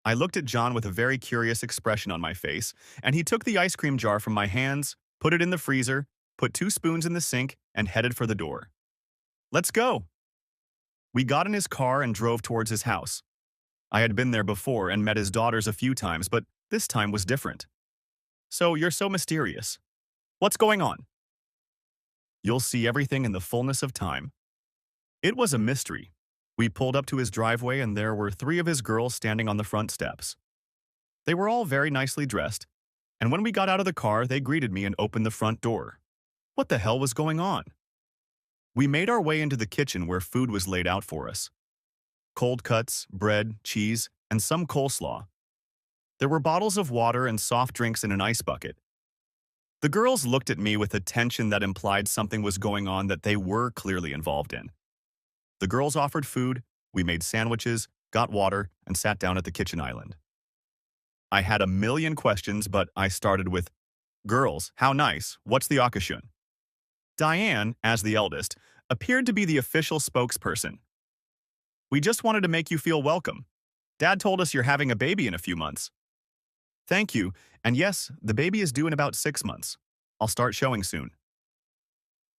I looked at John with a very curious expression on my face, and he took the ice cream jar from my hands, put it in the freezer, put 2 spoons in the sink, and headed for the door. Let's go. We got in his car and drove towards his house. I had been there before and met his daughters a few times, but this time was different. So you're so mysterious. What's going on? You'll see everything in the fullness of time. It was a mystery. We pulled up to his driveway and there were 3 of his girls standing on the front steps. They were all very nicely dressed, and when we got out of the car, they greeted me and opened the front door. What the hell was going on? We made our way into the kitchen where food was laid out for us. Cold cuts, bread, cheese, and some coleslaw. There were bottles of water and soft drinks in an ice bucket. The girls looked at me with a tension that implied something was going on that they were clearly involved in. The girls offered food, we made sandwiches, got water, and sat down at the kitchen island. I had a million questions, but I started with, "Girls, how nice, what's the okashun?" Diane, as the eldest, appeared to be the official spokesperson. "We just wanted to make you feel welcome. Dad told us you're having a baby in a few months." "Thank you, and yes, the baby is due in about 6 months. I'll start showing soon."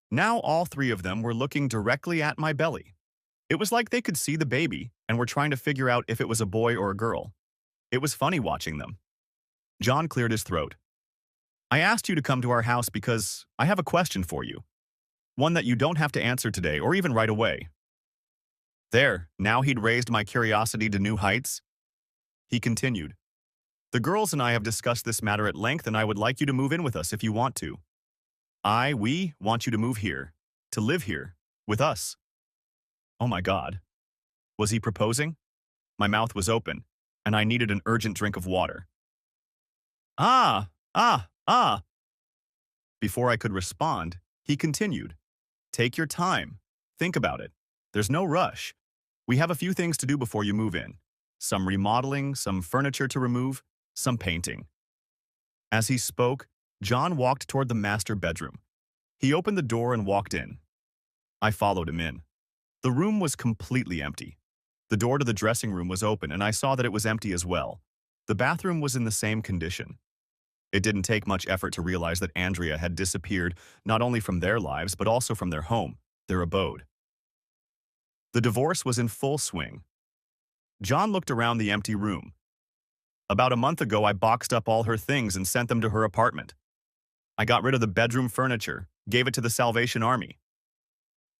Now all three of them were looking directly at my belly. It was like they could see the baby and were trying to figure out if it was a boy or a girl. It was funny watching them. John cleared his throat. "I asked you to come to our house because I have a question for you. One that you don't have to answer today or even right away." There, now he'd raised my curiosity to new heights. He continued, "The girls and I have discussed this matter at length, and I would like you to move in with us if you want to. We want you to move here, to live here, with us." Oh my God. Was he proposing? My mouth was open, and I needed an urgent drink of water. Ah, ah, ah. Before I could respond, he continued, "Take your time. Think about it. There's no rush. We have a few things to do before you move in. Some remodeling, some furniture to remove, some painting." As he spoke, John walked toward the master bedroom. He opened the door and walked in. I followed him in. The room was completely empty. The door to the dressing room was open, and I saw that it was empty as well. The bathroom was in the same condition. It didn't take much effort to realize that Andrea had disappeared not only from their lives, but also from their home, their abode. The divorce was in full swing. John looked around the empty room. About a month ago, I boxed up all her things and sent them to her apartment. I got rid of the bedroom furniture, gave it to the Salvation Army.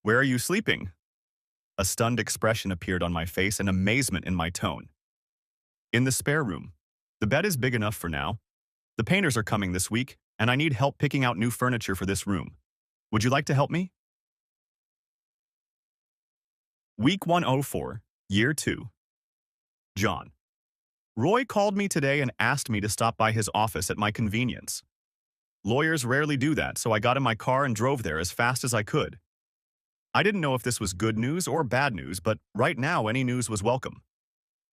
"Where are you sleeping?" A stunned expression appeared on my face and amazement in my tone. "In the spare room. The bed is big enough for now. The painters are coming this week, and I need help picking out new furniture for this room. Would you like to help me?" Week 104, Year 2. John. Roy called me today and asked me to stop by his office at my convenience. Lawyers rarely do that, so I got in my car and drove there as fast as I could. I didn't know if this was good news or bad news, but right now any news was welcome.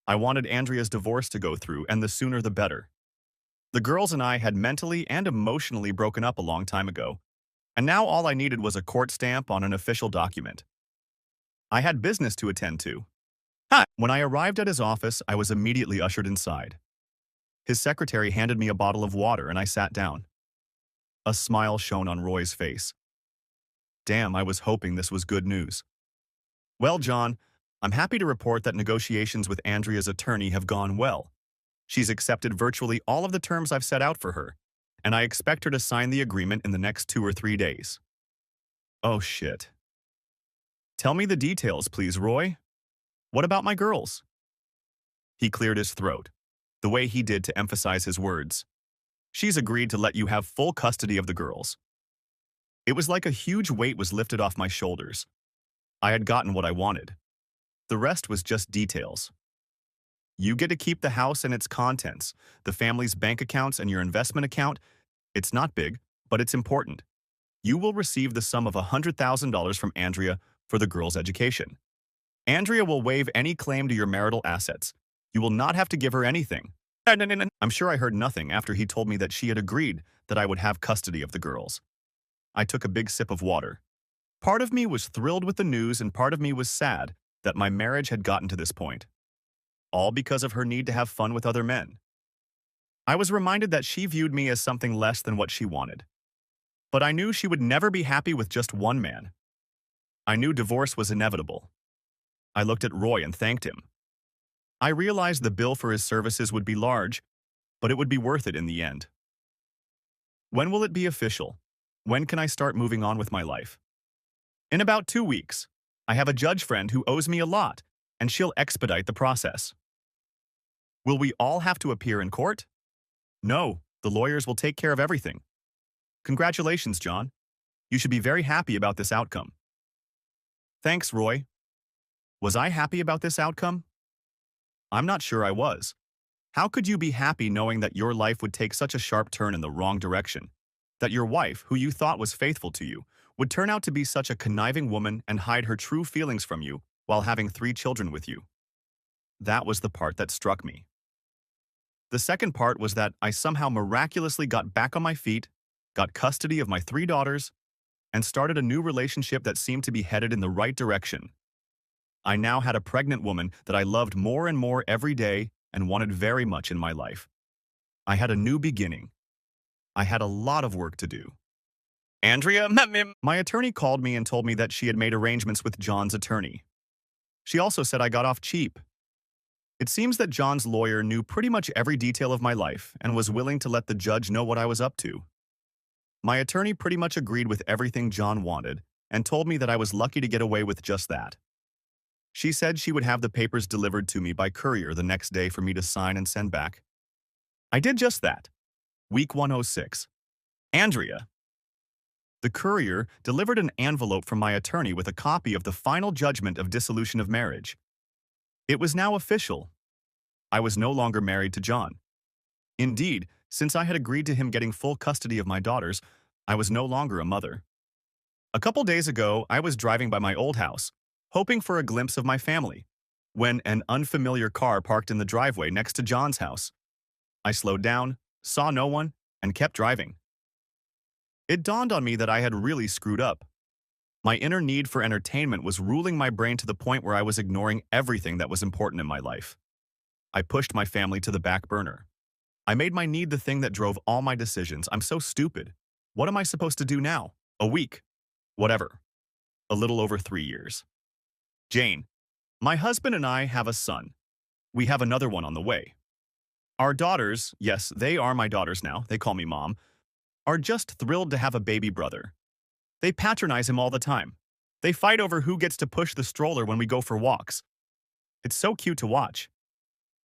I wanted Andrea's divorce to go through, and the sooner the better. The girls and I had mentally and emotionally broken up a long time ago, and now all I needed was a court stamp on an official document. I had business to attend to. When I arrived at his office, I was immediately ushered inside. His secretary handed me a bottle of water, and I sat down. A smile shone on Roy's face. Damn, I was hoping this was good news. "Well, John, I'm happy to report that negotiations with Andrea's attorney have gone well. She's accepted virtually all of the terms I've set out for her, and I expect her to sign the agreement in the next 2 or 3 days." Oh shit. "Tell me the details, please, Roy. What about my girls?" He cleared his throat, the way he did to emphasize his words. "She's agreed to let you have full custody of the girls." It was like a huge weight was lifted off my shoulders. I had gotten what I wanted. The rest was just details. You get to keep the house and its contents, the family's bank accounts and your investment account. It's not big, but it's important. You will receive the sum of $100,000 from Andrea for the girls' education. Andrea will waive any claim to your marital assets. You will not have to give her anything. I'm sure I heard nothing after he told me that she had agreed that I would have custody of the girls. I took a big sip of water. Part of me was thrilled with the news, and part of me was sad that my marriage had gotten to this point. All because of her need to have fun with other men. I was reminded that she viewed me as something less than what she wanted. But I knew she would never be happy with just one man. I knew divorce was inevitable. I looked at Roy and thanked him. I realized the bill for his services would be large, but it would be worth it in the end. When will it be official? When can I start moving on with my life? In about 2 weeks. I have a judge friend who owes me a lot, and she'll expedite the process. Will we all have to appear in court? No, the lawyers will take care of everything. Congratulations, John. You should be very happy about this outcome. Thanks, Roy. Was I happy about this outcome? I'm not sure I was. How could you be happy knowing that your life would take such a sharp turn in the wrong direction? That your wife, who you thought was faithful to you, would turn out to be such a conniving woman and hide her true feelings from you while having 3 children with you. That was the part that struck me. The second part was that I somehow miraculously got back on my feet, got custody of my 3 daughters, and started a new relationship that seemed to be headed in the right direction. I now had a pregnant woman that I loved more and more every day and wanted very much in my life. I had a new beginning. I had a lot of work to do. Andrea met me. My attorney called me and told me that she had made arrangements with John's attorney. She also said I got off cheap. It seems that John's lawyer knew pretty much every detail of my life and was willing to let the judge know what I was up to. My attorney pretty much agreed with everything John wanted and told me that I was lucky to get away with just that. She said she would have the papers delivered to me by courier the next day for me to sign and send back. I did just that. Week 106. Andrea. The courier delivered an envelope from my attorney with a copy of the final judgment of dissolution of marriage. It was now official. I was no longer married to John. Indeed, since I had agreed to him getting full custody of my daughters, I was no longer a mother. A couple days ago, I was driving by my old house, hoping for a glimpse of my family, when an unfamiliar car parked in the driveway next to John's house. I slowed down, saw no one, and kept driving. It dawned on me that I had really screwed up. My inner need for entertainment was ruling my brain to the point where I was ignoring everything that was important in my life. I pushed my family to the back burner. I made my need the thing that drove all my decisions. I'm so stupid. What am I supposed to do now? A week? Whatever. A little over 3 years. Jane, my husband and I have a son. We have another one on the way. Our daughters, yes, they are my daughters now, they call me Mom, are just thrilled to have a baby brother. They patronize him all the time. They fight over who gets to push the stroller when we go for walks. It's so cute to watch.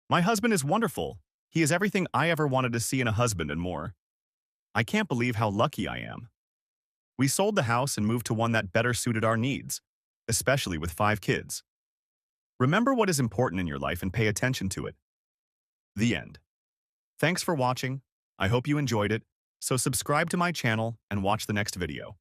My husband is wonderful. He is everything I ever wanted to see in a husband and more. I can't believe how lucky I am. We sold the house and moved to one that better suited our needs, especially with 5 kids. Remember what is important in your life and pay attention to it. The end. Thanks for watching. I hope you enjoyed it. So subscribe to my channel and watch the next video.